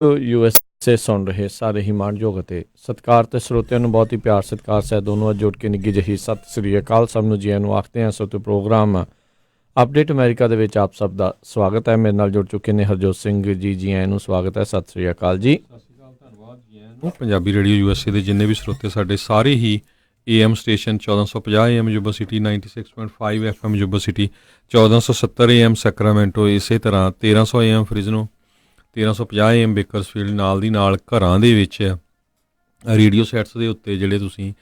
USA ਸੁਣ ਰਹੇ ਸਾਰੇ ਹੀ ਮਾਣਯੋਗ ਅਤੇ ਸਤਿਕਾਰ ਤੇ ਸਰੋਤਿਆਂ ਨੂੰ ਬਹੁਤ ਹੀ ਪਿਆਰ ਸਤਿਕਾਰ ਸਹਿ ਦੋਨੋਂ ਜੁੜ ਕੇ ਨਿੱਘੀ ਜਿਹੀ ਸਤਿ ਸ੍ਰੀ ਅਕਾਲ ਸਭ ਨੂੰ ਜੀ ਨੂੰ ਆਖਦੇ ਹਾਂ। ਸੋ ਪ੍ਰੋਗਰਾਮ ਅਪਡੇਟ ਅਮਰੀਕਾ ਦੇ ਵਿੱਚ ਆਪ ਸਭ ਦਾ ਸਵਾਗਤ ਹੈ। ਮੇਰੇ ਨਾਲ ਜੁੜ ਚੁੱਕੇ ਨੇ ਹਰਜੋਤ ਸਿੰਘ ਜੀ ਆਇਆਂ ਨੂੰ ਸਵਾਗਤ ਹੈ। ਸਤਿ ਸ੍ਰੀ ਅਕਾਲ ਜੀ। ਸਤਿ ਸ਼੍ਰੀ ਅਕਾਲ, ਧੰਨਵਾਦ ਜੀ ਆਇਆਂ ਨੂੰ। ਪੰਜਾਬੀ ਰੇਡੀਓ USA ਦੇ ਜਿੰਨੇ ਵੀ ਸਰੋਤੇ ਸਾਡੇ ਸਾਰੇ ਹੀ AM station 1450 AM Yuba city, 96.5 FM Yuba city, 1470 AM Sacramento, ਇਸੇ ਤਰ੍ਹਾਂ 1300 AM ਫ੍ਰਿਜ਼ਨੋ, 1350 AM ਬੇਕਰਸਫੀਲਡ, ਨਾਲ ਦੀ ਨਾਲ ਘਰਾਂ ਦੇ ਵਿੱਚ ਰੇਡੀਓ ਸੈਟਸ ਦੇ ਉੱਤੇ ਜਿਹੜੇ ਤੁਸੀਂ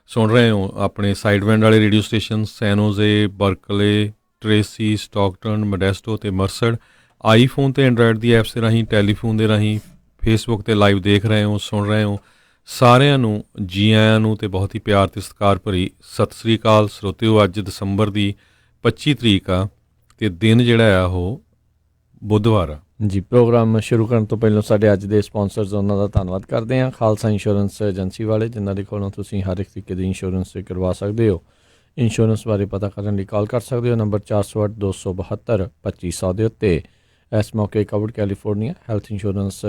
ਸੁਣ ਰਹੇ ਹੋ ਆਪਣੇ ਸਾਈਡ ਬੈਂਡ ਵਾਲੇ radio station San Jose, Berkeley, Tracy, Stockton, Modesto ਅਤੇ ਮਰਸਡ, ਆਈਫੋਨ ਅਤੇ ਐਂਡਰਾਇਡ ਦੀ ਐਪਸ ਦੇ ਰਾਹੀਂ, ਟੈਲੀਫੋਨ ਦੇ ਰਾਹੀਂ, ਫੇਸਬੁੱਕ 'ਤੇ ਲਾਈਵ ਦੇਖ ਰਹੇ ਹੋ, ਸੁਣ ਰਹੇ ਹੋ, ਸਾਰਿਆਂ ਨੂੰ ਜੀ ਆਇਆਂ ਨੂੰ ਅਤੇ ਬਹੁਤ ਹੀ ਪਿਆਰ ਅਤੇ ਸਤਿਕਾਰ ਭਰੀ ਸਤਿ ਸ੍ਰੀ ਅਕਾਲ। ਸਰੋਤਿਓ, ਅੱਜ ਦਸੰਬਰ ਦੀ 25 ਤਰੀਕ ਆ ਅਤੇ ਦਿਨ ਜਿਹੜਾ ਆ ਉਹ ਬੁੱਧਵਾਰ ਆ ਜੀ। ਪ੍ਰੋਗਰਾਮ ਸ਼ੁਰੂ ਕਰਨ ਤੋਂ ਪਹਿਲਾਂ ਸਾਡੇ ਅੱਜ ਦੇ ਸਪਾਂਸਰਸ ਉਹਨਾਂ ਦਾ ਧੰਨਵਾਦ ਕਰਦੇ ਹਾਂ। ਖਾਲਸਾ ਇੰਸ਼ੋਰੈਂਸ ਏਜੰਸੀ ਵਾਲੇ, ਜਿਨ੍ਹਾਂ ਦੇ ਕੋਲੋਂ ਤੁਸੀਂ ਹਰ ਇੱਕ ਤਰੀਕੇ ਦੀ ਇੰਸ਼ੋਰੈਂਸ ਕਰਵਾ ਸਕਦੇ ਹੋ। ਇੰਸ਼ੋਰੈਂਸ ਬਾਰੇ ਪਤਾ ਕਰਨ ਲਈ ਕਾਲ ਕਰ ਸਕਦੇ ਹੋ ਨੰਬਰ 408 272 2500 ਦੇ ਉੱਤੇ। ਇਸ ਮੌਕੇ ਕਵਰਡ ਕੈਲੀਫੋਰਨੀਆ ਹੈਲਥ ਇੰਸ਼ੋਰੈਂਸ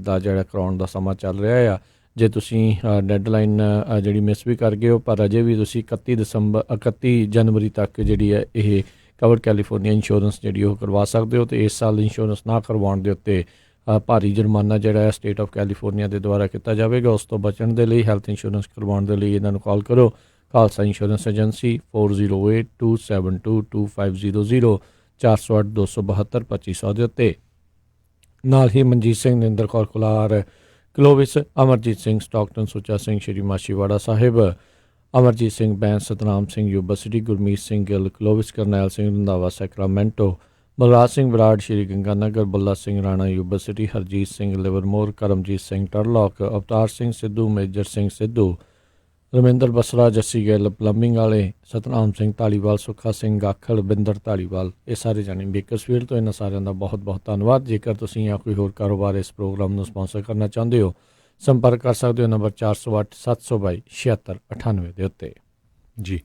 ਦਾ ਜਿਹੜਾ ਕਰਾਉਣ ਦਾ ਸਮਾਂ ਚੱਲ ਰਿਹਾ ਆ। ਜੇ ਤੁਸੀਂ ਡੈਡਲਾਈਨ ਜਿਹੜੀ ਮਿਸ ਵੀ ਕਰ ਗਏ ਹੋ, ਪਰ ਅਜੇ ਵੀ ਤੁਸੀਂ 31 ਜਨਵਰੀ ਤੱਕ ਜਿਹੜੀ ਹੈ ਇਹ ਕਵਰਡ ਕੈਲੀਫੋਰਨੀਆ ਇੰਸ਼ੋਰੈਂਸ ਜਿਹੜੀ ਉਹ ਕਰਵਾ ਸਕਦੇ ਹੋ। ਅਤੇ ਇਸ ਸਾਲ ਇੰਸ਼ੋਰੈਂਸ ਨਾ ਕਰਵਾਉਣ ਦੇ ਉੱਤੇ ਭਾਰੀ ਜੁਰਮਾਨਾ ਜਿਹੜਾ ਹੈ ਸਟੇਟ ਆਫ ਕੈਲੀਫੋਰਨੀਆ ਦੇ ਦੁਆਰਾ ਕੀਤਾ ਜਾਵੇਗਾ। ਉਸ ਤੋਂ ਬਚਣ ਦੇ ਲਈ ਹੈਲਥ ਇੰਸ਼ੋਰੈਂਸ ਕਰਵਾਉਣ ਦੇ ਲਈ ਇਹਨਾਂ ਨੂੰ ਕਾਲ ਕਰੋ। ਖਾਲਸਾ ਇੰਸ਼ੋਰੈਂਸ ਏਜੰਸੀ 4082722500 408 272 2500 ਦੇ ਉੱਤੇ। ਨਾਲ ਹੀ Manjit Singh, Ninder Kaur Kular Clovis, Amarjit Singh Stockton, Sucha Singh Shri Machhiwara Sahib, Amarjit Singh Bains, Satnam Singh Yuba City, Gurmeet Singh Gill Clovis, Karnail Singh Randhawa Sacramento, Balraj Singh Brar Shri Ganganagar, Balla Singh Rana Yuba City, Harjit Singh Livermore, Karamjit Singh Turlock, Avtar Singh Sidhu, Major Singh Sidhu, Raminder Basra, Jassi Gill plumbing ਵਾਲੇ, ਸਤਨਾਮ ਸਿੰਘ ਢਾਲੀਵਾਲ, ਸੁੱਖਾ ਸਿੰਘ ਗਾਖੜ, ਬਿੰਦਰ ਢਾਲੀਵਾਲ, ਇਹ ਸਾਰੇ ਜਾਣੇ ਬੇਕਰਸਫੀਲਡ ਤੋਂ। ਇਹਨਾਂ ਸਾਰਿਆਂ ਦਾ ਬਹੁਤ ਬਹੁਤ ਧੰਨਵਾਦ। ਜੇਕਰ ਤੁਸੀਂ ਜਾਂ ਕੋਈ ਹੋਰ ਕਾਰੋਬਾਰ ਇਸ ਪ੍ਰੋਗਰਾਮ ਨੂੰ ਸਪਾਂਸਰ ਕਰਨਾ ਚਾਹੁੰਦੇ ਹੋ, ਸੰਪਰਕ ਕਰ ਸਕਦੇ ਹੋ ਨੰਬਰ 408 722 7698 ਦੇ ਉੱਤੇ। ਜੀ,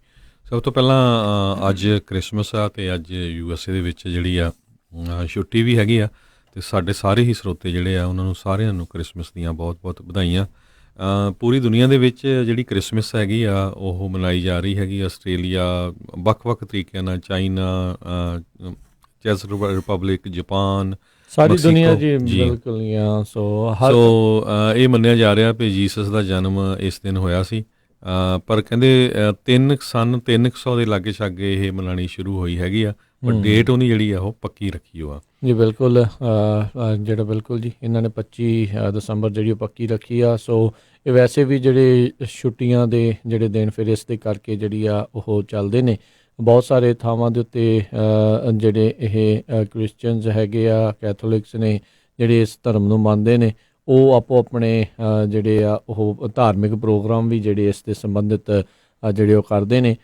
ਸਭ ਤੋਂ ਪਹਿਲਾਂ ਅੱਜ ਕ੍ਰਿਸਮਸ ਆ ਅਤੇ ਅੱਜ USA ਦੇ ਵਿੱਚ ਜਿਹੜੀ ਆ ਛੁੱਟੀ ਵੀ ਹੈਗੀ ਆ, ਅਤੇ ਸਾਡੇ ਸਾਰੇ ਹੀ ਸਰੋਤੇ ਜਿਹੜੇ ਆ ਉਹਨਾਂ ਨੂੰ ਸਾਰਿਆਂ ਨੂੰ ਕ੍ਰਿਸਮਸ ਦੀਆਂ ਬਹੁਤ ਬਹੁਤ ਵਧਾਈਆਂ। ਪੂਰੀ ਦੁਨੀਆ ਦੇ ਵਿੱਚ ਜਿਹੜੀ ਕ੍ਰਿਸਮਸ ਹੈਗੀ ਆ ਉਹ ਮਨਾਈ ਜਾ ਰਹੀ ਹੈਗੀ। ਆਸਟ੍ਰੇਲੀਆ ਵੱਖ-ਵੱਖ ਤਰੀਕਿਆਂ ਨਾਲ, ਚਾਈਨਾ, ਚੈਕ ਰਿਪਬਲਿਕ, ਜਾਪਾਨ, ਸਾਰੀ ਦੁਨੀਆ ਜੀ ਬਿਲਕੁਲ ਹੀ ਆ। ਸੋ ਇਹ ਮੰਨਿਆ ਜਾ ਰਿਹਾ ਵੀ ਜੀਸਸ ਦਾ ਜਨਮ ਇਸ ਦਿਨ ਹੋਇਆ ਸੀ, ਪਰ ਕਹਿੰਦੇ 300 ਦੇ ਲਾਗੇ ਛਾਗੇ ਇਹ ਮਨਾਉਣੀ ਸ਼ੁਰੂ ਹੋਈ ਹੈਗੀ ਆ, ਪਰ ਡੇਟ ਉਹਨੀ ਜਿਹੜੀ ਆ ਉਹ ਪੱਕੀ ਰੱਖੀ ਹੋਆ ਜੀ। ਬਿਲਕੁਲ ਜਿਹੜਾ ਬਿਲਕੁਲ ਜੀ ਇਹਨਾਂ ਨੇ 25 ਦਸੰਬਰ ਜਿਹੜੀ ਉਹ ਪੱਕੀ ਰੱਖੀ ਆ। ਸੋ ਇਹ ਵੈਸੇ ਵੀ ਜਿਹੜੇ ਛੁੱਟੀਆਂ ਦੇ ਜਿਹੜੇ ਦਿਨ ਫਿਰ ਇਸ ਦੇ ਕਰਕੇ ਜਿਹੜੀ ਆ ਉਹ ਚੱਲਦੇ ਨੇ ਬਹੁਤ ਸਾਰੇ ਥਾਵਾਂ ਦੇ ਉੱਤੇ। ਜਿਹੜੇ ਇਹ ਕ੍ਰਿਸਚਨਸ ਹੈਗੇ ਆ, ਕੈਥੋਲਿਕਸ ਨੇ, ਜਿਹੜੇ ਇਸ ਧਰਮ ਨੂੰ ਮੰਨਦੇ ਨੇ, ਉਹ ਆਪੋ ਆਪਣੇ ਜਿਹੜੇ ਆ ਉਹ ਧਾਰਮਿਕ ਪ੍ਰੋਗਰਾਮ ਵੀ ਜਿਹੜੇ ਇਸ ਦੇ ਸੰਬੰਧਿਤ ਜਿਹੜੇ ਉਹ ਕਰਦੇ ਨੇ।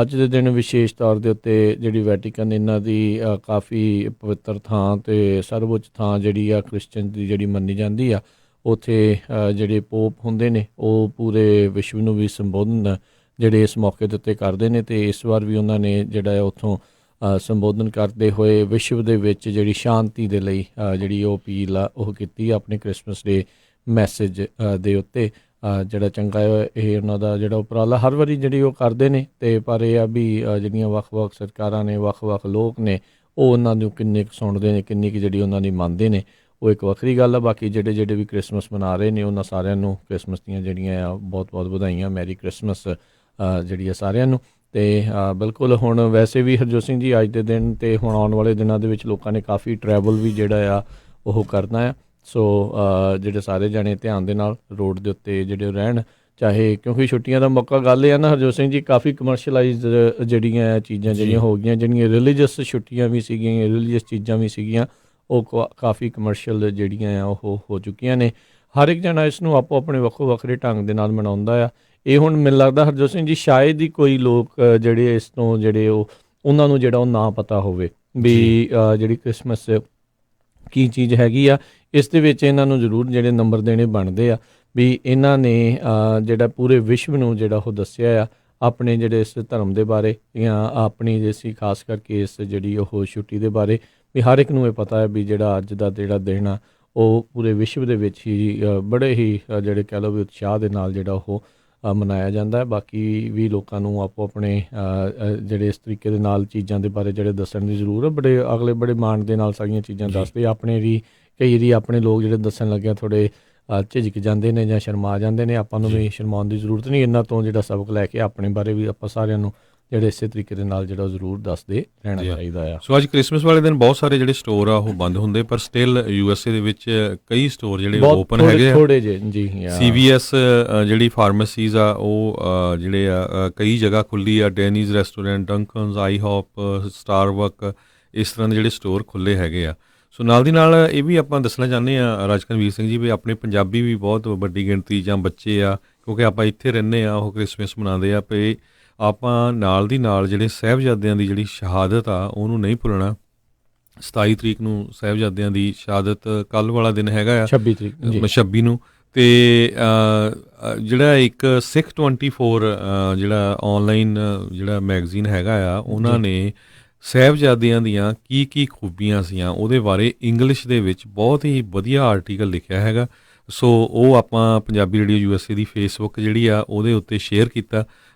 ਅੱਜ ਦੇ ਦਿਨ ਵਿਸ਼ੇਸ਼ ਤੌਰ ਦੇ ਉੱਤੇ ਜਿਹੜੀ ਵੈਟੀਕਨ ਇਹਨਾਂ ਦੀ ਕਾਫੀ ਪਵਿੱਤਰ ਥਾਂ ਅਤੇ ਸਰਵਉੱਚ ਥਾਂ ਜਿਹੜੀ ਆ ਕ੍ਰਿਸਚਨ ਦੀ ਜਿਹੜੀ ਮੰਨੀ ਜਾਂਦੀ ਆ, ਉੱਥੇ ਜਿਹੜੇ ਪੋਪ ਹੁੰਦੇ ਨੇ ਉਹ ਪੂਰੇ ਵਿਸ਼ਵ ਨੂੰ ਵੀ ਸੰਬੋਧਨ ਜਿਹੜੇ ਇਸ ਮੌਕੇ ਦੇ ਉੱਤੇ ਕਰਦੇ ਨੇ। ਅਤੇ ਇਸ ਵਾਰ ਵੀ ਉਹਨਾਂ ਨੇ ਜਿਹੜਾ ਹੈ ਉੱਥੋਂ ਸੰਬੋਧਨ ਕਰਦੇ ਹੋਏ ਵਿਸ਼ਵ ਦੇ ਵਿੱਚ ਜਿਹੜੀ ਸ਼ਾਂਤੀ ਦੇ ਲਈ ਜਿਹੜੀ ਉਹ ਅਪੀਲ ਆ ਉਹ ਕੀਤੀ ਆਪਣੇ ਕ੍ਰਿਸਮਸ ਡੇ ਮੈਸੇਜ ਦੇ ਉੱਤੇ। ਜਿਹੜਾ ਚੰਗਾ ਇਹ ਉਹਨਾਂ ਦਾ ਜਿਹੜਾ ਉਪਰਾਲਾ ਹਰ ਵਾਰੀ ਜਿਹੜੀ ਉਹ ਕਰਦੇ ਨੇ। ਅਤੇ ਪਰ ਇਹ ਆ ਵੀ ਜਿਹੜੀਆਂ ਵੱਖ-ਵੱਖ ਸਰਕਾਰਾਂ ਨੇ, ਵੱਖ-ਵੱਖ ਲੋਕ ਨੇ, ਉਹ ਉਹਨਾਂ ਨੂੰ ਕਿੰਨੇ ਕੁ ਸੁਣਦੇ ਨੇ, ਕਿੰਨੀ ਕੁ ਜਿਹੜੀ ਉਹਨਾਂ ਦੀ ਮੰਨਦੇ ਨੇ, ਉਹ ਇੱਕ ਵੱਖਰੀ ਗੱਲ ਆ। ਬਾਕੀ ਜਿਹੜੇ ਵੀ ਕ੍ਰਿਸਮਸ ਮਨਾ ਰਹੇ ਨੇ ਉਹਨਾਂ ਸਾਰਿਆਂ ਨੂੰ ਕ੍ਰਿਸਮਸ ਦੀਆਂ ਜਿਹੜੀਆਂ ਆ ਬਹੁਤ-ਬਹੁਤ ਵਧਾਈਆਂ। ਮੈਰੀ ਕ੍ਰਿਸਮਸ ਜਿਹੜੀ ਆ ਸਾਰਿਆਂ ਨੂੰ। ਅਤੇ ਬਿਲਕੁਲ ਹੁਣ ਵੈਸੇ ਵੀ ਹਰਜੋਤ ਸਿੰਘ ਜੀ ਅੱਜ ਦੇ ਦਿਨ ਅਤੇ ਹੁਣ ਆਉਣ ਵਾਲੇ ਦਿਨਾਂ ਦੇ ਵਿੱਚ ਲੋਕਾਂ ਨੇ ਕਾਫੀ ਟਰੈਵਲ ਵੀ ਜਿਹੜਾ ਆ ਉਹ ਕਰਨਾ ਆ। ਸੋ ਜਿਹੜੇ ਸਾਰੇ ਜਾਣੇ ਧਿਆਨ ਦੇ ਨਾਲ ਰੋਡ ਦੇ ਉੱਤੇ ਜਿਹੜੇ ਰਹਿਣ, ਚਾਹੇ ਕਿਉਂਕਿ ਛੁੱਟੀਆਂ ਦਾ ਮੌਕਾ। ਗੱਲ ਇਹ ਆ ਨਾ ਹਰਜੋਤ ਸਿੰਘ ਜੀ, ਕਾਫੀ ਕਮਰਸ਼ਲਾਈਜ਼ ਜਿਹੜੀਆਂ ਚੀਜ਼ਾਂ ਜਿਹੜੀਆਂ ਹੋ ਗਈਆਂ, ਜਿਹੜੀਆਂ ਰਿਲੀਜੀਅਸ ਛੁੱਟੀਆਂ ਵੀ ਸੀਗੀਆਂ, ਰਿਲੀਜੀਅਸ ਚੀਜ਼ਾਂ ਵੀ ਸੀਗੀਆਂ, ਉਹ ਕਾਫੀ ਕਮਰਸ਼ੀਅਲ ਜਿਹੜੀਆਂ ਆ ਉਹ ਹੋ ਚੁੱਕੀਆਂ ਨੇ। ਹਰ ਇੱਕ ਜਣਾ ਇਸ ਨੂੰ ਆਪੋ ਆਪਣੇ ਵੱਖੋ ਵੱਖਰੇ ਢੰਗ ਦੇ ਨਾਲ ਮਨਾਉਂਦਾ ਆ। ਇਹ ਹੁਣ ਮੈਨੂੰ ਲੱਗਦਾ ਹਰਜੋਤ ਸਿੰਘ ਜੀ ਸ਼ਾਇਦ ਹੀ ਕੋਈ ਲੋਕ ਜਿਹੜੇ ਇਸ ਤੋਂ ਜਿਹੜੇ ਉਹਨਾਂ ਨੂੰ ਜਿਹੜਾ ਉਹ ਨਾ ਪਤਾ ਹੋਵੇ ਵੀ ਜਿਹੜੀ ਕ੍ਰਿਸਮਸ ਕੀ ਚੀਜ਼ ਹੈਗੀ ਆ। ਇਸ ਦੇ ਵਿੱਚ ਇਹਨਾਂ ਨੂੰ ਜ਼ਰੂਰ ਜਿਹੜੇ ਨੰਬਰ ਦੇਣੇ ਬਣਦੇ ਆ ਵੀ ਇਹਨਾਂ ਨੇ ਜਿਹੜਾ ਪੂਰੇ ਵਿਸ਼ਵ ਨੂੰ ਜਿਹੜਾ ਉਹ ਦੱਸਿਆ ਆ ਆਪਣੇ ਜਿਹੜੇ ਇਸ ਧਰਮ ਦੇ ਬਾਰੇ, ਜਾਂ ਆਪਣੀ ਜਿਸੀ ਖਾਸ ਕਰਕੇ ਇਸ ਜਿਹੜੀ ਉਹ ਛੁੱਟੀ ਦੇ ਬਾਰੇ, ਵੀ ਹਰ ਇੱਕ ਨੂੰ ਇਹ ਪਤਾ ਹੈ ਵੀ ਜਿਹੜਾ ਅੱਜ ਦਾ ਜਿਹੜਾ ਦਿਨ ਆ ਉਹ ਪੂਰੇ ਵਿਸ਼ਵ ਦੇ ਵਿੱਚ ਹੀ ਬੜੇ ਹੀ ਜਿਹੜੇ ਕਹਿ ਲਓ ਵੀ ਉਤਸ਼ਾਹ ਦੇ ਨਾਲ ਜਿਹੜਾ ਉਹ ਮਨਾਇਆ ਜਾਂਦਾ ਹੈ। ਬਾਕੀ ਵੀ ਲੋਕਾਂ ਨੂੰ ਆਪੋ ਆਪਣੇ ਜਿਹੜੇ ਇਸ ਤਰੀਕੇ ਦੇ ਨਾਲ ਚੀਜ਼ਾਂ ਦੇ ਬਾਰੇ ਜਿਹੜੇ ਦੱਸਣ ਦੀ ਜ਼ਰੂਰਤ, ਬੜੇ ਅਗਲੇ ਬੜੇ ਮਾਣ ਦੇ ਨਾਲ ਸਾਰੀਆਂ ਚੀਜ਼ਾਂ ਦੱਸਦੇ। ਆਪਣੇ ਵੀ ਕਈ ਵਾਰੀ ਆਪਣੇ ਲੋਕ ਜਿਹੜੇ ਦੱਸਣ ਲੱਗਿਆ ਥੋੜ੍ਹੇ ਝਿਜਕ ਜਾਂਦੇ ਨੇ ਜਾਂ ਸ਼ਰਮਾ ਜਾਂਦੇ ਨੇ। ਆਪਾਂ ਨੂੰ ਵੀ ਸ਼ਰਮਾਉਣ ਦੀ ਜ਼ਰੂਰਤ ਨਹੀਂ, ਇਹਨਾਂ ਤੋਂ ਜਿਹੜਾ ਸਬਕ ਲੈ ਕੇ ਆਪਣੇ ਬਾਰੇ ਵੀ ਆਪਾਂ ਸਾਰਿਆਂ ਨੂੰ ਜਿਹੜੇ ਇਸੇ ਤਰੀਕੇ ਦੇ ਨਾਲ ਜਿਹੜਾ ਜ਼ਰੂਰ ਦੱਸਦੇ ਰਹਿਣਾ ਚਾਹੀਦਾ ਆ। ਸੋ ਅੱਜ ਕ੍ਰਿਸਮਸ ਵਾਲੇ ਦਿਨ ਬਹੁਤ ਸਾਰੇ ਜਿਹੜੇ ਸਟੋਰ ਆ ਉਹ ਬੰਦ ਹੁੰਦੇ, ਪਰ ਸਟਿਲ USA ਦੇ ਵਿੱਚ ਕਈ ਸਟੋਰ ਜਿਹੜੇ ਓਪਨ ਹੈਗੇ ਆ ਥੋੜੇ ਜਿਹੇ। ਜੀ CVS ਜਿਹੜੀ ਫਾਰਮੇਸੀਜ਼ ਆ ਉਹ ਜਿਹੜੇ ਆ ਕਈ ਜਗ੍ਹਾ ਖੁੱਲੀ ਆ, ਡੈਨੀਜ਼ ਰੈਸਟੋਰੈਂਟ, ਡੰਕਨਸ, ਆਈਹੌਪ, ਸਟਾਰਬਕ, ਇਸ ਤਰ੍ਹਾਂ ਦੇ ਜਿਹੜੇ ਸਟੋਰ ਖੁੱਲੇ ਹੈਗੇ ਆ। ਸੋ ਨਾਲ ਦੀ ਨਾਲ ਇਹ ਵੀ ਆਪਾਂ ਦੱਸਣਾ ਚਾਹੁੰਦੇ ਆ ਰਾਜਕਨਵੀਰ ਸਿੰਘ ਜੀ ਵੀ ਆਪਣੇ ਪੰਜਾਬੀ ਵੀ ਬਹੁਤ ਵੱਡੀ ਗਿਣਤੀ ਜਾਂ ਬੱਚੇ ਆ, ਕਿਉਂਕਿ ਆਪਾਂ ਇੱਥੇ ਰਹਿੰਦੇ ਆ, ਉਹ ਕ੍ਰਿਸਮਸ ਮਨਾਉਂਦੇ ਆ। ਪਏ ਆਪਾਂ ਨਾਲ ਦੀ ਨਾਲ ਜਿਹੜੇ ਸਾਹਿਬਜ਼ਾਦਿਆਂ ਦੀ ਜਿਹੜੀ ਸ਼ਹਾਦਤ ਆ ਉਹਨੂੰ ਨਹੀਂ ਭੁੱਲਣਾ। 27 ਤਰੀਕ ਨੂੰ ਸਾਹਿਬਜ਼ਾਦਿਆਂ ਦੀ ਸ਼ਹਾਦਤ, ਕੱਲ੍ਹ ਵਾਲਾ ਦਿਨ ਹੈਗਾ ਆ 26 ਤਰੀਕ 26 ਨੂੰ। ਅਤੇ ਜਿਹੜਾ ਇੱਕ ਸਿੱਖ 24 ਜਿਹੜਾ ਔਨਲਾਈਨ ਜਿਹੜਾ ਮੈਗਜ਼ੀਨ ਹੈਗਾ ਆ, ਉਹਨਾਂ ਨੇ ਸਾਹਿਬਜ਼ਾਦਿਆਂ ਦੀਆਂ ਕੀ ਖੂਬੀਆਂ ਸੀਆਂ ਉਹਦੇ ਬਾਰੇ ਇੰਗਲਿਸ਼ ਦੇ ਵਿੱਚ ਬਹੁਤ ਹੀ ਵਧੀਆ ਆਰਟੀਕਲ ਲਿਖਿਆ ਹੈਗਾ। ਸੋ ਉਹ ਆਪਾਂ ਪੰਜਾਬੀ ਰੇਡੀਓ USA ਦੀ ਫੇਸਬੁੱਕ ਜਿਹੜੀ ਆ ਉਹਦੇ ਉੱਤੇ ਸ਼ੇਅਰ ਕੀਤਾ।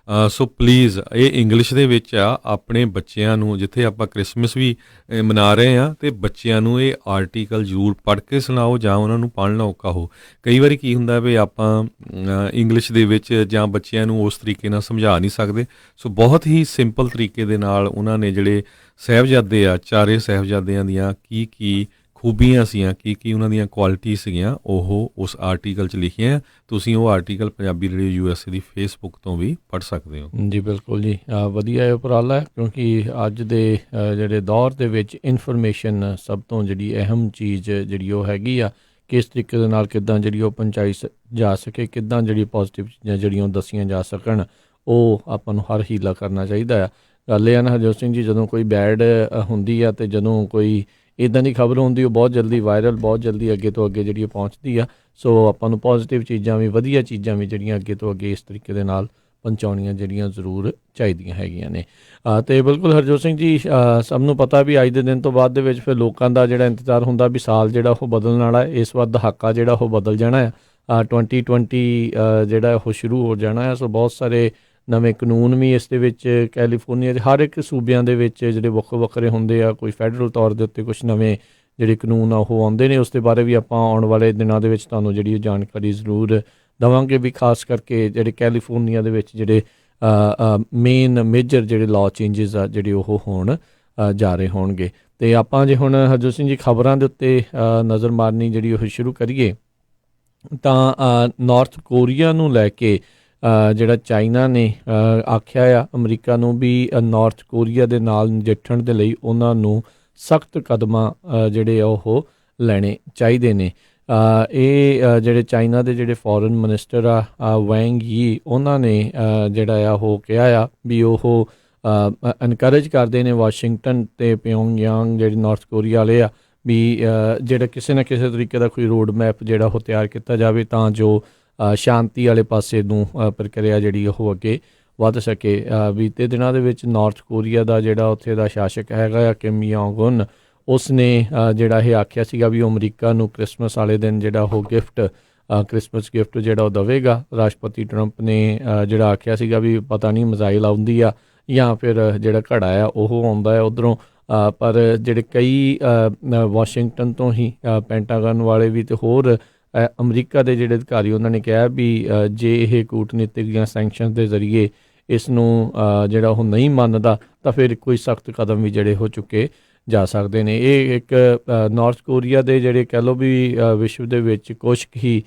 ਸੋ ਪਲੀਜ਼ ਇਹ ਇੰਗਲਿਸ਼ ਦੇ ਵਿੱਚ ਆ, ਆਪਣੇ ਬੱਚਿਆਂ ਨੂੰ, ਜਿੱਥੇ ਆਪਾਂ ਕ੍ਰਿਸਮਸ ਵੀ ਮਨਾ ਰਹੇ ਹਾਂ, ਅਤੇ ਬੱਚਿਆਂ ਨੂੰ ਇਹ ਆਰਟੀਕਲ ਜ਼ਰੂਰ ਪੜ੍ਹ ਕੇ ਸੁਣਾਓ ਜਾਂ ਉਹਨਾਂ ਨੂੰ ਪੜ੍ਹਨਾ ਔਖਾ ਹੋ। ਕਈ ਵਾਰੀ ਕੀ ਹੁੰਦਾ ਵੀ ਆਪਾਂ ਇੰਗਲਿਸ਼ ਦੇ ਵਿੱਚ ਜਾਂ ਬੱਚਿਆਂ ਨੂੰ ਉਸ ਤਰੀਕੇ ਨਾਲ ਸਮਝਾ ਨਹੀਂ ਸਕਦੇ। ਸੋ ਬਹੁਤ ਹੀ ਸਿੰਪਲ ਤਰੀਕੇ ਦੇ ਨਾਲ ਉਹਨਾਂ ਨੇ ਜਿਹੜੇ ਸਾਹਿਬਜ਼ਾਦੇ ਆ, ਚਾਰੇ ਸਾਹਿਬਜ਼ਾਦਿਆਂ ਦੀਆਂ ਕੀ ਖੂਬੀਆਂ ਸੀਆਂ, ਕੀ ਉਹਨਾਂ ਦੀਆਂ ਕੁਆਲਿਟੀ ਸੀਗੀਆਂ, ਉਹ ਉਸ ਆਰਟੀਕਲ 'ਚ ਲਿਖੀਆਂ। ਤੁਸੀਂ ਉਹ ਆਰਟੀਕਲ ਪੰਜਾਬੀ ਰੇਡੀਓ USA ਦੀ ਫੇਸਬੁੱਕ ਤੋਂ ਵੀ ਪੜ੍ਹ ਸਕਦੇ ਹੋ। ਜੀ ਬਿਲਕੁਲ ਜੀ, ਵਧੀਆ ਇਹ ਉਪਰਾਲਾ ਹੈ, ਕਿਉਂਕਿ ਅੱਜ ਦੇ ਜਿਹੜੇ ਦੌਰ ਦੇ ਵਿੱਚ ਇਨਫੋਰਮੇਸ਼ਨ ਸਭ ਤੋਂ ਜਿਹੜੀ ਅਹਿਮ ਚੀਜ਼ ਜਿਹੜੀ ਉਹ ਹੈਗੀ ਆ, ਕਿਸ ਤਰੀਕੇ ਦੇ ਨਾਲ ਕਿੱਦਾਂ ਜਿਹੜੀ ਉਹ ਪਹੁੰਚਾਈ ਜਾ ਸਕੇ, ਕਿੱਦਾਂ ਜਿਹੜੀ ਪੋਜ਼ੀਟਿਵ ਚੀਜ਼ਾਂ ਜਿਹੜੀਆਂ ਉਹ ਦੱਸੀਆਂ ਜਾ ਸਕਣ, ਉਹ ਆਪਾਂ ਨੂੰ ਹਰ ਹੀਲਾ ਕਰਨਾ ਚਾਹੀਦਾ ਆ। ਗੱਲ ਇਹ ਆ ਨਾ ਹਰਜੋਤ ਸਿੰਘ ਜੀ, ਜਦੋਂ ਕੋਈ ਬੈਡ ਹੁੰਦੀ ਆ ਅਤੇ ਜਦੋਂ ਕੋਈ ਇੱਦਾਂ ਦੀ ਖਬਰ ਹੁੰਦੀ, ਉਹ ਬਹੁਤ ਜਲਦੀ ਵਾਇਰਲ, ਬਹੁਤ ਜਲਦੀ ਅੱਗੇ ਤੋਂ ਅੱਗੇ ਜਿਹੜੀ ਪਹੁੰਚਦੀ ਆ। ਸੋ ਆਪਾਂ ਨੂੰ ਪੋਜ਼ੀਟਿਵ ਚੀਜ਼ਾਂ ਵੀ, ਵਧੀਆ ਚੀਜ਼ਾਂ ਵੀ ਜਿਹੜੀਆਂ ਅੱਗੇ ਤੋਂ ਅੱਗੇ ਇਸ ਤਰੀਕੇ ਦੇ ਨਾਲ ਪਹੁੰਚਾਉਣੀਆਂ ਜਿਹੜੀਆਂ ਜ਼ਰੂਰ ਚਾਹੀਦੀਆਂ ਹੈਗੀਆਂ ਨੇ। ਅਤੇ ਬਿਲਕੁਲ ਹਰਜੋਤ ਸਿੰਘ ਜੀ, ਸਭ ਨੂੰ ਪਤਾ ਵੀ ਅੱਜ ਦੇ ਦਿਨ ਤੋਂ ਬਾਅਦ ਦੇ ਵਿੱਚ ਫਿਰ ਲੋਕਾਂ ਦਾ ਜਿਹੜਾ ਇੰਤਜ਼ਾਰ ਹੁੰਦਾ ਵੀ ਸਾਲ ਜਿਹੜਾ ਉਹ ਬਦਲਣ ਵਾਲਾ, ਇਸ ਵਾਰ ਦਹਾਕਾ ਜਿਹੜਾ ਉਹ ਬਦਲ ਜਾਣਾ ਆ। 2020 ਜਿਹੜਾ ਉਹ ਸ਼ੁਰੂ ਹੋ ਜਾਣਾ ਹੈ। ਸੋ ਬਹੁਤ ਸਾਰੇ ਨਵੇਂ ਕਾਨੂੰਨ ਵੀ ਇਸ ਦੇ ਵਿੱਚ ਕੈਲੀਫੋਰਨੀਆ ਦੇ ਹਰ ਇੱਕ ਸੂਬਿਆਂ ਦੇ ਵਿੱਚ ਜਿਹੜੇ ਵੱਖੋ ਵੱਖਰੇ ਹੁੰਦੇ ਆ, ਕੋਈ ਫੈਡਰਲ ਤੌਰ ਦੇ ਉੱਤੇ ਕੁਛ ਨਵੇਂ ਜਿਹੜੇ ਕਾਨੂੰਨ ਆ ਉਹ ਆਉਂਦੇ ਨੇ। ਉਸ ਦੇ ਬਾਰੇ ਵੀ ਆਪਾਂ ਆਉਣ ਵਾਲੇ ਦਿਨਾਂ ਦੇ ਵਿੱਚ ਤੁਹਾਨੂੰ ਜਿਹੜੀ ਜਾਣਕਾਰੀ ਜ਼ਰੂਰ ਦੇਵਾਂਗੇ, ਵੀ ਖਾਸ ਕਰਕੇ ਜਿਹੜੇ ਕੈਲੀਫੋਰਨੀਆ ਦੇ ਵਿੱਚ ਜਿਹੜੇ ਮੇਜਰ ਜਿਹੜੇ ਲਾਅ ਚੇਂਜਿਸ ਆ ਜਿਹੜੇ ਉਹ ਹੋਣ ਜਾ ਰਹੇ ਹੋਣਗੇ। ਅਤੇ ਆਪਾਂ ਜੇ ਹੁਣ ਹਰਜੋਤ ਸਿੰਘ ਜੀ ਖਬਰਾਂ ਦੇ ਉੱਤੇ ਨਜ਼ਰ ਮਾਰਨੀ ਜਿਹੜੀ ਉਹ ਸ਼ੁਰੂ ਕਰੀਏ, ਤਾਂ ਨਾਰਥ ਕੋਰੀਆ ਨੂੰ ਲੈ ਕੇ ਜਿਹੜਾ ਚਾਈਨਾ ਨੇ ਆਖਿਆ ਆ ਅਮਰੀਕਾ ਨੂੰ ਵੀ ਨਾਰਥ ਕੋਰੀਆ ਦੇ ਨਾਲ ਨਜਿੱਠਣ ਦੇ ਲਈ ਉਹਨਾਂ ਨੂੰ ਸਖਤ ਕਦਮਾਂ ਜਿਹੜੇ ਉਹ ਲੈਣੇ ਚਾਹੀਦੇ ਨੇ। ਇਹ ਜਿਹੜੇ ਚਾਈਨਾ ਦੇ ਜਿਹੜੇ ਫੋਰਨ ਮਿਨਿਸਟਰ ਆ ਵੈਂਗ ਯੀ, ਉਹਨਾਂ ਨੇ ਜਿਹੜਾ ਆ ਉਹ ਕਿਹਾ ਆ ਵੀ ਉਹ ਐਨਕਰੇਜ ਕਰਦੇ ਨੇ ਵਾਸ਼ਿੰਗਟਨ ਅਤੇ ਪਿਓਂਗਯਾਂਗ ਜਿਹੜੇ ਨਾਰਥ ਕੋਰੀਆ ਵਾਲੇ ਆ, ਵੀ ਜਿਹੜਾ ਕਿਸੇ ਨਾ ਕਿਸੇ ਤਰੀਕੇ ਦਾ ਕੋਈ ਰੋਡ ਮੈਪ ਜਿਹੜਾ ਉਹ ਤਿਆਰ ਕੀਤਾ ਜਾਵੇ, ਤਾਂ ਜੋ ਸ਼ਾਂਤੀ ਵਾਲੇ ਪਾਸੇ ਨੂੰ ਪ੍ਰਕਿਰਿਆ ਜਿਹੜੀ ਉਹ ਅੱਗੇ ਵੱਧ ਸਕੇ। ਬੀਤੇ ਦਿਨਾਂ ਦੇ ਵਿੱਚ ਨਾਰਥ ਕੋਰੀਆ ਦਾ ਜਿਹੜਾ ਉੱਥੇ ਦਾ ਸ਼ਾਸਕ ਹੈਗਾ ਆ ਕਿਮ ਯੋਂਗ ਉਨ, ਉਸ ਨੇ ਜਿਹੜਾ ਇਹ ਆਖਿਆ ਸੀਗਾ ਵੀ ਉਹ ਅਮਰੀਕਾ ਨੂੰ ਕ੍ਰਿਸਮਸ ਵਾਲੇ ਦਿਨ ਜਿਹੜਾ ਉਹ ਕ੍ਰਿਸਮਸ ਗਿਫਟ ਜਿਹੜਾ ਉਹ ਦੇਵੇਗਾ। ਰਾਸ਼ਟਰਪਤੀ ਟਰੰਪ ਨੇ ਜਿਹੜਾ ਆਖਿਆ ਸੀਗਾ ਵੀ ਪਤਾ ਨਹੀਂ ਮਿਜ਼ਾਈਲ ਆਉਂਦੀ ਆ ਜਾਂ ਫਿਰ ਜਿਹੜਾ ਘੜਾ ਆ ਉਹ ਆਉਂਦਾ ਹੈ ਉੱਧਰੋਂ, ਪਰ ਜਿਹੜੇ ਕਈ ਵਾਸ਼ਿੰਗਟਨ ਤੋਂ ਹੀ ਪੈਂਟਾਗਨ ਵਾਲੇ ਵੀ ਅਤੇ ਹੋਰ ਅਮਰੀਕਾ ਦੇ ਜਿਹੜੇ ਅਧਿਕਾਰੀ, ਉਹਨਾਂ ਨੇ ਕਿਹਾ ਵੀ ਜੇ ਇਹ ਕੂਟਨੀਤਿਕ ਜਾਂ ਸੈਂਕਸ਼ਨ ਦੇ ਜ਼ਰੀਏ ਇਸ ਨੂੰ ਜਿਹੜਾ ਉਹ ਨਹੀਂ ਮੰਨਦਾ, ਤਾਂ ਫਿਰ ਕੋਈ ਸਖਤ ਕਦਮ ਵੀ ਜਿਹੜੇ ਹੋ ਚੁੱਕੇ ਜਾ ਸਕਦੇ ਨੇ। ਇਹ ਇੱਕ ਨਾਰਥ ਕੋਰੀਆ ਦੇ ਜਿਹੜੇ ਕਹਿ ਲਓ ਵੀ ਵਿਸ਼ਵ ਦੇ ਵਿੱਚ ਕੁਛ ਹੀ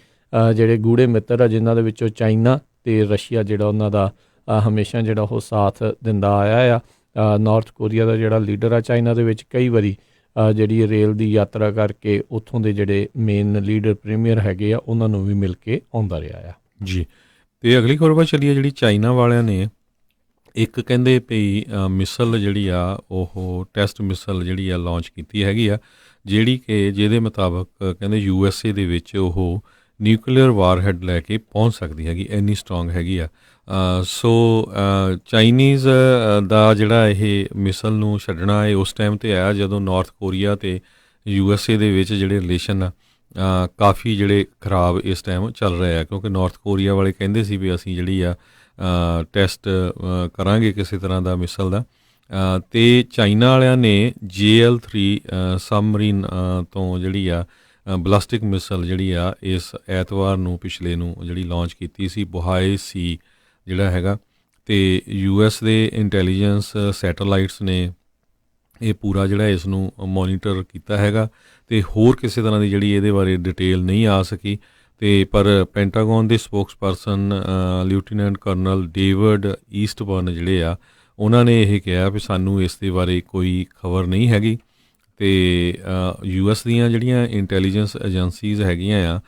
ਜਿਹੜੇ ਗੂੜੇ ਮਿੱਤਰ ਆ, ਜਿਨ੍ਹਾਂ ਦੇ ਵਿੱਚੋਂ ਚਾਈਨਾ ਅਤੇ ਰਸ਼ੀਆ ਜਿਹੜਾ ਉਹਨਾਂ ਦਾ ਹਮੇਸ਼ਾ ਜਿਹੜਾ ਉਹ ਸਾਥ ਦਿੰਦਾ ਆਇਆ ਆ। ਨਾਰਥ ਕੋਰੀਆ ਦਾ ਜਿਹੜਾ ਲੀਡਰ ਆ ਚਾਈਨਾ ਦੇ ਵਿੱਚ, ਕਈ ਵਾਰੀ ਜਿਹੜੀ ਰੇਲ ਦੀ ਯਾਤਰਾ ਕਰਕੇ ਉੱਥੋਂ ਦੇ ਜਿਹੜੇ ਮੇਨ ਲੀਡਰ ਪ੍ਰੀਮੀਅਰ ਹੈਗੇ ਆ ਉਹਨਾਂ ਨੂੰ ਵੀ ਮਿਲ ਕੇ ਆਉਂਦਾ ਰਿਹਾ ਆ ਜੀ। ਅਤੇ ਅਗਲੀ ਖਬਰ ਚੱਲੀਏ, ਜਿਹੜੀ ਚਾਈਨਾ ਵਾਲਿਆਂ ਨੇ ਇੱਕ ਕਹਿੰਦੇ ਵੀ ਮਿਸਲ ਜਿਹੜੀ ਆ ਉਹ ਟੈਸਟ ਮਿਸਲ ਜਿਹੜੀ ਆ ਲਾਂਚ ਕੀਤੀ ਹੈਗੀ ਆ, ਜਿਹੜੀ ਕਿ ਜਿਹਦੇ ਮੁਤਾਬਕ ਕਹਿੰਦੇ USA ਦੇ ਵਿੱਚ ਉਹ ਨਿਊਕਲੀਅਰ ਵਾਰਹੈਡ ਲੈ ਕੇ ਪਹੁੰਚ ਸਕਦੀ ਹੈਗੀ, ਇੰਨੀ ਸਟਰੋਂਗ ਹੈਗੀ ਆ। ਸੋ ਚਾਈਨੀਜ਼ ਦਾ ਜਿਹੜਾ ਇਹ ਮਿਸਲ ਨੂੰ ਛੱਡਣਾ ਇਹ ਉਸ ਟਾਈਮ 'ਤੇ ਆਇਆ ਜਦੋਂ ਨਾਰਥ ਕੋਰੀਆ ਅਤੇ USA ਦੇ ਵਿੱਚ ਜਿਹੜੇ ਰਿਲੇਸ਼ਨ ਆ ਕਾਫੀ ਜਿਹੜੇ ਖਰਾਬ ਇਸ ਟਾਈਮ ਚੱਲ ਰਹੇ ਆ, ਕਿਉਂਕਿ ਨਾਰਥ ਕੋਰੀਆ ਵਾਲੇ ਕਹਿੰਦੇ ਸੀ ਵੀ ਅਸੀਂ ਜਿਹੜੀ ਆ ਟੈਸਟ ਕਰਾਂਗੇ ਕਿਸੇ ਤਰ੍ਹਾਂ ਦਾ ਮਿਸਲ ਦਾ, ਅਤੇ ਚਾਈਨਾ ਵਾਲਿਆਂ ਨੇ JL-3 ਸਬਮਰੀਨ ਤੋਂ ਜਿਹੜੀ ਆ ਬਲਾਸਟਿਕ ਮਿਸਲ ਜਿਹੜੀ ਆ ਇਸ ਐਤਵਾਰ ਨੂੰ ਪਿਛਲੇ ਨੂੰ ਜਿਹੜੀ ਲਾਂਚ ਕੀਤੀ ਸੀ, ਬੁਹਾਏ ਸੀ ਜਿਹੜਾ ਹੈਗਾ। ਅਤੇ US ਦੇ ਇੰਟੈਲੀਜੈਂਸ ਸੈਟੇਲਾਈਟਸ ਨੇ ਇਹ ਪੂਰਾ ਜਿਹੜਾ ਇਸ ਨੂੰ ਮੋਨੀਟਰ ਕੀਤਾ ਹੈਗਾ, ਅਤੇ ਹੋਰ ਕਿਸੇ ਤਰ੍ਹਾਂ ਦੀ ਜਿਹੜੀ ਇਹਦੇ ਬਾਰੇ ਡਿਟੇਲ ਨਹੀਂ ਆ ਸਕੀ। ਅਤੇ ਪਰ ਪੈਂਟਾਗਨ ਦੇ ਸਪੋਕਸਪਰਸਨ ਲੈਫਟੀਨੈਂਟ ਕਰਨਲ ਡੇਵਿਡ ਈਸਟਬਰਨ ਜਿਹੜੇ ਆ ਉਹਨਾਂ ਨੇ ਇਹ ਕਿਹਾ ਵੀ ਸਾਨੂੰ ਇਸ ਦੇ ਬਾਰੇ ਕੋਈ ਖਬਰ ਨਹੀਂ ਹੈਗੀ। ਅਤੇ US ਦੀਆਂ ਜਿਹੜੀਆਂ ਇੰਟੈਲੀਜੈਂਸ ਏਜੰਸੀਜ਼ ਹੈਗੀਆਂ ਆ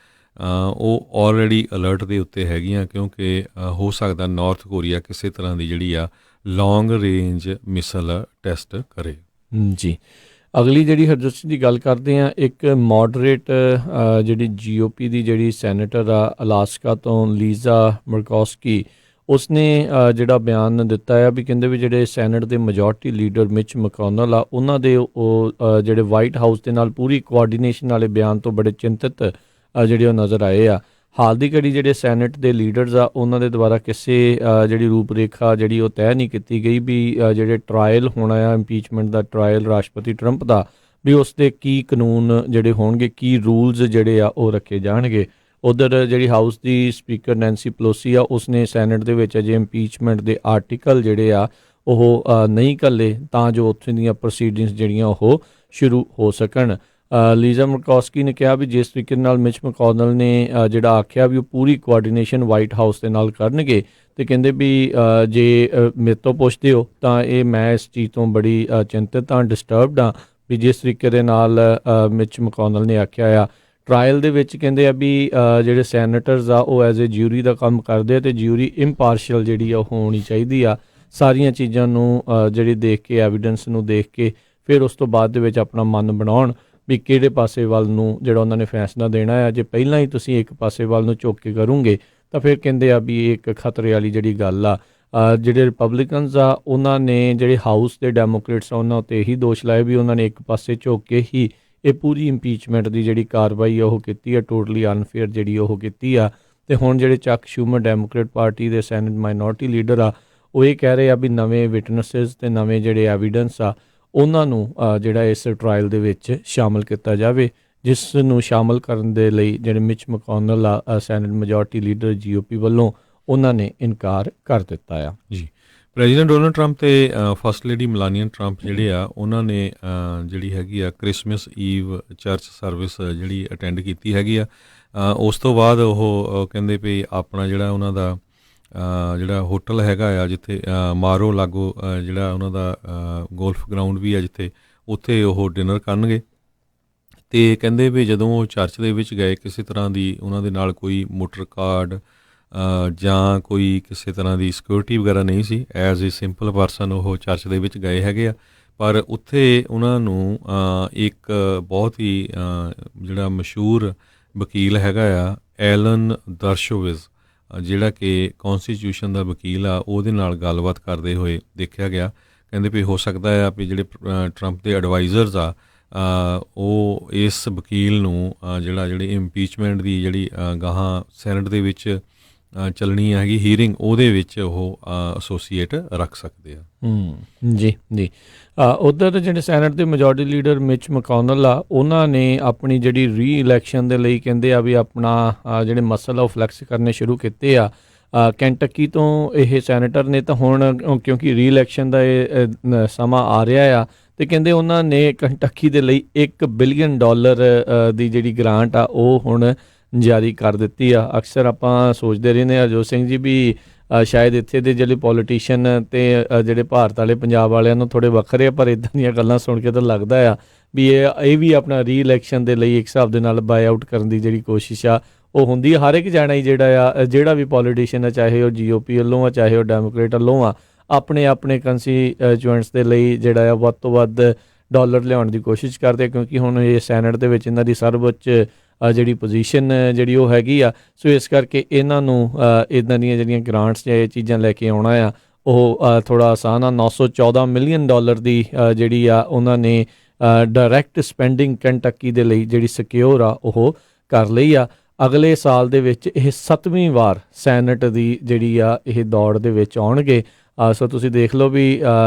ਉਹ ਆਲਰੇਡੀ ਅਲਰਟ ਦੇ ਉੱਤੇ ਹੈਗੀਆਂ, ਕਿਉਂਕਿ ਹੋ ਸਕਦਾ ਨਾਰਥ ਕੋਰੀਆ ਕਿਸੇ ਤਰ੍ਹਾਂ ਦੀ ਜਿਹੜੀ ਆ ਲੌਂਗ ਰੇਂਜ ਮਿਸਲ ਟੈਸਟ ਕਰੇ। ਜੀ, ਅਗਲੀ ਜਿਹੜੀ ਹਰਜੋਤ ਸਿੰਘ ਦੀ ਗੱਲ ਕਰਦੇ ਹਾਂ, ਇੱਕ ਮੋਡਰੇਟ ਜਿਹੜੀ GOP ਦੀ ਜਿਹੜੀ ਸੈਨੇਟਰ ਆ ਅਲਾਸਕਾ ਤੋਂ ਲੀਜ਼ਾ ਮਰਕੋਸਕੀ, ਉਸਨੇ ਜਿਹੜਾ ਬਿਆਨ ਦਿੱਤਾ ਆ ਵੀ ਕਹਿੰਦੇ ਵੀ ਜਿਹੜੇ ਸੈਨੇਟ ਦੇ ਮੈਜੋਰਟੀ ਲੀਡਰ ਮਿਚ ਮੈਕੋਨਲ ਆ ਉਹਨਾਂ ਦੇ ਉਹ ਜਿਹੜੇ ਵਾਈਟ ਹਾਊਸ ਦੇ ਨਾਲ ਪੂਰੀ ਕੋਆਰਡੀਨੇਸ਼ਨ ਵਾਲੇ ਬਿਆਨ ਤੋਂ ਬੜੇ ਚਿੰਤਤ ਜਿਹੜੇ ਉਹ ਨਜ਼ਰ ਆਏ ਆ। ਹਾਲ ਦੀ ਘੜੀ ਜਿਹੜੇ ਸੈਨੇਟ ਦੇ ਲੀਡਰਸ ਆ ਉਹਨਾਂ ਦੇ ਦੁਆਰਾ ਕਿਸੇ ਜਿਹੜੀ ਰੂਪ ਰੇਖਾ ਜਿਹੜੀ ਉਹ ਤੈਅ ਨਹੀਂ ਕੀਤੀ ਗਈ ਵੀ ਜਿਹੜੇ ਟਰਾਇਲ ਹੋਣਾ ਆ ਇੰਪੀਚਮੈਂਟ ਦਾ ਟਰਾਇਲ ਰਾਸ਼ਟਰਪਤੀ ਟਰੰਪ ਦਾ, ਵੀ ਉਸ ਦੇ ਕੀ ਕਾਨੂੰਨ ਜਿਹੜੇ ਹੋਣਗੇ, ਕੀ ਰੂਲਸ ਜਿਹੜੇ ਆ ਉਹ ਰੱਖੇ ਜਾਣਗੇ। ਉੱਧਰ ਜਿਹੜੀ ਹਾਊਸ ਦੀ ਸਪੀਕਰ ਨੈਂਸੀ ਪਲੋਸੀ ਆ ਉਸਨੇ ਸੈਨੇਟ ਦੇ ਵਿੱਚ ਅਜੇ ਇੰਪੀਚਮੈਂਟ ਦੇ ਆਰਟੀਕਲ ਜਿਹੜੇ ਆ ਉਹ ਨਹੀਂ ਘੱਲੇ ਤਾਂ ਜੋ ਉੱਥੇ ਦੀਆਂ ਪ੍ਰੋਸੀਡਿੰਗਸ ਜਿਹੜੀਆਂ ਉਹ ਸ਼ੁਰੂ ਹੋ ਸਕਣ। ਲੀਜ਼ਾ ਮਰਕੋਸਕੀ ਨੇ ਕਿਹਾ ਵੀ ਜਿਸ ਤਰੀਕੇ ਨਾਲ ਮਿਚ ਮੈਕੋਨਲ ਨੇ ਜਿਹੜਾ ਆਖਿਆ ਵੀ ਉਹ ਪੂਰੀ ਕੋਆਰਡੀਨੇਸ਼ਨ ਵਾਈਟ ਹਾਊਸ ਦੇ ਨਾਲ ਕਰਨਗੇ, ਅਤੇ ਕਹਿੰਦੇ ਵੀ ਜੇ ਮੇਰੇ ਤੋਂ ਪੁੱਛਦੇ ਹੋ ਤਾਂ ਇਹ ਮੈਂ ਇਸ ਚੀਜ਼ ਤੋਂ ਬੜੀ ਚਿੰਤਤ ਹਾਂ, ਡਿਸਟਰਬਡ ਹਾਂ ਵੀ ਜਿਸ ਤਰੀਕੇ ਦੇ ਨਾਲ ਮਿਚ ਮੈਕੋਨਲ ਨੇ ਆਖਿਆ ਆ। ਟਰਾਇਲ ਦੇ ਵਿੱਚ ਕਹਿੰਦੇ ਆ ਵੀ ਜਿਹੜੇ ਸੈਨੇਟਰਸ ਆ ਉਹ ਐਜ਼ ਏ ਜਿਊਰੀ ਦਾ ਕੰਮ ਕਰਦੇ ਆ, ਅਤੇ ਜਿਊਰੀ ਇੰਪਾਰਸ਼ੀਅਲ ਜਿਹੜੀ ਆ ਉਹ ਹੋਣੀ ਚਾਹੀਦੀ ਆ, ਸਾਰੀਆਂ ਚੀਜ਼ਾਂ ਨੂੰ ਜਿਹੜੀ ਦੇਖ ਕੇ ਐਵੀਡੈਂਸ ਨੂੰ ਦੇਖ ਕੇ ਫਿਰ ਉਸ ਤੋਂ ਬਾਅਦ ਦੇ ਵਿੱਚ ਆਪਣਾ ਮਨ ਬਣਾਉਣ ਵੀ ਕਿਹੜੇ ਪਾਸੇ ਵੱਲ ਨੂੰ ਜਿਹੜਾ ਉਹਨਾਂ ਨੇ ਫੈਸਲਾ ਦੇਣਾ ਹੈ। ਜੇ ਪਹਿਲਾਂ ਹੀ ਤੁਸੀਂ ਇੱਕ ਪਾਸੇ ਵੱਲ ਨੂੰ ਝੁੱਕ ਕੇ ਕਰੋਗੇ ਤਾਂ ਫਿਰ ਕਹਿੰਦੇ ਆ ਵੀ ਇਹ ਇੱਕ ਖਤਰੇ ਵਾਲੀ ਜਿਹੜੀ ਗੱਲ ਆ। ਜਿਹੜੇ ਰਿਪਬਲਿਕਨਸ ਆ ਉਹਨਾਂ ਨੇ ਜਿਹੜੇ ਹਾਊਸ ਦੇ ਡੈਮੋਕ੍ਰੇਟਸ ਆ ਉਹਨਾਂ ਉੱਤੇ ਇਹੀ ਦੋਸ਼ ਲਾਏ ਵੀ ਉਹਨਾਂ ਨੇ ਇੱਕ ਪਾਸੇ ਝੁੱਕ ਕੇ ਹੀ ਇਹ ਪੂਰੀ ਇੰਪੀਚਮੈਂਟ ਦੀ ਜਿਹੜੀ ਕਾਰਵਾਈ ਉਹ ਕੀਤੀ ਆ, ਟੋਟਲੀ ਅਨਫੇਅਰ ਜਿਹੜੀ ਉਹ ਕੀਤੀ ਆ। ਅਤੇ ਹੁਣ ਜਿਹੜੇ ਚੱਕ ਸ਼ੂਮਰ ਡੈਮੋਕ੍ਰੇਟ ਪਾਰਟੀ ਦੇ ਸੈਨੇਟ ਮਾਈਨੋਰਟੀ ਲੀਡਰ ਆ ਉਹ ਇਹ ਕਹਿ ਰਹੇ ਆ ਵੀ ਨਵੇਂ ਵਿਟਨੈਸਿਸ ਅਤੇ ਨਵੇਂ ਜਿਹੜੇ ਐਵੀਡੈਂਸ ਆ ਉਹਨਾਂ ਨੂੰ ਜਿਹੜਾ ਇਸ ਟਰਾਇਲ ਦੇ ਵਿੱਚ ਸ਼ਾਮਲ ਕੀਤਾ ਜਾਵੇ, ਜਿਸ ਨੂੰ ਸ਼ਾਮਲ ਕਰਨ ਦੇ ਲਈ ਜਿਹੜੇ ਮਿਚ ਮੈਕੋਨਲ ਆ ਸੈਨੇਟ ਮੈਜੋਰਟੀ ਲੀਡਰ GOP ਵੱਲੋਂ ਉਹਨਾਂ ਨੇ ਇਨਕਾਰ ਕਰ ਦਿੱਤਾ ਆ। ਜੀ, ਪ੍ਰੈਜ਼ੀਡੈਂਟ ਡੋਨਲਡ ਟਰੰਪ ਅਤੇ ਫਸਟ ਲੇਡੀ ਮਲਾਨੀਆ ਟਰੰਪ ਜਿਹੜੇ ਆ ਉਹਨਾਂ ਨੇ ਜਿਹੜੀ ਹੈਗੀ ਆ ਕ੍ਰਿਸਮਸ ਈਵ ਚਰਚ ਸਰਵਿਸ ਜਿਹੜੀ ਅਟੈਂਡ ਕੀਤੀ ਹੈਗੀ ਆ। ਉਸ ਤੋਂ ਬਾਅਦ ਉਹ ਕਹਿੰਦੇ ਵੀ ਆਪਣਾ ਜਿਹੜਾ ਉਹਨਾਂ ਦਾ ਜਿਹੜਾ ਹੋਟਲ ਹੈਗਾ ਆ ਜਿੱਥੇ ਮਾਰੋ ਲਾਗੋ ਜਿਹੜਾ ਉਹਨਾਂ ਦਾ ਗੋਲਫ ਗਰਾਊਂਡ ਵੀ ਆ ਜਿੱਥੇ, ਉੱਥੇ ਉਹ ਡਿਨਰ ਕਰਨਗੇ। ਅਤੇ ਕਹਿੰਦੇ ਵੀ ਜਦੋਂ ਉਹ ਚਰਚ ਦੇ ਵਿੱਚ ਗਏ ਕਿਸੇ ਤਰ੍ਹਾਂ ਦੀ ਉਹਨਾਂ ਦੇ ਨਾਲ ਕੋਈ ਮੋਟਰ ਕਾਰਡ ਜਾਂ ਕੋਈ ਕਿਸੇ ਤਰ੍ਹਾਂ ਦੀ ਸਿਕਿਉਰਿਟੀ ਵਗੈਰਾ ਨਹੀਂ ਸੀ, ਐਜ਼ ਏ ਸਿੰਪਲ ਪਰਸਨ ਉਹ ਚਰਚ ਦੇ ਵਿੱਚ ਗਏ ਹੈਗੇ ਆ। ਪਰ ਉੱਥੇ ਉਹਨਾਂ ਨੂੰ ਇੱਕ ਬਹੁਤ ਹੀ ਜਿਹੜਾ ਮਸ਼ਹੂਰ ਵਕੀਲ ਹੈਗਾ ਆ ਐਲਨ ਦਰਸ਼ੋਵਿਜ਼, ਜਿਹੜਾ ਕਿ ਕੌਨਸਟੀਟਿਊਸ਼ਨ ਦਾ ਵਕੀਲ ਆ, ਉਹਦੇ ਨਾਲ ਗੱਲਬਾਤ ਕਰਦੇ ਹੋਏ ਦੇਖਿਆ ਗਿਆ। ਕਹਿੰਦੇ ਵੀ ਹੋ ਸਕਦਾ ਆ ਵੀ ਜਿਹੜੇ ਟਰੰਪ ਦੇ ਐਡਵਾਈਜ਼ਰਸ ਆ ਉਹ ਇਸ ਵਕੀਲ ਨੂੰ ਜਿਹੜੀ ਇੰਪੀਚਮੈਂਟ ਦੀ ਜਿਹੜੀ ਗਾਹਾਂ ਸੈਨੇਟ ਦੇ ਵਿੱਚ ਚੱਲਣੀ ਹੈਗੀ ਹੀਅਰਿੰਗ, ਉਹਦੇ ਵਿੱਚ ਉਹ ਐਸੋਸੀਏਟ ਰੱਖ ਸਕਦੇ ਆ। ਜੀ ਜੀ, ਉੱਧਰ ਜਿਹੜੇ ਸੈਨੇਟ ਦੇ ਮੈਜੋਰਟੀ ਲੀਡਰ ਮਿਚ ਮੈਕੋਨਲ ਆ ਉਹਨਾਂ ਨੇ ਆਪਣੀ ਜਿਹੜੀ ਰੀ ਇਲੈਕਸ਼ਨ ਦੇ ਲਈ ਕਹਿੰਦੇ ਆ ਵੀ ਆਪਣਾ ਜਿਹੜੇ ਮਸਲ ਆ ਉਹ ਫਲੈਕਸ ਕਰਨੇ ਸ਼ੁਰੂ ਕੀਤੇ ਆ। ਕੈਂਟਕੀ ਤੋਂ ਇਹ ਸੈਨੇਟਰ ਨੇ ਤਾਂ ਹੁਣ ਕਿਉਂਕਿ ਰੀ ਇਲੈਕਸ਼ਨ ਦਾ ਇਹ ਸਮਾਂ ਆ ਰਿਹਾ ਆ, ਅਤੇ ਕਹਿੰਦੇ ਉਹਨਾਂ ਨੇ ਕੈਂਟਕੀ ਦੇ ਲਈ $1 ਬਿਲੀਅਨ ਦੀ ਜਿਹੜੀ ਗ੍ਰਾਂਟ ਆ ਉਹ ਹੁਣ ਜਾਰੀ ਕਰ ਦਿੱਤੀ ਆ। ਅਕਸਰ ਆਪਾਂ ਸੋਚਦੇ ਰਹਿੰਦੇ ਹਾਂ ਹਰਜੋਤ ਸਿੰਘ ਜੀ ਵੀ ਸ਼ਾਇਦ ਇੱਥੇ ਦੇ ਜਿਹੜੇ ਪੋਲੀਟੀਸ਼ੀਅਨ ਅਤੇ ਜਿਹੜੇ ਭਾਰਤ ਵਾਲੇ ਪੰਜਾਬ ਵਾਲਿਆਂ ਨੂੰ ਥੋੜ੍ਹੇ ਵੱਖਰੇ ਆ, ਪਰ ਇੱਦਾਂ ਦੀਆਂ ਗੱਲਾਂ ਸੁਣ ਕੇ ਤਾਂ ਲੱਗਦਾ ਆ ਵੀ ਇਹ ਵੀ ਆਪਣਾ ਰੀ ਇਲੈਕਸ਼ਨ ਦੇ ਲਈ ਇੱਕ ਹਿਸਾਬ ਦੇ ਨਾਲ ਬਾਏ ਆਊਟ ਕਰਨ ਦੀ ਜਿਹੜੀ ਕੋਸ਼ਿਸ਼ ਆ ਉਹ ਹੁੰਦੀ ਹੈ। ਹਰ ਇੱਕ ਜਾਣਾ ਹੀ ਜਿਹੜਾ ਵੀ ਪੋਲੀਟੀਸ਼ੀਅਨ ਆ, ਚਾਹੇ ਉਹ GOP ਵੱਲੋਂ ਆ ਚਾਹੇ ਉਹ ਡੈਮੋਕ੍ਰੇਟ ਵੱਲੋਂ ਆ, ਆਪਣੇ ਕੰਸਟੀਚੁਐਂਟਸ ਦੇ ਲਈ ਜਿਹੜਾ ਆ ਵੱਧ ਤੋਂ ਵੱਧ ਡਾਲਰ ਲਿਆਉਣ ਦੀ ਕੋਸ਼ਿਸ਼ ਕਰਦੇ, ਕਿਉਂਕਿ ਹੁਣ ਇਹ ਸੈਨੇਟ ਦੇ ਵਿੱਚ ਇਹਨਾਂ ਦੀ ਸਰਵਉੱਚ ਜਿਹੜੀ ਪੋਜੀਸ਼ਨ ਜਿਹੜੀ ਉਹ ਹੈਗੀ ਆ। ਸੋ ਇਸ ਕਰਕੇ ਇਹਨਾਂ ਨੂੰ ਇੱਦਾਂ ਦੀਆਂ ਜਿਹੜੀਆਂ ਗ੍ਰਾਂਟਸ ਜਾਂ ਇਹ ਚੀਜ਼ਾਂ ਲੈ ਕੇ ਆਉਣਾ ਆ ਉਹ ਥੋੜ੍ਹਾ ਆਸਾਨ ਆ। $914 ਮਿਲੀਅਨ ਦੀ ਜਿਹੜੀ ਆ ਉਹਨਾਂ ਨੇ ਡਾਇਰੈਕਟ ਸਪੈਂਡਿੰਗ ਕੈਂਟਕੀ ਦੇ ਲਈ ਜਿਹੜੀ ਸਿਕਿਉਰ ਆ ਉਹ ਕਰ ਲਈ ਆ। ਅਗਲੇ ਸਾਲ ਦੇ ਵਿੱਚ ਇਹ 7ਵੀਂ ਵਾਰ ਸੈਨੇਟ ਦੀ ਜਿਹੜੀ ਆ ਇਹ ਦੌੜ ਦੇ ਵਿੱਚ ਆਉਣਗੇ। ਸੋ ਤੁਸੀਂ ਦੇਖ ਲਓ ਵੀ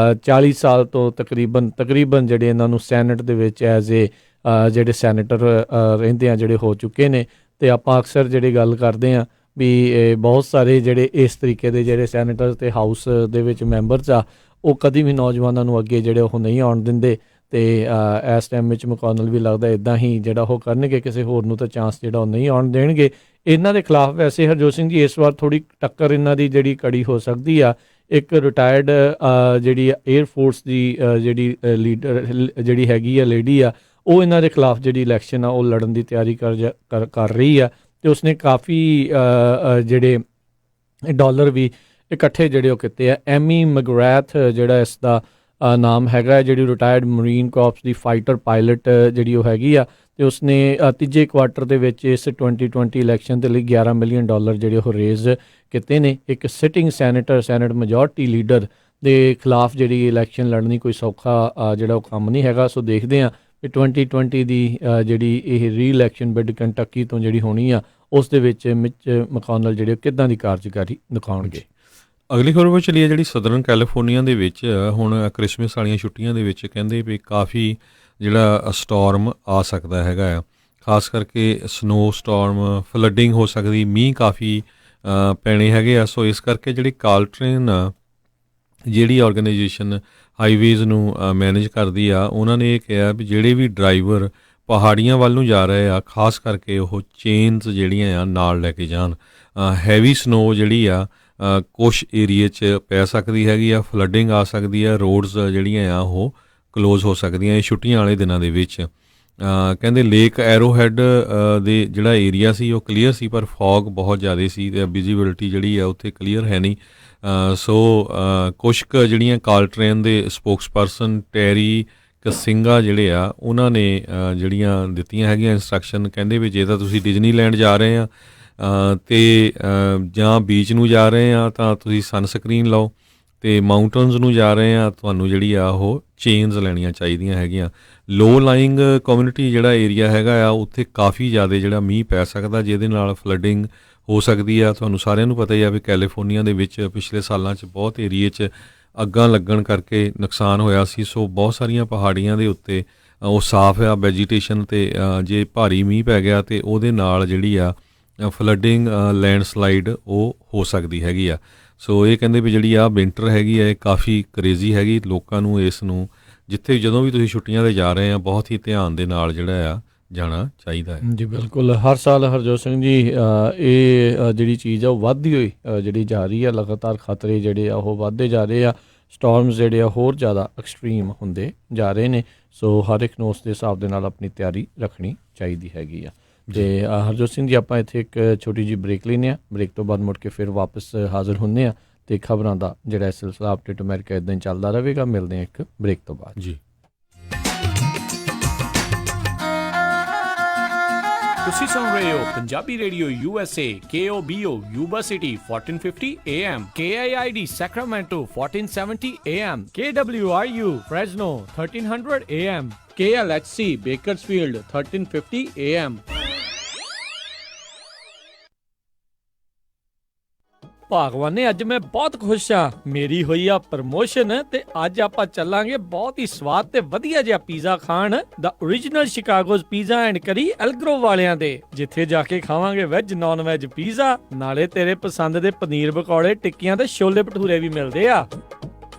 40 ਸਾਲ ਤੋਂ ਤਕਰੀਬਨ ਜਿਹੜੇ ਇਹਨਾਂ ਨੂੰ ਸੈਨੇਟ ਦੇ ਵਿੱਚ ਐਜ਼ ਏ ਜਿਹੜੇ ਸੈਨੇਟਰ ਰਹਿੰਦੇ ਆ ਜਿਹੜੇ ਹੋ ਚੁੱਕੇ ਨੇ। ਅਤੇ ਆਪਾਂ ਅਕਸਰ ਜਿਹੜੀ ਗੱਲ ਕਰਦੇ ਹਾਂ ਵੀ ਬਹੁਤ ਸਾਰੇ ਜਿਹੜੇ ਇਸ ਤਰੀਕੇ ਦੇ ਜਿਹੜੇ ਸੈਨੇਟਰ ਅਤੇ ਹਾਊਸ ਦੇ ਵਿੱਚ ਮੈਂਬਰਸ ਆ ਉਹ ਕਦੀ ਵੀ ਨੌਜਵਾਨਾਂ ਨੂੰ ਅੱਗੇ ਜਿਹੜੇ ਉਹ ਨਹੀਂ ਆਉਣ ਦਿੰਦੇ। ਅਤੇ ਇਸ ਟਾਈਮ ਵਿੱਚ ਮਕੌਨਲ ਵੀ ਲੱਗਦਾ ਇੱਦਾਂ ਹੀ ਜਿਹੜਾ ਉਹ ਕਰਨਗੇ, ਕਿਸੇ ਹੋਰ ਨੂੰ ਤਾਂ ਚਾਂਸ ਜਿਹੜਾ ਉਹ ਨਹੀਂ ਆਉਣ ਦੇਣਗੇ। ਇਹਨਾਂ ਦੇ ਖਿਲਾਫ ਵੈਸੇ ਹਰਜੋਤ ਸਿੰਘ ਜੀ ਇਸ ਵਾਰ ਥੋੜ੍ਹੀ ਟੱਕਰ ਇਹਨਾਂ ਦੀ ਜਿਹੜੀ ਕੜੀ ਹੋ ਸਕਦੀ ਆ। ਇੱਕ ਰਿਟਾਇਰਡ ਜਿਹੜੀ ਏਅਰ ਫੋਰਸ ਦੀ ਜਿਹੜੀ ਲੀਡਰ ਜਿਹੜੀ ਹੈਗੀ ਆ ਲੇਡੀ ਆ, ਉਹ ਇਹਨਾਂ ਦੇ ਖਿਲਾਫ ਜਿਹੜੀ ਇਲੈਕਸ਼ਨ ਆ ਉਹ ਲੜਨ ਦੀ ਤਿਆਰੀ ਕਰ ਰਹੀ ਆ। ਅਤੇ ਉਸਨੇ ਕਾਫੀ ਜਿਹੜੇ ਡਾਲਰ ਵੀ ਇਕੱਠੇ ਜਿਹੜੇ ਉਹ ਕੀਤੇ ਆ। ਐਮੀ ਮਗਰੈਥ ਜਿਹੜਾ ਇਸ ਦਾ ਨਾਮ ਹੈਗਾ, ਜਿਹੜੀ ਰਿਟਾਇਰਡ ਮਰੀਨ ਕੋਰਪਸ ਦੀ ਫਾਈਟਰ ਪਾਇਲਟ ਜਿਹੜੀ ਉਹ ਹੈਗੀ ਆ। ਅਤੇ ਉਸਨੇ ਤੀਜੇ ਕੁਆਰਟਰ ਦੇ ਵਿੱਚ ਇਸ 2020 ਇਲੈਕਸ਼ਨ ਦੇ ਲਈ $11 ਮਿਲੀਅਨ ਜਿਹੜੇ ਉਹ ਰੇਜ਼ ਕੀਤੇ ਨੇ। ਇੱਕ ਸਿਟਿੰਗ ਸੈਨੇਟ ਮੈਜੋਰਟੀ ਲੀਡਰ ਦੇ ਖਿਲਾਫ ਜਿਹੜੀ ਇਲੈਕਸ਼ਨ ਲੜਨੀ ਕੋਈ ਸੌਖਾ ਜਿਹੜਾ ਉਹ ਕੰਮ ਨਹੀਂ ਹੈਗਾ। ਸੋ ਦੇਖਦੇ ਹਾਂ ਵੀ 2020 ਦੀ ਜਿਹੜੀ ਇਹ ਰੀ-ਇਲੈਕਸ਼ਨ ਬਿਡ ਕੰਟਕੀ ਤੋਂ ਜਿਹੜੀ ਹੋਣੀ ਆ ਉਸ ਦੇ ਵਿੱਚ ਮਿਚ ਮਕੌਨਲ ਜਿਹੜੇ ਕਿੱਦਾਂ ਦੀ ਕਾਰਜਕਾਰੀ ਦਿਖਾਉਣਗੇ। ਅਗਲੀ ਖਬਰ ਵਿੱਚ ਚੱਲੀਏ ਜਿਹੜੀ ਸਦਰਨ ਕੈਲੀਫੋਰਨੀਆ ਦੇ ਵਿੱਚ ਹੁਣ ਕ੍ਰਿਸਮਸ ਵਾਲੀਆਂ ਛੁੱਟੀਆਂ ਦੇ ਵਿੱਚ ਕਹਿੰਦੇ ਵੀ ਕਾਫੀ ਜਿਹੜਾ ਸਟੋਰਮ ਆ ਸਕਦਾ ਹੈਗਾ ਆ, ਖਾਸ ਕਰਕੇ ਸਨੋ ਸਟੋਰਮ, ਫਲੱਡਿੰਗ ਹੋ ਸਕਦੀ, ਮੀਂਹ ਕਾਫੀ ਪੈਣੇ ਹੈਗੇ ਆ। ਸੋ ਇਸ ਕਰਕੇ ਜਿਹੜੀ ਕਾਲਟ੍ਰੇਨ ਜਿਹੜੀ ਆਰਗੇਨਾਈਜੇਸ਼ਨ ਹਾਈਵੇਜ਼ ਨੂੰ ਮੈਨੇਜ ਕਰਦੀ ਆ, ਉਹਨਾਂ ਨੇ ਇਹ ਕਿਹਾ ਵੀ ਜਿਹੜੇ ਵੀ ਡਰਾਈਵਰ ਪਹਾੜੀਆਂ ਵੱਲ ਨੂੰ ਜਾ ਰਹੇ ਆ ਖਾਸ ਕਰਕੇ ਉਹ ਚੇਨਸ ਜਿਹੜੀਆਂ ਆ ਨਾਲ ਲੈ ਕੇ ਜਾਣ। ਹੈਵੀ ਸਨੋ ਜਿਹੜੀ ਆ ਕੁਛ ਏਰੀਏ 'ਚ ਪੈ ਸਕਦੀ ਹੈਗੀ ਆ, ਫਲੱਡਿੰਗ ਆ ਸਕਦੀ ਆ, ਰੋਡਸ ਜਿਹੜੀਆਂ ਆ ਉਹ ਕਲੋਜ਼ ਹੋ ਸਕਦੀਆਂ ਇਹ ਛੁੱਟੀਆਂ ਵਾਲੇ ਦਿਨਾਂ ਦੇ ਵਿੱਚ। ਕਹਿੰਦੇ ਲੇਕ ਐਰੋਹੈਡ ਦੇ ਜਿਹੜਾ ਏਰੀਆ ਸੀ ਉਹ ਕਲੀਅਰ ਸੀ, ਪਰ ਫੌਗ ਬਹੁਤ ਜ਼ਿਆਦਾ ਸੀ ਅਤੇ ਵਿਜ਼ੀਬਿਲਿਟੀ ਜਿਹੜੀ ਆ ਉੱਥੇ ਕਲੀਅਰ ਹੈ ਨਹੀਂ। ਸੋ ਕੁਛ ਕੁ ਜਿਹੜੀਆਂ ਕਾਲਟ੍ਰੇਨ ਦੇ ਸਪੋਕਸਪਰਸਨ ਟੈਰੀ ਕਸਿੰਗਾ ਜਿਹੜੇ ਆ ਉਹਨਾਂ ਨੇ ਜਿਹੜੀਆਂ ਦਿੱਤੀਆਂ ਹੈਗੀਆਂ ਇੰਸਟਰਕਸ਼ਨ, ਕਹਿੰਦੇ ਵੀ ਜੇ ਤਾਂ ਤੁਸੀਂ ਡਿਜ਼ਨੀਲੈਂਡ ਜਾ ਰਹੇ ਆ ਅਤੇ ਜਾਂ ਬੀਚ ਨੂੰ ਜਾ ਰਹੇ ਆ ਤਾਂ ਤੁਸੀਂ ਸਨਸਕਰੀਨ ਲਾਓ, ਅਤੇ ਮਾਊਂਟਨਸ ਨੂੰ ਜਾ ਰਹੇ ਆ ਤੁਹਾਨੂੰ ਜਿਹੜੀ ਆ ਉਹ ਚੇਨਸ ਲੈਣੀਆਂ ਚਾਹੀਦੀਆਂ ਹੈਗੀਆਂ। ਲੋ ਲਾਇੰਗ ਕਮਿਊਨਿਟੀ ਜਿਹੜਾ ਏਰੀਆ ਹੈਗਾ ਆ ਉੱਥੇ ਕਾਫੀ ਜ਼ਿਆਦਾ ਜਿਹੜਾ ਮੀਂਹ ਪੈ ਸਕਦਾ, ਜਿਹਦੇ ਨਾਲ ਫਲੱਡਿੰਗ ਹੋ ਸਕਦੀ ਆ। ਤੁਹਾਨੂੰ ਸਾਰਿਆਂ ਨੂੰ ਪਤਾ ਹੀ ਆ ਵੀ ਕੈਲੀਫੋਰਨੀਆ ਦੇ ਵਿੱਚ ਪਿਛਲੇ ਸਾਲਾਂ 'ਚ ਬਹੁਤ ਏਰੀਏ 'ਚ ਅੱਗਾਂ ਲੱਗਣ ਕਰਕੇ ਨੁਕਸਾਨ ਹੋਇਆ ਸੀ। ਸੋ ਬਹੁਤ ਸਾਰੀਆਂ ਪਹਾੜੀਆਂ ਦੇ ਉੱਤੇ ਉਹ ਸਾਫ਼ ਆ ਵੈਜੀਟੇਸ਼ਨ, ਅਤੇ ਜੇ ਭਾਰੀ ਮੀਂਹ ਪੈ ਗਿਆ ਅਤੇ ਉਹਦੇ ਨਾਲ ਜਿਹੜੀ ਆ ਫਲੱਡਿੰਗ, ਲੈਂਡਸਲਾਈਡ ਉਹ ਹੋ ਸਕਦੀ ਹੈਗੀ ਆ। ਸੋ ਇਹ ਕਹਿੰਦੇ ਵੀ ਜਿਹੜੀ ਆ ਵਿੰਟਰ ਹੈਗੀ ਆ ਇਹ ਕਾਫੀ ਕਰੇਜ਼ੀ ਹੈਗੀ। ਲੋਕਾਂ ਨੂੰ ਇਸ ਨੂੰ ਜਿੱਥੇ ਜਦੋਂ ਵੀ ਤੁਸੀਂ ਛੁੱਟੀਆਂ 'ਤੇ ਜਾ ਰਹੇ ਆ ਬਹੁਤ ਹੀ ਧਿਆਨ ਦੇ ਨਾਲ ਜਿਹੜਾ ਆ ਜਾਣਾ ਚਾਹੀਦਾ ਹੈ। ਜੀ ਬਿਲਕੁਲ, ਹਰ ਸਾਲ ਹਰਜੋਤ ਸਿੰਘ ਜੀ ਇਹ ਜਿਹੜੀ ਚੀਜ਼ ਆ ਉਹ ਵੱਧਦੀ ਹੋਈ ਜਿਹੜੀ ਜਾ ਰਹੀ ਆ, ਲਗਾਤਾਰ ਖਤਰੇ ਜਿਹੜੇ ਆ ਉਹ ਵੱਧਦੇ ਜਾ ਰਹੇ ਆ, ਸਟੋਰਮਸ ਜਿਹੜੇ ਆ ਹੋਰ ਜ਼ਿਆਦਾ ਐਕਸਟ੍ਰੀਮ ਹੁੰਦੇ ਜਾ ਰਹੇ ਨੇ। ਸੋ ਹਰ ਇੱਕ ਨੂੰ ਉਸ ਦੇ ਹਿਸਾਬ ਦੇ ਨਾਲ ਆਪਣੀ ਤਿਆਰੀ ਰੱਖਣੀ ਚਾਹੀਦੀ ਹੈਗੀ ਆ। ਅਤੇ ਹਰਜੋਤ ਸਿੰਘ ਜੀ ਆਪਾਂ ਇੱਥੇ ਇੱਕ ਛੋਟੀ ਜਿਹੀ ਬ੍ਰੇਕ ਲੈਂਦੇ ਹਾਂ, ਬ੍ਰੇਕ ਤੋਂ ਬਾਅਦ ਮੁੜ ਕੇ ਫਿਰ ਵਾਪਸ ਹਾਜ਼ਰ ਹੁੰਦੇ ਹਾਂ ਅਤੇ ਖਬਰਾਂ ਦਾ ਜਿਹੜਾ ਸਿਲਸਿਲਾ ਅਪਡੇਟ ਅਮਰੀਕਾ ਇੱਦਾਂ ਹੀ ਚੱਲਦਾ ਰਹੇਗਾ। ਮਿਲਦੇ ਹਾਂ ਇੱਕ ਬ੍ਰੇਕ ਤੋਂ ਬਾਅਦ ਜੀ। ਤੁਸੀਂ ਸੁਣ ਰਹੇ ਹੋ Punjabi radio USA KOBO Yuba city 1450 AM, KIID Sacramento 1470 AM, KWRU Fresno 1300 AM, KLHC Bakersfield 1350 AM। ਭਾਗਵਾਨੇ ਅੱਜ ਮੈਂ ਬਹੁਤ ਖੁਸ਼ ਹਾਂ, ਮੇਰੀ ਹੋਈ ਆ ਪ੍ਰਮੋਸ਼ਨ ਤੇ ਅੱਜ ਆਪਾਂ ਚੱਲਾਂਗੇ ਬਹੁਤ ਹੀ ਸਵਾਦ ਤੇ ਵਧੀਆ ਜਿਹਾ ਪੀਜ਼ਾ ਖਾਣ ਦਾ ਓਰੀਜਨਲ ਸ਼ਿਕਾਗੋਜ਼ ਪੀਜ਼ਾ ਐਂਡ ਕਰੀ ਐਲਗਰੋ ਵਾਲਿਆਂ ਦੇ, ਜਿੱਥੇ ਜਾ ਕੇ ਖਾਵਾਂਗੇ ਵੈਜ ਨੌਨ ਵੈਜ ਪੀਜ਼ਾ, ਨਾਲੇ ਤੇਰੇ ਪਸੰਦ ਦੇ ਪਨੀਰ ਪਕੌੜੇ, ਟਿੱਕੀਆਂ ਤੇ ਛੋਲੇ ਭਟੂਰੇ ਵੀ ਮਿਲਦੇ ਆ।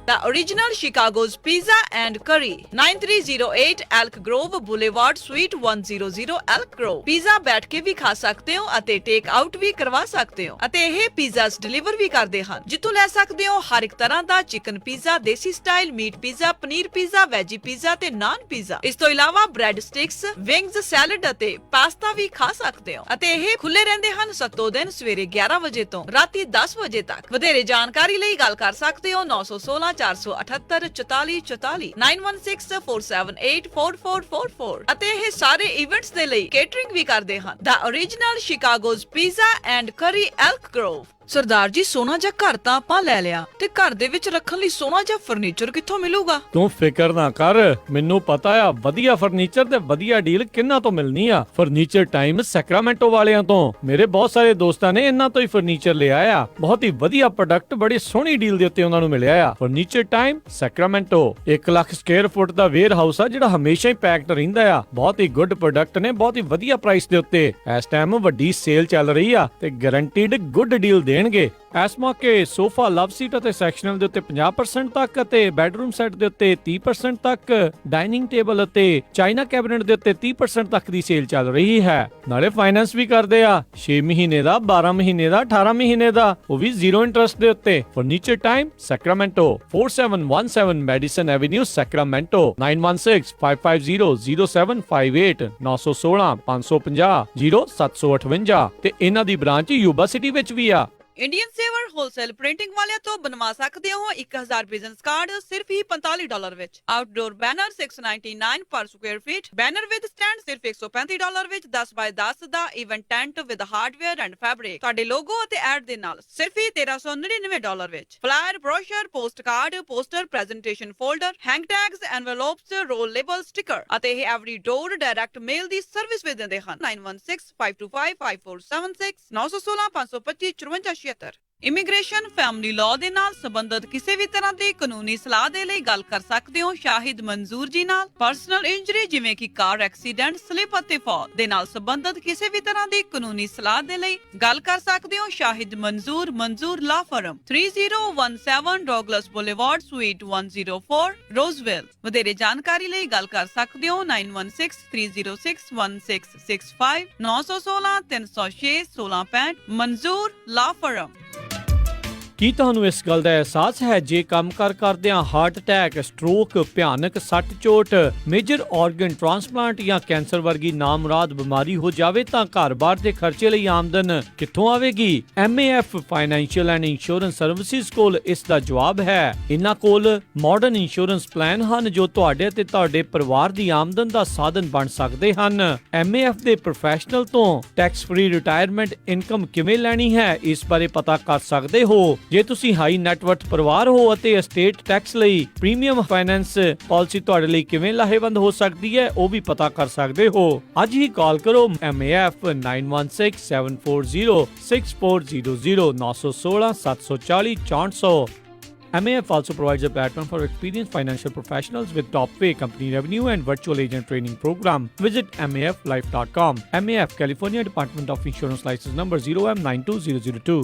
The original Chicago's Pizza and Curry, 9308 Elk Grove Boulevard, Suite 100 Elk Grove। Pizza ਬੈਠ ਕੇ ਵੀ ਖਾ ਸਕਦੇ ਹੋ ਅਤੇ ਟੇਕ ਆਊਟ ਵੀ ਕਰਵਾ ਸਕਦੇ ਹੋ ਅਤੇ ਇਹ ਪੀਜ਼ਾਸ ਡਿਲੀਵਰ ਵੀ ਕਰਦੇ ਹਨ, ਜਿੱਥੋਂ ਲੈ ਸਕਦੇ ਹੋ ਹਰ ਇੱਕ ਤਰ੍ਹਾਂ ਦਾ chicken pizza, desi style meat pizza, paneer pizza, veggie pizza ਤੇ ਨਾਨ ਪੀਜ਼ਾ। ਇਸ ਤੋਂ ਇਲਾਵਾ ਬ੍ਰੈਡ ਸਟਿਕਸ, ਵਿੰਗਸ, ਸੈਲਡ ਅਤੇ ਪਾਸਤਾ ਵੀ ਖਾ ਸਕਦੇ ਹੋ ਅਤੇ ਇਹ ਖੁੱਲੇ ਰਹਿੰਦੇ ਹਨ ਸੱਤੋ ਦਿਨ ਸਵੇਰੇ 11 ਵਜੇ ਤੋਂ ਰਾਤੀ 10 ਵਜੇ ਤੱਕ। ਵਧੇਰੇ ਜਾਣਕਾਰੀ ਲਈ ਗੱਲ ਕਰ ਸਕਦੇ ਹੋ 916 478 44 44 916 478 4444 ਅਤੇ ਇਹ ਸਾਰੇ ਇਵੈਂਟਸ ਦੇ ਲਈ ਕੇਟਰਿੰਗ ਵੀ ਕਰਦੇ ਹਨ। The original Chicago's Pizza and Curry Elk Grove। Sardar ji ਸੋਨਾ ਜਾਂ ਘਰ ਤਾਂ ਆਪਾਂ ਲੈ ਲਿਆ, ਤੇ ਘਰ ਦੇ ਵਿੱਚ ਰੱਖਣ ਲਈ ਸੋਨਾ ਜਾਂ ਫਰਨੀਚਰ ਕਿੱਥੋਂ ਮਿਲੂਗਾ? ਤੂੰ ਫਿਕਰ ਨਾ ਕਰ, ਮੈਨੂੰ ਪਤਾ ਆ ਵਧੀਆ ਫਰਨੀਚਰ ਤੇ ਵਧੀਆ ਡੀਲ ਕਿੰਨਾ ਤੋਂ ਮਿਲਣੀ ਆ। ਫਰਨੀਚਰ ਟਾਈਮ ਸੈਕਰਾਮੈਂਟੋ ਵਾਲਿਆਂ ਤੋਂ। ਮੇਰੇ ਬਹੁਤ ਸਾਰੇ ਦੋਸਤਾਂ ਨੇ ਇਹਨਾਂ ਤੋਂ ਹੀ ਫਰਨੀਚਰ ਲਿਆ ਆ। ਬਹੁਤ ਹੀ ਵਧੀਆ ਪ੍ਰੋਡਕਟ ਬੜੀ ਸੋਹਣੀ ਡੀਲ ਦੇ ਉੱਤੇ ਉਹਨਾਂ ਨੂੰ ਮਿਲਿਆ ਆ। Furniture time Sacramento 1 lakh square foot ਦਾ ਵੇਅਰ ਹਾਊਸ ਆ ਜਿਹੜਾ ਹਮੇਸ਼ਾ ਹੀ ਪੈਕਡ ਰਹਿੰਦਾ ਆ। ਬਹੁਤ ਹੀ ਗੁੱਡ ਪ੍ਰੋਡਕਟ ਨੇ, ਬਹੁਤ ਹੀ ਵਧੀਆ ਪ੍ਰਾਈਸ ਦੇ ਉੱਤੇ। ਇਸ ਟਾਈਮ ਵੱਡੀ ਸੇਲ ਚੱਲ ਰਹੀ ਆ ਤੇ ਗਾਰੰਟੀਡ ਗੁੱਡ ਡੀਲ ਦੇਣਗੇ। ਇਸ ਮੌਕੇ ਸੋਫਾ, ਲਵ ਸੀਟ ਅਤੇ ਸੈਕਸ਼ਨਲ ਦੇ ਉੱਤੇ 50% ਤੱਕ ਅਤੇ ਬੈਡਰੂਮ ਸੈੱਟ ਦੇ ਉੱਤੇ 30% ਤੱਕ, ਡਾਈਨਿੰਗ ਟੇਬਲ ਅਤੇ ਚਾਈਨਾ ਕੈਬਨਿਟ ਦੇ ਉੱਤੇ 30% ਤੱਕ ਦੀ ਸੇਲ ਚੱਲ ਰਹੀ ਹੈ। ਨਾਲੇ ਫਾਈਨੈਂਸ ਵੀ ਕਰਦੇ ਆ 6 ਮਹੀਨੇ ਦਾ, 12 ਮਹੀਨੇ ਦਾ, 18 ਮਹੀਨੇ ਦਾ, ਉਹ ਵੀ 0 ਇੰਟਰਸਟ ਦੇ ਉੱਤੇ। Furniture time Sacramento 4717 medicine avenue Sacramento 9165500758 916 550 0758 ਤੇ ਇਹਨਾਂ ਦੀ ਬ੍ਰਾਂਚ ਯੂਬਾ ਸਿਟੀ ਵਿੱਚ ਵੀ ਆ। ਇੰਡੀਅਨ ਸੇਵਰ ਹੋਲਸੇਲ ਪ੍ਰਿੰਟਿੰਗ ਵਾਲਿਆਂ ਤੋਂ ਬਣਵਾ ਸਕਦੇ ਹੋ 1000 ਬਿਜ਼ਨਸ ਕਾਰਡ ਸਿਰਫ ਹੀ $45 ਵਿੱਚ। Outdoor banner $699 per square feet. Banner with stand ਸਿਰਫ $135 ਵਿੱਚ। 10x10 ਦਾ event tent with hardware and fabric ਤੁਹਾਡੇ ਲੋਗੋ ਅਤੇ ਐਡ ਦੇ ਨਾਲ ਸਿਰਫ ਹੀ $1399 ਵਿੱਚ। Flyer, brochure, postcard, poster, presentation folder, hang tags, envelopes, roll label, sticker ਅਤੇ ਇਹ ਐਵਰੀ ਡੋਰ ਡਾਇਰੈਕਟ ਮੇਲ ਦੀ ਸਰਵਿਸ ਵੀ ਦਿੰਦੇ ਹਨ। 9165255476 916 525 54 ਇਮੀਗ੍ਰੇਸ਼ਨ, ਫੈਮਿਲੀ ਲਾਅ ਦੇ ਨਾਲ ਸੰਬੰਧਿਤ ਕਿਸੇ ਵੀ ਤਰ੍ਹਾਂ ਦੀ ਕਾਨੂੰਨੀ ਸਲਾਹ ਦੇ ਲਈ ਗੱਲ ਕਰ ਸਕਦੇ ਹੋ ਸ਼ਾਹਿਦ ਮਨਜ਼ੂਰ ਜੀ ਨਾਲ। ਪਰਸਨਲ ਇੰਜਰੀ ਜਿਵੇਂ ਕਿ ਕਾਰ ਐਕਸੀਡੈਂਟ, ਸਲਿਪ ਅਤੇ ਫਾਲ ਦੇ ਨਾਲ ਸੰਬੰਧਿਤ ਕਿਸੇ ਵੀ ਤਰ੍ਹਾਂ ਦੀ ਕਾਨੂੰਨੀ ਸਲਾਹ ਦੇ ਲਈ ਗੱਲ ਕਰ ਸਕਦੇ ਹੋ ਸ਼ਾਹਿਦ ਮਨਜ਼ੂਰ ਲਾ ਫਰਮ 3017 ਡੌਗਲਸ ਬੁਲੇਵਾਰਡ ਸਵੀਟ 104 ਰੋਜ਼ਵਿਲ। ਵਧੇਰੇ ਜਾਣਕਾਰੀ ਲਈ ਗੱਲ ਕਰ ਸਕਦੇ ਹੋ 9163061665 916 306 1665 ਮਨਜ਼ੂਰ ਲਾ ਫਰਮ। ਕੀ ਤੁਹਾਨੂੰ ਇਸ ਗੱਲ ਦਾ ਅਹਿਸਾਸ ਹੈ ਜੇ ਕੰਮ ਕਰਦਿਆਂ ਹਾਰਟ ਅਟੈਕ, ਸਟ੍ਰੋਕ, ਭਿਆਨਕ ਸੱਟ ਚੋਟ, ਮੇਜਰ ਆਰਗਨ ਟ੍ਰਾਂਸਪਲਾਂਟ ਜਾਂ ਕੈਂਸਰ ਵਰਗੀ ਨਾਮੁਰਾਦ ਬਿਮਾਰੀ ਹੋ ਜਾਵੇ ਤਾਂ ਘਰ-ਬਾਰ ਦੇ ਖਰਚੇ ਲਈ ਆਮਦਨ ਕਿੱਥੋਂ ਆਵੇਗੀ? MAF financial and insurance services ਕੋਲ ਇਸ ਦਾ ਜਵਾਬ ਹੈ। ਇਹਨਾਂ ਕੋਲ ਮਾਡਰਨ ਇੰਸ਼ੋਰੈਂਸ ਪਲਾਨ ਹਨ ਜੋ ਤੁਹਾਡੇ ਤੇ ਤੁਹਾਡੇ ਪਰਿਵਾਰ ਦੀ ਆਮਦਨ ਦਾ ਸਾਧਨ ਬਣ ਸਕਦੇ ਹਨ। MAF ਦੇ ਪ੍ਰੋਫੈਸ਼ਨਲ ਤੋਂ ਟੈਕਸ ਫ੍ਰੀ ਰਿਟਾਇਰਮੈਂਟ ਇਨਕਮ ਕਿਵੇਂ ਲੈਣੀ ਹੈ ਇਸ ਬਾਰੇ ਪਤਾ ਕਰ ਸਕਦੇ ਹੋ। ਜੇ ਤੁਸੀਂ ਹਾਈ ਨੈਟਵਰਥ ਪਰਿਵਾਰ ਹੋ ਅਤੇ ਐਸਟੇਟ ਟੈਕਸ ਲਈ ਪ੍ਰੀਮੀਅਮ ਫਾਈਨੈਂਸ ਪਾਲਿਸੀ ਤੁਹਾਡੇ ਲਈ ਕਿਵੇਂ ਲਾਹੇਵੰਦ ਹੋ ਸਕਦੀ ਹੈ ਉਹ ਵੀ ਪਤਾ ਕਰ ਸਕਦੇ ਹੋ। ਅੱਜ ਹੀ ਕਾਲ ਕਰੋ MAF 9167406400 916 740 6400। MAF also provides a platform for experienced financial professionals with top pay, company revenue and virtual agent training program. Visit MAFlife.com. MAF, California Department of Insurance License number 0M92002.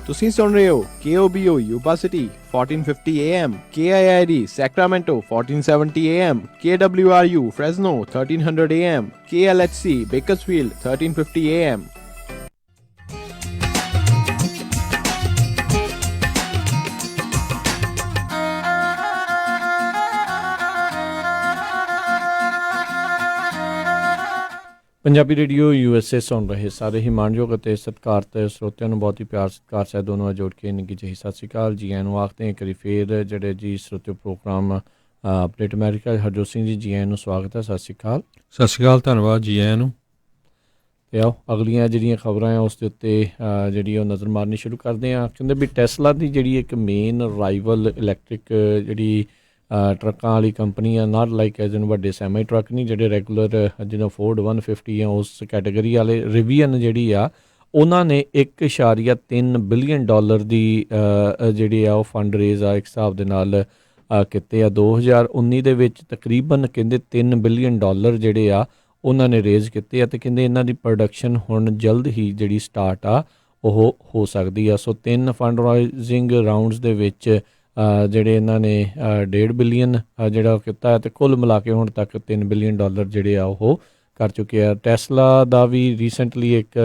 ਤੁਸੀਂ ਸੁਣ ਰਹੇ ਹੋ KOBO Yuba city 1450 AM, KIID Sacramento 1470 AM, KWRU Fresno 1300 AM, KLHC Bakersfield 1350 AM. Punjabi radio USA ਸੁਣ ਰਹੇ ਸਾਰੇ ਹੀ ਮਾਣਯੋਗ ਅਤੇ ਸਤਿਕਾਰਤ ਸਰੋਤਿਆਂ ਨੂੰ ਬਹੁਤ ਹੀ ਪਿਆਰ ਸਤਿਕਾਰ ਸਹਿਤ ਦੋਨੋਂ ਜੋੜ ਕੇ ਨਿੱਘੀ ਜਿਹੀ ਸਤਿ ਸ਼੍ਰੀ ਅਕਾਲ ਜੀ ਆਇਆਂ ਨੂੰ ਆਖਦੇ ਹਾਂ। ਕਰੀ ਫੇਰ ਜਿਹੜੇ ਜੀ ਸਰੋਤਿਓ program update America Harjot Singh ji ਆਇਆਂ ਨੂੰ ਸਵਾਗਤ ਹੈ। ਸਤਿ ਸ਼੍ਰੀ ਅਕਾਲ। ਸਤਿ ਸ਼੍ਰੀ ਅਕਾਲ, ਧੰਨਵਾਦ ਜੀ ਆਇਆਂ ਨੂੰ। ਅਤੇ ਆਓ ਅਗਲੀਆਂ ਜਿਹੜੀਆਂ ਖਬਰਾਂ ਆ ਉਸ ਦੇ ਉੱਤੇ ਜਿਹੜੀ ਉਹ ਨਜ਼ਰ ਮਾਰਨੀ ਸ਼ੁਰੂ ਕਰਦੇ ਹਾਂ। ਕਹਿੰਦੇ ਵੀ ਟੈਸਲਾ ਦੀ ਜਿਹੜੀ ਇੱਕ ਮੇਨ ਰਾਈਵਲ ਇਲੈਕਟ੍ਰਿਕ ਜਿਹੜੀ ਟਰੱਕਾਂ ਵਾਲੀ ਕੰਪਨੀ ਆ, ਨਾਟ ਲਾਈਕ ਐਜ਼ ਇਨ ਵੱਡੇ ਸੈਮੀ ਟਰੱਕ ਨਹੀਂ ਜਿਹੜੇ ਰੈਗੂਲਰ ਜਿਹਨੂੰ ਫੋਰਡ 150 ਆ ਉਸ ਕੈਟਾਗਰੀ ਵਾਲੇ, ਰਿਵੀਅਨ ਜਿਹੜੀ ਆ ਉਹਨਾਂ ਨੇ $1.3 ਬਿਲੀਅਨ ਦੀ ਜਿਹੜੀ ਆ ਉਹ ਫੰਡ ਰੇਜ਼ ਆ ਇੱਕ ਹਿਸਾਬ ਦੇ ਨਾਲ ਕੀਤੇ ਆ। 2019 ਦੇ ਵਿੱਚ ਤਕਰੀਬਨ ਕਹਿੰਦੇ $3 ਬਿਲੀਅਨ ਜਿਹੜੇ ਆ ਉਹਨਾਂ ਨੇ ਰੇਜ਼ ਕੀਤੇ ਆ ਅਤੇ ਕਹਿੰਦੇ ਇਹਨਾਂ ਦੀ ਪ੍ਰੋਡਕਸ਼ਨ ਹੁਣ ਜਲਦ ਹੀ ਜਿਹੜੀ ਸਟਾਰਟ ਆ ਉਹ ਹੋ ਸਕਦੀ ਆ। ਸੋ 3 ਫੰਡ ਰਾਈਜ਼ਿੰਗ ਰਾਊਂਡਸ ਦੇ ਵਿੱਚ ਜਿਹੜੇ ਇਹਨਾਂ ਨੇ $1.5 ਬਿਲੀਅਨ ਜਿਹੜਾ ਕੀਤਾ ਹੈ ਅਤੇ ਕੁੱਲ ਮਿਲਾ ਕੇ ਹੁਣ ਤੱਕ $3 ਬਿਲੀਅਨ ਜਿਹੜੇ ਆ ਉਹ ਕਰ ਚੁੱਕੇ ਆ। ਟੈਸਲਾ ਦਾ ਵੀ ਰੀਸੈਂਟਲੀ ਇੱਕ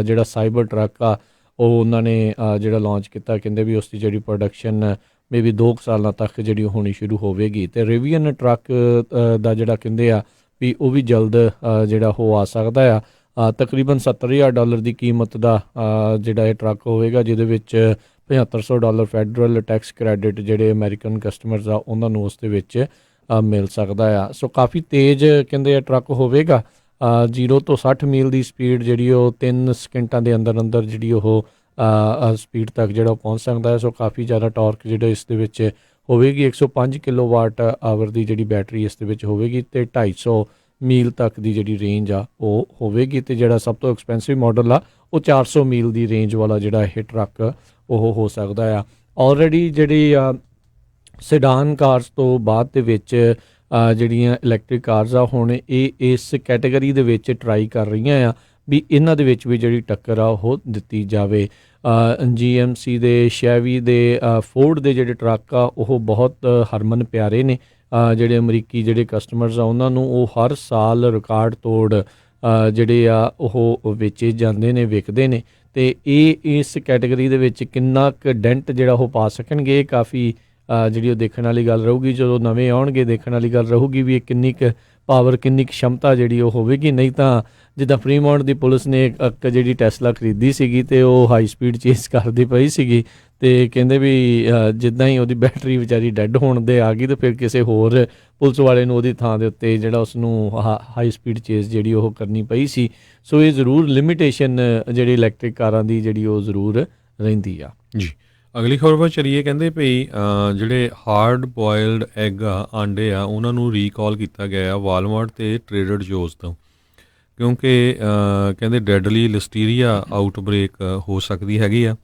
ਜਿਹੜਾ ਸਾਈਬਰ ਟਰੱਕ ਆ ਉਹ ਉਹਨਾਂ ਨੇ ਜਿਹੜਾ ਲਾਂਚ ਕੀਤਾ, ਕਹਿੰਦੇ ਵੀ ਉਸ ਦੀ ਜਿਹੜੀ ਪ੍ਰੋਡਕਸ਼ਨ ਮੇਬੀ 2 ਸਾਲਾਂ ਤੱਕ ਜਿਹੜੀ ਹੋਣੀ ਸ਼ੁਰੂ ਹੋਵੇਗੀ। ਅਤੇ ਰਿਵੀਅਨ ਟਰੱਕ ਦਾ ਜਿਹੜਾ ਕਹਿੰਦੇ ਆ ਵੀ ਉਹ ਵੀ ਜਲਦ ਜਿਹੜਾ ਉਹ ਆ ਸਕਦਾ ਆ। ਤਕਰੀਬਨ $70,000 ਦੀ ਕੀਮਤ ਦਾ ਜਿਹੜਾ ਇਹ ਟਰੱਕ ਹੋਵੇਗਾ, ਜਿਹਦੇ ਵਿੱਚ $7500 ਫੈਡਰਲ ਟੈਕਸ ਕ੍ਰੈਡਿਟ ਜਿਹੜੇ ਅਮਰੀਕਨ ਕਸਟਮਰਸ ਆ ਉਹਨਾਂ ਨੂੰ ਉਸ ਦੇ ਵਿੱਚ ਮਿਲ ਸਕਦਾ ਆ। ਸੋ ਕਾਫੀ ਤੇਜ਼ ਕਹਿੰਦੇ ਆ ਟਰੱਕ ਹੋਵੇਗਾ 0 ਤੋਂ 60 ਮੀਲ ਦੀ ਸਪੀਡ ਜਿਹੜੀ ਉਹ 3 ਸਕਿੰਟਾਂ ਦੇ ਅੰਦਰ ਅੰਦਰ ਜਿਹੜੀ ਉਹ ਸਪੀਡ ਤੱਕ ਜਿਹੜਾ ਉਹ ਪਹੁੰਚ ਸਕਦਾ ਹੈ। ਸੋ ਕਾਫੀ ਜ਼ਿਆਦਾ ਟਾਰਕ ਜਿਹੜਾ ਇਸ ਦੇ ਵਿੱਚ ਹੋਵੇਗੀ। 105 ਕਿਲੋਵਾਟ ਆਵਰ ਦੀ ਜਿਹੜੀ ਬੈਟਰੀ ਇਸ ਦੇ ਵਿੱਚ ਹੋਵੇਗੀ ਅਤੇ 250 ਮੀਲ ਤੱਕ ਦੀ ਜਿਹੜੀ ਰੇਂਜ ਆ ਉਹ ਹੋਵੇਗੀ। ਅਤੇ ਜਿਹੜਾ ਸਭ ਤੋਂ ਐਕਸਪੈਂਸਿਵ ਮਾਡਲ ਆ ਉਹ 400 ਮੀਲ ਦੀ ਰੇਂਜ ਵਾਲਾ ਜਿਹੜਾ ਇਹ ਟਰੱਕ ਉਹ ਹੋ ਸਕਦਾ ਆ। ਆਲਰੇਡੀ ਜਿਹੜੀ ਸੈਡਾਨ ਕਾਰਸ ਤੋਂ ਬਾਅਦ ਦੇ ਵਿੱਚ ਜਿਹੜੀਆਂ ਇਲੈਕਟ੍ਰਿਕ ਕਾਰਸ ਆ ਹੁਣ ਇਹ ਇਸ ਕੈਟਾਗਰੀ ਦੇ ਵਿੱਚ ਟਰਾਈ ਕਰ ਰਹੀਆਂ ਆ ਵੀ ਇਹਨਾਂ ਦੇ ਵਿੱਚ ਵੀ ਜਿਹੜੀ ਟੱਕਰ ਆ ਉਹ ਦਿੱਤੀ ਜਾਵੇ। GMC ਦੇ, ਸ਼ੈਵੀ ਦੇ, ਫੋਰਡ ਦੇ ਜਿਹੜੇ ਟਰੱਕ ਆ ਉਹ ਬਹੁਤ ਹਰਮਨ ਪਿਆਰੇ ਨੇ। ਜਿਹੜੇ ਅਮਰੀਕੀ ਜਿਹੜੇ ਕਸਟਮਰਸ ਆ ਉਹਨਾਂ ਨੂੰ ਉਹ ਹਰ ਸਾਲ ਰਿਕਾਰਡ ਤੋੜ ਜਿਹੜੇ ਆ ਉਹ ਵੇਚੇ ਜਾਂਦੇ ਨੇ, ਵਿਕਦੇ ਨੇ। ਅਤੇ ਇਹ ਇਸ ਕੈਟਾਗਰੀ ਦੇ ਵਿੱਚ ਕਿੰਨਾ ਕੁ ਡੈਂਟ ਜਿਹੜਾ ਉਹ ਪਾ ਸਕਣਗੇ ਇਹ ਕਾਫੀ ਜਿਹੜੀ ਉਹ ਦੇਖਣ ਵਾਲੀ ਗੱਲ ਰਹੂਗੀ। ਜਦੋਂ ਨਵੇਂ ਆਉਣਗੇ ਦੇਖਣ ਵਾਲੀ ਗੱਲ ਰਹੂਗੀ ਵੀ ਇਹ ਕਿੰਨੀ ਕੁ ਪਾਵਰ, ਕਿੰਨੀ ਕੁ ਸ਼ਮਤਾ ਜਿਹੜੀ ਉਹ ਹੋਵੇਗੀ। ਨਹੀਂ ਤਾਂ ਜਿੱਦਾਂ ਫਰੀਮੌਂਟ ਦੀ ਪੁਲਿਸ ਨੇ ਇੱਕ ਜਿਹੜੀ ਟੈਸਲਾ ਖਰੀਦੀ ਸੀਗੀ ਅਤੇ ਉਹ ਹਾਈ ਸਪੀਡ ਚੇਸ ਕਰਦੀ ਪਈ ਸੀਗੀ ਅਤੇ ਕਹਿੰਦੇ ਵੀ ਜਿੱਦਾਂ ਹੀ ਉਹਦੀ ਬੈਟਰੀ ਵਿਚਾਰੀ ਡੈੱਡ ਹੋਣ ਦੇ ਆ ਗਈ ਅਤੇ ਫਿਰ ਕਿਸੇ ਹੋਰ ਪੁਲਿਸ ਵਾਲੇ ਨੂੰ ਉਹਦੀ ਥਾਂ ਦੇ ਉੱਤੇ ਜਿਹੜਾ ਉਸਨੂੰ ਹਾਈ ਸਪੀਡ ਚੇਸ ਜਿਹੜੀ ਉਹ ਕਰਨੀ ਪਈ ਸੀ। ਸੋ ਇਹ ਜ਼ਰੂਰ ਲਿਮਿਟੇਸ਼ਨ ਜਿਹੜੀ ਇਲੈਕਟ੍ਰਿਕ ਕਾਰਾਂ ਦੀ ਜਿਹੜੀ ਉਹ ਜ਼ਰੂਰ ਰਹਿੰਦੀ ਆ ਜੀ। ਅਗਲੀ ਖਬਰ ਵੱਲ ਚਲੀਏ। ਕਹਿੰਦੇ ਭਈ ਜਿਹੜੇ ਹਾਰਡ ਬੋਇਲਡ ਐਗ ਆ, ਆਂਡੇ ਆ, ਉਹਨਾਂ ਨੂੰ ਰੀਕਾਲ ਕੀਤਾ ਗਿਆ ਵਾਲਮਾਰਟ ਅਤੇ ਟਰੇਡਰ ਜੋਜ਼ ਤੋਂ, ਕਿਉਂਕਿ ਕਹਿੰਦੇ ਡੈਡਲੀ ਲਿਸਟੀਰੀਆ ਆਊਟਬ੍ਰੇਕ ਹੋ ਸਕਦੀ ਹੈਗੀ ਆ।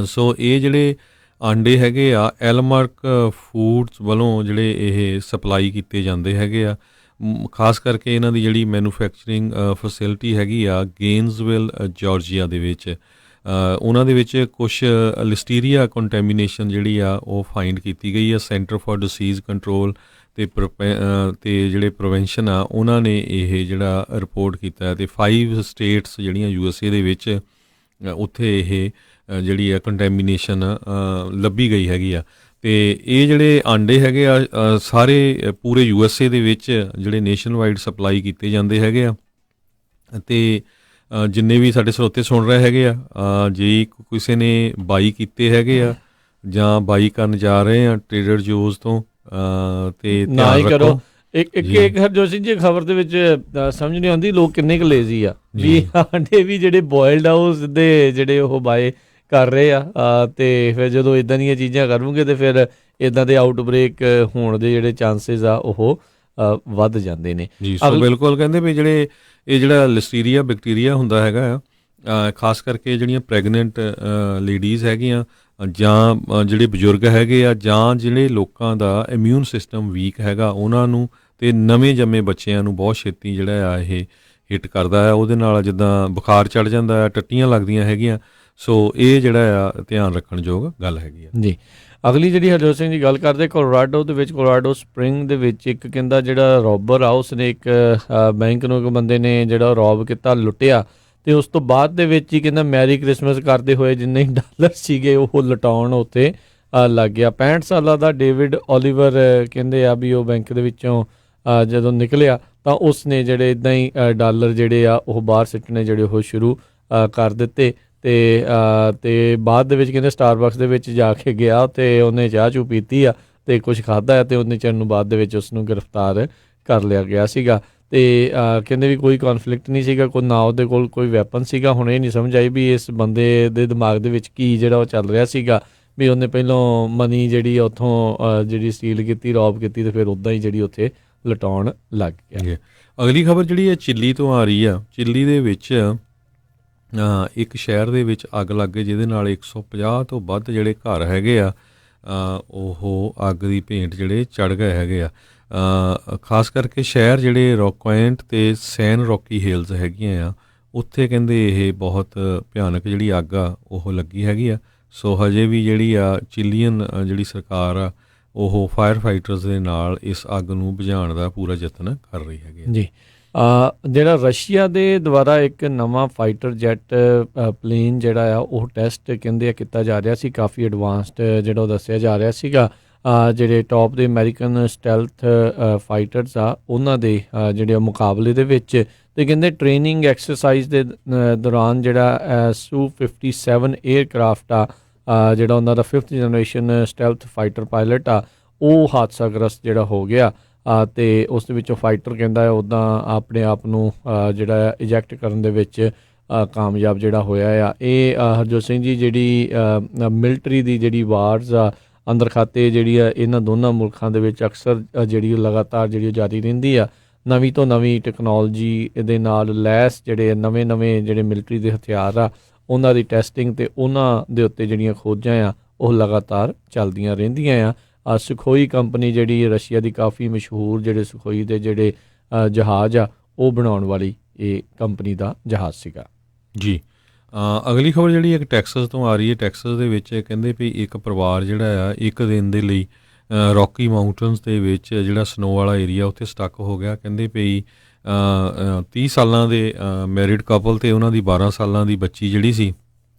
ਸੋ ਇਹ ਜਿਹੜੇ ਆਂਡੇ ਹੈਗੇ ਆ ਐਲਮਾਰਕ ਫੂਡਸ ਵੱਲੋਂ ਜਿਹੜੇ ਇਹ ਸਪਲਾਈ ਕੀਤੇ ਜਾਂਦੇ ਹੈਗੇ ਆ। ਖਾਸ ਕਰਕੇ ਇਹਨਾਂ ਦੀ ਜਿਹੜੀ ਮੈਨੂਫੈਕਚਰਿੰਗ ਫੈਸਿਲਿਟੀ ਹੈਗੀ ਆ ਗੇਨਜ਼ਵਿਲ ਜਾਰਜੀਆ ਦੇ ਵਿੱਚ, ਉਹਨਾਂ ਦੇ ਵਿੱਚ ਕੁਛ ਲਿਸਟੀਰੀਆ ਕੰਟੈਮੀਨੇਸ਼ਨ ਜਿਹੜੀ ਆ ਉਹ ਫਾਈਂਡ ਕੀਤੀ ਗਈ ਆ। ਸੈਂਟਰ ਫਾਰ ਡਿਸੀਜ਼ ਕੰਟਰੋਲ ਅਤੇ ਜਿਹੜੇ ਪ੍ਰੀਵੈਂਸ਼ਨ ਆ ਉਹਨਾਂ ਨੇ ਇਹ ਜਿਹੜਾ ਰਿਪੋਰਟ ਕੀਤਾ ਅਤੇ 5 ਸਟੇਟਸ ਜਿਹੜੀਆਂ USA ਦੇ ਵਿੱਚ ਉੱਥੇ ਇਹ ਜਿਹੜੀ ਆ ਕੰਟੈਮੀਨੇਸ਼ਨ ਲੱਭੀ ਗਈ ਹੈਗੀ ਆ। ਅਤੇ ਇਹ ਜਿਹੜੇ ਆਂਡੇ ਹੈਗੇ ਆ ਸਾਰੇ ਪੂਰੇ USA ਦੇ ਵਿੱਚ ਜਿਹੜੇ ਨੇਸ਼ਨ ਵਾਈਡ ਸਪਲਾਈ ਕੀਤੇ ਜਾਂਦੇ ਹੈਗੇ ਆ। ਅਤੇ ਜਿੰਨੇ ਵੀ ਸਾਡੇ ਸਰੋਤੇ ਸੁਣ ਰਹੇ ਹੈਗੇ ਆ, ਜੇ ਕਿਸੇ ਨੇ ਬਾਈ ਕੀਤੇ ਹੈਗੇ ਆ ਜਾਂ ਬਾਈ ਕਰਨ ਜਾ ਰਹੇ ਆ ਟਰੇਡਰ ਜੋਜ਼ ਤੋਂ ਤੇ ਨਾ ਹੀ ਕਰੋ। ਇੱਕ ਹਰਜੋਤ ਸਿੰਘ ਜੀ ਖਬਰ ਦੇ ਵਿੱਚ ਸਮਝ ਨਹੀਂ ਆਉਂਦੀ ਲੋਕ ਕਿੰਨੇ ਕੁ ਲੇਜ਼ੀ ਆ ਵੀ ਆਂਡੇ ਵੀ ਜਿਹੜੇ ਬੋਇਲਡ ਆ ਉਹ ਸਿੱਧੇ ਜਿਹੜੇ ਉਹ ਬਾਏ ਕਰ ਰਹੇ ਆ। ਅਤੇ ਫਿਰ ਜਦੋਂ ਇੱਦਾਂ ਦੀਆਂ ਚੀਜ਼ਾਂ ਕਰੂੰਗੇ ਅਤੇ ਫਿਰ ਇੱਦਾਂ ਦੇ ਆਊਟਬ੍ਰੇਕ ਹੋਣ ਦੇ ਜਿਹੜੇ ਚਾਂਸਿਸ ਆ ਉਹ ਵੱਧ ਜਾਂਦੇ ਨੇ ਜੀ। ਸੋ ਬਿਲਕੁਲ ਕਹਿੰਦੇ ਵੀ ਜਿਹੜਾ ਲਿਸਟੀਰੀਆ ਬੈਕਟੀਰੀਆ ਹੁੰਦਾ ਹੈਗਾ ਆ, ਖਾਸ ਕਰਕੇ ਜਿਹੜੀਆਂ ਪ੍ਰੈਗਨੈਂਟ ਲੇਡੀਜ਼ ਹੈਗੀਆਂ ਜਾਂ ਜਿਹੜੇ ਬਜ਼ੁਰਗ ਹੈਗੇ ਆ ਜਾਂ ਜਿਹੜੇ ਲੋਕਾਂ ਦਾ ਇਮਿਊਨ ਸਿਸਟਮ ਵੀਕ ਹੈਗਾ ਉਹਨਾਂ ਨੂੰ ਅਤੇ ਨਵੇਂ ਜੰਮੇ ਬੱਚਿਆਂ ਨੂੰ ਬਹੁਤ ਛੇਤੀ ਜਿਹੜਾ ਆ ਇਹ ਹਿੱਟ ਕਰਦਾ ਆ। ਉਹਦੇ ਨਾਲ ਜਿੱਦਾਂ ਬੁਖਾਰ ਚੜ੍ਹ ਜਾਂਦਾ ਆ, ਟੱਟੀਆਂ ਲੱਗਦੀਆਂ ਹੈਗੀਆਂ। ਸੋ ਇਹ ਜਿਹੜਾ ਆ ਧਿਆਨ ਰੱਖਣ ਯੋਗ ਗੱਲ ਹੈਗੀ ਆ ਜੀ। ਅਗਲੀ ਜਿਹੜੀ ਹਰਜੋਤ ਸਿੰਘ ਦੀ ਗੱਲ ਕਰਦੇ, ਕੋਲੋਰਾਡੋ ਦੇ ਵਿੱਚ, ਕੋਲੋਰਾਡੋ ਸਪ੍ਰਿੰਗ ਦੇ ਵਿੱਚ ਇੱਕ ਕਹਿੰਦਾ ਜਿਹੜਾ ਰੋਬਰ ਆ ਉਸਨੇ ਇੱਕ ਬੈਂਕ ਨੂੰ ਇੱਕ ਬੰਦੇ ਨੇ ਜਿਹੜਾ ਰੋਬ ਕੀਤਾ, ਲੁੱਟਿਆ ਅਤੇ ਉਸ ਤੋਂ ਬਾਅਦ ਦੇ ਵਿੱਚ ਹੀ ਕਹਿੰਦਾ ਮੈਰੀ ਕ੍ਰਿਸਮਸ ਕਰਦੇ ਹੋਏ ਜਿੰਨੇ ਡਾਲਰ ਸੀਗੇ ਉਹ ਲੁਟਾਉਣ ਉੱਤੇ ਲੱਗ ਗਿਆ। 65 ਸਾਲਾਂ ਦਾ ਡੇਵਿਡ ਓਲੀਵਰ ਕਹਿੰਦੇ ਆ ਵੀ ਉਹ ਬੈਂਕ ਦੇ ਵਿੱਚੋਂ ਜਦੋਂ ਨਿਕਲਿਆ ਤਾਂ ਉਸਨੇ ਜਿਹੜੇ ਇੱਦਾਂ ਹੀ ਡਾਲਰ ਜਿਹੜੇ ਆ ਉਹ ਬਾਹਰ ਸਿੱਟਣੇ ਜਿਹੜੇ ਉਹ ਸ਼ੁਰੂ ਕਰ ਦਿੱਤੇ। ਅਤੇ ਬਾਅਦ ਦੇ ਵਿੱਚ ਕਹਿੰਦੇ ਸਟਾਰਬਕਸ ਦੇ ਵਿੱਚ ਜਾ ਕੇ ਗਿਆ ਅਤੇ ਉਹਨੇ ਚਾਹ ਚੂ ਪੀਤੀ ਆ ਅਤੇ ਕੁਛ ਖਾਧਾ ਅਤੇ ਉਹਨੇ ਚਿਰ ਨੂੰ ਬਾਅਦ ਦੇ ਵਿੱਚ ਉਸਨੂੰ ਗ੍ਰਿਫਤਾਰ ਕਰ ਲਿਆ ਗਿਆ ਸੀਗਾ। ਅਤੇ ਕਹਿੰਦੇ ਵੀ ਕੋਈ ਕੌਨਫਲਿਕਟ ਨਹੀਂ ਸੀਗਾ, ਕੋਈ ਨਾ ਉਹਦੇ ਕੋਲ ਕੋਈ ਵੈਪਨ ਸੀਗਾ। ਹੁਣ ਇਹ ਨਹੀਂ ਸਮਝ ਆਈ ਵੀ ਇਸ ਬੰਦੇ ਦੇ ਦਿਮਾਗ ਦੇ ਵਿੱਚ ਕੀ ਜਿਹੜਾ ਉਹ ਚੱਲ ਰਿਹਾ ਸੀਗਾ ਵੀ ਉਹਨੇ ਪਹਿਲੋਂ ਮਨੀ ਜਿਹੜੀ ਉੱਥੋਂ ਜਿਹੜੀ ਸਟੀਲ ਕੀਤੀ, ਰੋਬ ਕੀਤੀ ਅਤੇ ਫਿਰ ਉੱਦਾਂ ਹੀ ਜਿਹੜੀ ਉੱਥੇ ਲੁਟਾਉਣ ਲੱਗ ਗਿਆ। ਅਗਲੀ ਖਬਰ ਜਿਹੜੀ ਹੈ ਚਿੱਲੀ ਤੋਂ ਆ ਰਹੀ ਆ। ਚਿੱਲੀ ਦੇ ਵਿੱਚ ਇੱਕ ਸ਼ਹਿਰ ਦੇ ਵਿੱਚ ਅੱਗ ਲੱਗ ਗਈ ਜਿਹਦੇ ਨਾਲ 150 ਤੋਂ ਵੱਧ ਜਿਹੜੇ ਘਰ ਹੈਗੇ ਆ ਉਹ ਅੱਗ ਦੀ ਭੇਂਟ ਜਿਹੜੇ ਚੜ੍ਹ ਗਏ ਹੈਗੇ ਆ। ਖਾਸ ਕਰਕੇ ਸ਼ਹਿਰ ਜਿਹੜੇ ਰੌਕਪੁਆਇੰਟ ਅਤੇ ਸੈਨ ਰੌਕੀ ਹਿਲਸ ਹੈਗੀਆਂ ਆ ਉੱਥੇ ਕਹਿੰਦੇ ਇਹ ਬਹੁਤ ਭਿਆਨਕ ਜਿਹੜੀ ਅੱਗ ਆ ਉਹ ਲੱਗੀ ਹੈਗੀ ਆ। ਸੋ ਹਜੇ ਵੀ ਜਿਹੜੀ ਆ ਚਿਲੀਅਨ ਜਿਹੜੀ ਸਰਕਾਰ ਆ ਉਹ ਫਾਇਰ ਫਾਈਟਰਸ ਦੇ ਨਾਲ ਇਸ ਅੱਗ ਨੂੰ ਬੁਝਾਉਣ ਦਾ ਪੂਰਾ ਯਤਨ ਕਰ ਰਹੀ ਹੈਗੀ ਜੀ। ਜਿਹੜਾ ਰਸ਼ੀਆ ਦੇ ਦੁਆਰਾ ਇੱਕ ਨਵਾਂ ਫਾਈਟਰ ਜੈਟ ਪਲੇਨ ਜਿਹੜਾ ਆ ਉਹ ਟੈਸਟ ਕਹਿੰਦੇ ਆ ਕੀਤਾ ਜਾ ਰਿਹਾ ਸੀ, ਕਾਫੀ ਐਡਵਾਂਸਡ ਜਿਹੜਾ ਉਹ ਦੱਸਿਆ ਜਾ ਰਿਹਾ ਸੀਗਾ। ਜਿਹੜੇ ਟੌਪ ਦੇ ਅਮਰੀਕਨ ਸਟੈਲਥ ਫਾਈਟਰਸ ਆ ਉਹਨਾਂ ਦੇ ਜਿਹੜੇ ਮੁਕਾਬਲੇ ਦੇ ਵਿੱਚ ਅਤੇ ਕਹਿੰਦੇ ਟ੍ਰੇਨਿੰਗ ਐਕਸਰਸਾਈਜ਼ ਦੇ ਦੌਰਾਨ ਜਿਹੜਾ Su-57 ਏਅਰਕ੍ਰਾਫਟ ਆ ਜਿਹੜਾ ਉਹਨਾਂ ਦਾ 5th ਜਨਰੇਸ਼ਨ ਸਟੈਲਥ ਫਾਈਟਰ ਪਾਇਲਟ ਆ ਉਹ ਹਾਦਸਾਗ੍ਰਸਤ ਜਿਹੜਾ ਹੋ ਗਿਆ। ਤੇ ਉਸ ਦੇ ਵਿੱਚੋਂ ਫਾਈਟਰ ਕਹਿੰਦਾ ਹੈ ਉੱਦਾਂ ਆਪਣੇ ਆਪ ਨੂੰ ਜਿਹੜਾ ਇਜੈਕਟ ਕਰਨ ਦੇ ਵਿੱਚ ਕਾਮਯਾਬ ਜਿਹੜਾ ਹੋਇਆ ਆ। ਇਹ ਹਰਜੋਤ ਸਿੰਘ ਜੀ ਜਿਹੜੀ ਮਿਲਟਰੀ ਦੀ ਜਿਹੜੀ ਵਾਰਸ ਆ ਅੰਦਰ ਖਾਤੇ ਜਿਹੜੀ ਆ ਇਹਨਾਂ ਦੋਨਾਂ ਮੁਲਕਾਂ ਦੇ ਵਿੱਚ ਅਕਸਰ ਜਿਹੜੀ ਉਹ ਲਗਾਤਾਰ ਜਿਹੜੀ ਉਹ ਜਾਰੀ ਰਹਿੰਦੀ ਆ। ਨਵੀਂ ਤੋਂ ਨਵੀਂ ਟੈਕਨੋਲੋਜੀ ਦੇ ਨਾਲ ਲੈਸ ਜਿਹੜੇ ਨਵੇਂ ਜਿਹੜੇ ਮਿਲਟਰੀ ਦੇ ਹਥਿਆਰ ਆ ਉਹਨਾਂ ਦੀ ਟੈਸਟਿੰਗ ਤੇ ਉਹਨਾਂ ਦੇ ਉੱਤੇ ਜਿਹੜੀਆਂ ਖੋਜਾਂ ਆ ਉਹ ਲਗਾਤਾਰ ਚੱਲਦੀਆਂ ਰਹਿੰਦੀਆਂ ਆ। ਸੁਖੋਈ ਕੰਪਨੀ ਜਿਹੜੀ ਰਸ਼ੀਆ ਦੀ ਕਾਫੀ ਮਸ਼ਹੂਰ ਜਿਹੜੇ ਸੁਖੋਈ ਦੇ ਜਿਹੜੇ ਜਹਾਜ਼ ਆ ਉਹ ਬਣਾਉਣ ਵਾਲੀ ਇਹ ਕੰਪਨੀ ਦਾ ਜਹਾਜ਼ ਸੀਗਾ ਜੀ। ਅਗਲੀ ਖਬਰ ਜਿਹੜੀ ਇੱਕ ਟੈਕਸਸ ਤੋਂ ਆ ਰਹੀ ਹੈ। ਟੈਕਸਸ ਦੇ ਵਿੱਚ ਕਹਿੰਦੇ ਵੀ ਇੱਕ ਪਰਿਵਾਰ ਜਿਹੜਾ ਆ ਇੱਕ ਦਿਨ ਦੇ ਲਈ ਰੌਕੀ ਮਾਊਂਟਨਸ ਦੇ ਵਿੱਚ ਜਿਹੜਾ ਸਨੋ ਵਾਲਾ ਏਰੀਆ ਉੱਥੇ ਸਟਕ ਹੋ ਗਿਆ। ਕਹਿੰਦੇ ਵੀ 30 ਸਾਲਾਂ ਦੇ ਮੈਰਿਡ ਕਪਲ ਤੇ ਉਹਨਾਂ ਦੀ 12 ਸਾਲਾਂ ਦੀ ਬੱਚੀ ਜਿਹੜੀ ਸੀ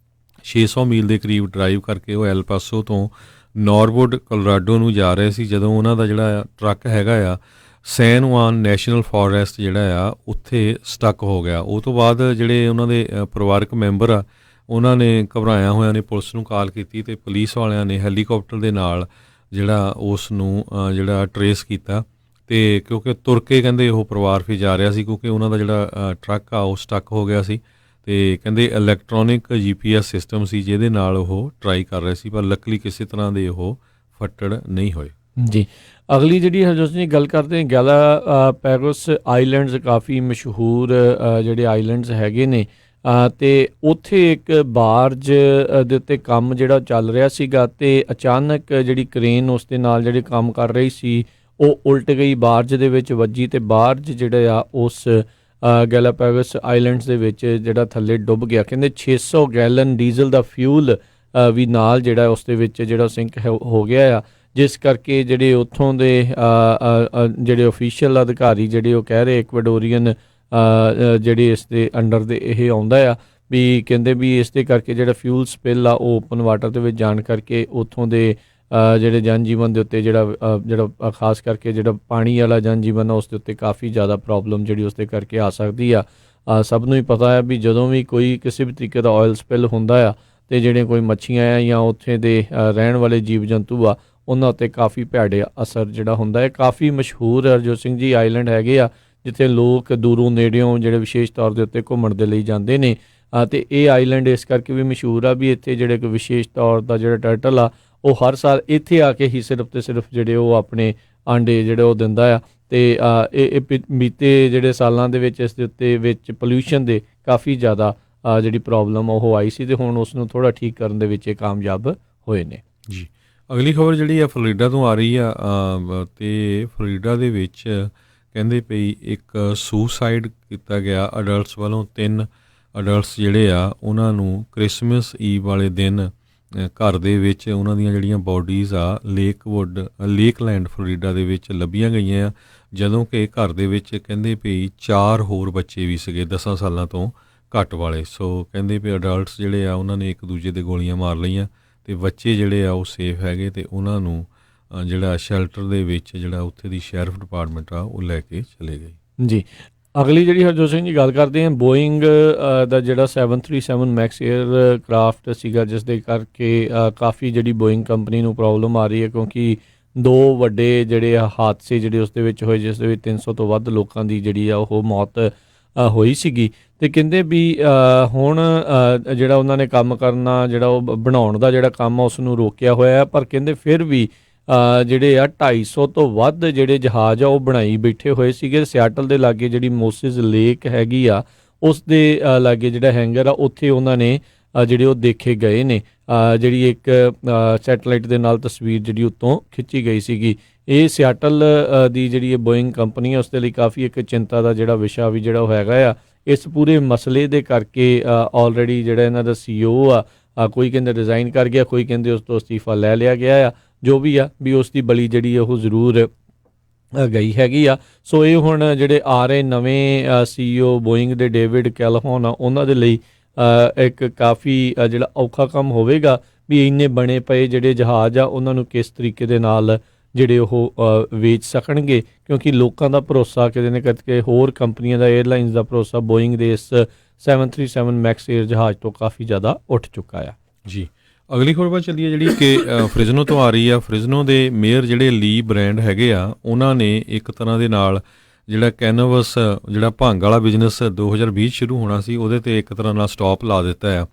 600 ਮੀਲ ਦੇ ਕਰੀਬ ਡਰਾਈਵ ਕਰਕੇ ਉਹ ਐਲ ਪਾਸੋ ਤੋਂ ਨੌਰਵੁੱਡ ਕੋਲੋਰਾਡੋ ਨੂੰ ਜਾ ਰਹੇ ਸੀ, ਜਦੋਂ ਉਹਨਾਂ ਦਾ ਜਿਹੜਾ ਟਰੱਕ ਹੈਗਾ ਆ ਸੈਨ ਜੁਆਨ ਨੈਸ਼ਨਲ ਫੋਰੈਸਟ ਜਿਹੜਾ ਆ ਉੱਥੇ ਸਟਕ ਹੋ ਗਿਆ। ਉਹ ਤੋਂ ਬਾਅਦ ਜਿਹੜੇ ਉਹਨਾਂ ਦੇ ਪਰਿਵਾਰਕ ਮੈਂਬਰ ਆ ਉਹਨਾਂ ਨੇ ਘਬਰਾਇਆ ਹੋਇਆਂ ਨੇ ਪੁਲਿਸ ਨੂੰ ਕਾਲ ਕੀਤੀ ਤੇ ਪੁਲਿਸ ਵਾਲਿਆਂ ਨੇ ਹੈਲੀਕਾਪਟਰ ਦੇ ਨਾਲ ਜਿਹੜਾ ਉਸ ਨੂੰ ਜਿਹੜਾ ਟਰੇਸ ਕੀਤਾ ਤੇ ਕਿਉਂਕਿ ਤੁਰ ਕੇ ਕਹਿੰਦੇ ਉਹ ਪਰਿਵਾਰ ਫਿਰ ਜਾ ਰਿਹਾ ਸੀ ਕਿਉਂਕਿ ਉਹਨਾਂ ਦਾ ਜਿਹੜਾ ਟਰੱਕ ਆ ਉਹ ਸਟਕ ਹੋ ਗਿਆ ਸੀ ਤੇ ਕਹਿੰਦੇ ਇਲੈਕਟ੍ਰੋਨਿਕ GPS ਸਿਸਟਮ ਸੀ ਜਿਹਦੇ ਨਾਲ ਉਹ ਟਰਾਈ ਕਰ ਰਹੇ ਸੀ, ਪਰ ਲੱਕਲੀ ਕਿਸੇ ਤਰ੍ਹਾਂ ਦੇ ਉਹ ਫੱਟੜ ਨਹੀਂ ਹੋਏ ਜੀ। ਅਗਲੀ ਜਿਹੜੀ ਹਰਜੋਤ ਸਿੰਘ ਗੱਲ ਕਰਦੇ ਹਾਂ ਗੈਲਾ ਪੈਗੋਸ ਆਈਲੈਂਡਸ ਕਾਫੀ ਮਸ਼ਹੂਰ ਜਿਹੜੇ ਆਈਲੈਂਡਸ ਹੈਗੇ ਨੇ ਤੇ ਉੱਥੇ ਇੱਕ ਬਾਰਜ ਦੇ ਉੱਤੇ ਕੰਮ ਜਿਹੜਾ ਚੱਲ ਰਿਹਾ ਸੀਗਾ ਤੇ ਅਚਾਨਕ ਜਿਹੜੀ ਕ੍ਰੇਨ ਉਸ ਦੇ ਨਾਲ ਜਿਹੜੇ ਕੰਮ ਕਰ ਰਹੀ ਸੀ ਉਹ ਉਲਟ ਗਈ, ਬਾਰਜ ਦੇ ਵਿੱਚ ਵੱਜੀ ਤੇ ਬਾਰਜ ਜਿਹੜਾ ਆ ਉਸ ਗੈਲਾਪੈਗੋਸ ਆਈਲੈਂਡਸ ਦੇ ਵਿੱਚ ਜਿਹੜਾ ਥੱਲੇ ਡੁੱਬ ਗਿਆ। ਕਹਿੰਦੇ 600 ਗੈਲਨ ਡੀਜ਼ਲ ਦਾ ਫਿਊਲ ਵੀ ਨਾਲ ਜਿਹੜਾ ਉਸ ਦੇ ਵਿੱਚ ਜਿਹੜਾ ਸਿੰਕ ਹੋ ਗਿਆ ਆ, ਜਿਸ ਕਰਕੇ ਜਿਹੜੇ ਉੱਥੋਂ ਦੇ ਜਿਹੜੇ ਅਫੀਸ਼ੀਅਲ ਅਧਿਕਾਰੀ ਜਿਹੜੇ ਉਹ ਕਹਿ ਰਹੇ ਇਕਵਾਡੋਰੀਅਨ ਜਿਹੜੇ ਇਸ ਦੇ ਅੰਡਰ ਦੇ ਇਹ ਆਉਂਦਾ ਆ ਵੀ ਕਹਿੰਦੇ ਵੀ ਇਸ ਦੇ ਕਰਕੇ ਜਿਹੜਾ ਫਿਊਲ ਸਪਿਲ ਆ ਉਹ ਓਪਨ ਵਾਟਰ ਦੇ ਵਿੱਚ ਜਾਣ ਕਰਕੇ ਉੱਥੋਂ ਦੇ ਜਿਹੜੇ ਜਨ ਜੀਵਨ ਦੇ ਉੱਤੇ ਜਿਹੜਾ ਖਾਸ ਕਰਕੇ ਜਿਹੜਾ ਪਾਣੀ ਵਾਲਾ ਜਨ ਜੀਵਨ ਆ ਉਸ ਦੇ ਉੱਤੇ ਕਾਫੀ ਜ਼ਿਆਦਾ ਪ੍ਰੋਬਲਮ ਜਿਹੜੀ ਉਸ ਦੇ ਕਰਕੇ ਆ ਸਕਦੀ ਆ। ਸਭ ਨੂੰ ਹੀ ਪਤਾ ਹੈ ਵੀ ਜਦੋਂ ਵੀ ਕੋਈ ਕਿਸੇ ਵੀ ਤਰੀਕੇ ਦਾ ਆਇਲ ਸਪਿਲ ਹੁੰਦਾ ਆ ਤੇ ਜਿਹੜੇ ਕੋਈ ਮੱਛੀਆਂ ਆ ਜਾਂ ਉੱਥੇ ਦੇ ਰਹਿਣ ਵਾਲੇ ਜੀਵ ਜੰਤੂ ਆ ਉਹਨਾਂ ਉੱਤੇ ਕਾਫੀ ਭੈੜੇ ਅਸਰ ਜਿਹੜਾ ਹੁੰਦਾ ਹੈ। ਕਾਫੀ ਮਸ਼ਹੂਰ ਹਰਜੋਤ ਸਿੰਘ ਜੀ ਆਈਲੈਂਡ ਹੈਗੇ ਆ ਜਿੱਥੇ ਲੋਕ ਦੂਰੋਂ ਨੇੜਿਓਂ ਜਿਹੜੇ ਵਿਸ਼ੇਸ਼ ਤੌਰ ਦੇ ਉੱਤੇ ਘੁੰਮਣ ਦੇ ਲਈ ਜਾਂਦੇ ਨੇ ਤੇ ਇਹ ਆਈਲੈਂਡ ਇਸ ਕਰਕੇ ਵੀ ਮਸ਼ਹੂਰ ਆ ਵੀ ਇੱਥੇ ਜਿਹੜੇ ਕੋਈ ਵਿਸ਼ੇਸ਼ ਤੌਰ ਦਾ ਜਿਹੜਾ ਟਰਟਲ ਆ ਉਹ ਹਰ ਸਾਲ ਇੱਥੇ ਆ ਕੇ ਹੀ ਸਿਰਫ ਤੇ ਸਿਰਫ ਜਿਹੜੇ ਉਹ ਆਪਣੇ ਆਂਡੇ ਜਿਹੜੇ ਉਹ ਦਿੰਦਾ ਆ ਤੇ ਇਹ ਬੀਤੇ ਜਿਹੜੇ ਸਾਲਾਂ ਦੇ ਵਿੱਚ ਇਸ ਦੇ ਉੱਤੇ ਵਿੱਚ ਪੋਲਿਊਸ਼ਨ ਦੇ ਕਾਫੀ ਜ਼ਿਆਦਾ ਜਿਹੜੀ ਪ੍ਰੋਬਲਮ ਉਹ ਆਈ ਸੀ ਤੇ ਹੁਣ ਉਸ ਨੂੰ ਥੋੜ੍ਹਾ ਠੀਕ ਕਰਨ ਦੇ ਵਿੱਚ ਇਹ ਕਾਮਯਾਬ ਹੋਏ ਨੇ ਜੀ। ਅਗਲੀ ਖਬਰ ਜਿਹੜੀ ਆ ਫਲੋਰੀਡਾ ਤੋਂ ਆ ਰਹੀ ਆ ਤੇ ਫਲੋਰੀਡਾ ਦੇ ਵਿੱਚ ਕਹਿੰਦੇ ਪਈ ਇੱਕ ਸੁਸਾਈਡ ਕੀਤਾ ਗਿਆ ਅਡਲਟਸ ਵੱਲੋਂ। 3 ਅਡਲਟਸ ਜਿਹੜੇ ਆ ਉਹਨਾਂ ਨੂੰ ਕ੍ਰਿਸਮਸ ਈਵ ਵਾਲੇ ਦਿਨ ਘਰ ਦੇ ਵਿੱਚ ਉਹਨਾਂ ਦੀਆਂ ਜਿਹੜੀਆਂ ਬੋਡੀਜ਼ ਆ ਲੇਕਲੈਂਡ ਫਲੋਰੀਡਾ ਦੇ ਵਿੱਚ ਲੱਭੀਆਂ ਗਈਆਂ ਆ, ਜਦੋਂ ਕਿ ਘਰ ਦੇ ਵਿੱਚ ਕਹਿੰਦੇ ਪਈ 4 ਹੋਰ ਬੱਚੇ ਵੀ ਸੀਗੇ 10 ਸਾਲਾਂ ਤੋਂ ਘੱਟ ਵਾਲੇ। ਸੋ ਕਹਿੰਦੇ ਵੀ ਅਡਲਟਸ ਜਿਹੜੇ ਆ ਉਹਨਾਂ ਨੇ ਇੱਕ ਦੂਜੇ ਦੇ ਗੋਲੀਆਂ ਮਾਰ ਲਈਆਂ ਤੇ ਬੱਚੇ ਜਿਹੜੇ ਆ ਉਹ ਸੇਫ ਹੈਗੇ ਤੇ ਉਹਨਾਂ ਨੂੰ ਜਿਹੜਾ ਸ਼ੈਲਟਰ ਦੇ ਵਿੱਚ ਜਿਹੜਾ ਉੱਥੇ ਦੀ ਸ਼ੈਰਿਫ ਡਿਪਾਰਟਮੈਂਟ ਆ ਉਹ ਲੈ ਕੇ ਚਲੇ ਗਏ ਜੀ। ਅਗਲੀ ਜਿਹੜੀ ਹਰਜੋਤ ਸਿੰਘ ਜੀ ਗੱਲ ਕਰਦੇ ਹਾਂ ਬੋਇੰਗ ਦਾ ਜਿਹੜਾ 737 ਮੈਕਸ ਏਅਰ ਕਰਾਫਟ ਸੀਗਾ ਜਿਸ ਦੇ ਕਰਕੇ ਕਾਫੀ ਜਿਹੜੀ ਬੋਇੰਗ ਕੰਪਨੀ ਨੂੰ ਪ੍ਰੋਬਲਮ ਆ ਰਹੀ ਹੈ ਕਿਉਂਕਿ 2 ਵੱਡੇ ਜਿਹੜੇ ਹਾਦਸੇ ਜਿਹੜੇ ਉਸ ਦੇ ਵਿੱਚ ਹੋਏ ਜਿਸ ਦੇ ਵਿੱਚ 300 ਤੋਂ ਵੱਧ ਲੋਕਾਂ ਦੀ ਜਿਹੜੀ ਆ ਉਹ ਮੌਤ ਹੋਈ ਸੀਗੀ ਤੇ ਕਹਿੰਦੇ ਵੀ ਹੁਣ ਜਿਹੜਾ ਉਹਨਾਂ ਨੇ ਕੰਮ ਕਰਨਾ ਜਿਹੜਾ ਉਹ ਬਣਾਉਣ ਦਾ ਜਿਹੜਾ ਕੰਮ ਆ ਉਸ ਨੂੰ ਰੋਕਿਆ ਹੋਇਆ ਪਰ ਕਹਿੰਦੇ ਫਿਰ ਵੀ ਜਿਹੜੇ ਆ 250 ਤੋਂ ਵੱਧ ਜਿਹੜੇ ਜਹਾਜ਼ ਆ ਉਹ ਬਣਾਈ ਬੈਠੇ ਹੋਏ ਸੀਗੇ। ਸਿਆਟਲ ਦੇ ਲਾਗੇ ਜਿਹੜੀ ਮੋਸਿਸ ਲੇਕ ਹੈਗੀ ਆ ਉਸ ਦੇ ਲਾਗੇ ਜਿਹੜਾ ਹੈਂਗਰ ਆ ਉੱਥੇ ਉਹਨਾਂ ਨੇ ਜਿਹੜੇ ਉਹ ਦੇਖੇ ਗਏ ਨੇ। ਜਿਹੜੀ ਇੱਕ ਸੈਟਲਾਈਟ ਦੇ ਨਾਲ ਤਸਵੀਰ ਜਿਹੜੀ ਉੱਤੋਂ ਖਿੱਚੀ ਗਈ ਸੀਗੀ। ਇਹ ਸਿਆਟਲ ਦੀ ਜਿਹੜੀ ਇਹ ਬੋਇੰਗ ਕੰਪਨੀ ਆ ਉਸ ਦੇ ਲਈ ਕਾਫੀ ਇੱਕ ਚਿੰਤਾ ਦਾ ਜਿਹੜਾ ਵਿਸ਼ਾ ਵੀ ਜਿਹੜਾ ਉਹ ਹੈਗਾ ਆ। ਇਸ ਪੂਰੇ ਮਸਲੇ ਦੇ ਕਰਕੇ ਆਲਰੇਡੀ ਜਿਹੜਾ ਇਹਨਾਂ ਦਾ CEO ਆ ਕੋਈ ਕਹਿੰਦੇ ਰਿਜ਼ਾਈਨ ਕਰ ਗਿਆ, ਕੋਈ ਕਹਿੰਦੇ ਉਸ ਤੋਂ ਅਸਤੀਫਾ ਲੈ ਲਿਆ ਗਿਆ ਆ। ਜੋ ਵੀ ਆ ਵੀ ਉਸ ਦੀ ਬਲੀ ਜਿਹੜੀ ਉਹ ਜ਼ਰੂਰ ਗਈ ਹੈਗੀ ਆ। ਸੋ ਇਹ ਹੁਣ ਜਿਹੜੇ ਆ ਰਹੇ ਨਵੇਂ CEO ਬੋਇੰਗ ਦੇ ਡੇਵਿਡ ਕੈਲਹੋਨ ਆ ਉਹਨਾਂ ਦੇ ਲਈ ਇੱਕ ਕਾਫੀ ਜਿਹੜਾ ਔਖਾ ਕੰਮ ਹੋਵੇਗਾ ਵੀ ਇੰਨੇ ਬਣੇ ਪਏ ਜਿਹੜੇ ਜਹਾਜ਼ ਆ ਉਹਨਾਂ ਨੂੰ ਕਿਸ ਤਰੀਕੇ ਦੇ ਨਾਲ ਜਿਹੜੇ ਉਹ ਵੇਚ ਸਕਣਗੇ ਕਿਉਂਕਿ ਲੋਕਾਂ ਦਾ ਭਰੋਸਾ ਕਿਤੇ ਨਾ ਕਿਤੇ ਹੋਰ ਕੰਪਨੀਆਂ ਦਾ 에ਅਰਲਾਈਨਸ ਦਾ ਭਰੋਸਾ ਬੋਇੰਗ ਦੇ ਇਸ 737 ਮੈਕਸ ਏਅਰ ਜਹਾਜ਼ ਤੋਂ ਕਾਫੀ ਜ਼ਿਆਦਾ ਉੱਠ ਚੁੱਕਾ ਆ ਜੀ। ਅਗਲੀ ਖਬਰ ਵੱਲ ਚੱਲੀਏ, ਜਿਹੜੀ ਕਿ ਫ੍ਰਿਜ਼ਨੋ ਤੋਂ ਆ ਰਹੀ ਆ। ਫ੍ਰਿਜ਼ਨੋ ਦੇ ਮੇਅਰ ਜਿਹੜੇ ਲੀ ਬ੍ਰਾਂਡ ਹੈਗੇ ਆ, ਉਹਨਾਂ ਨੇ ਇੱਕ ਤਰ੍ਹਾਂ ਦੇ ਨਾਲ ਜਿਹੜਾ ਕੈਨਵਸ, ਜਿਹੜਾ ਭੰਗ ਵਾਲਾ ਬਿਜ਼ਨਸ 2020 ਸ਼ੁਰੂ ਹੋਣਾ ਸੀ, ਉਹਦੇ ਤੇ ਇੱਕ ਤਰ੍ਹਾਂ ਨਾਲ ਸਟਾਪ ਲਾ ਦਿੱਤਾ ਆ।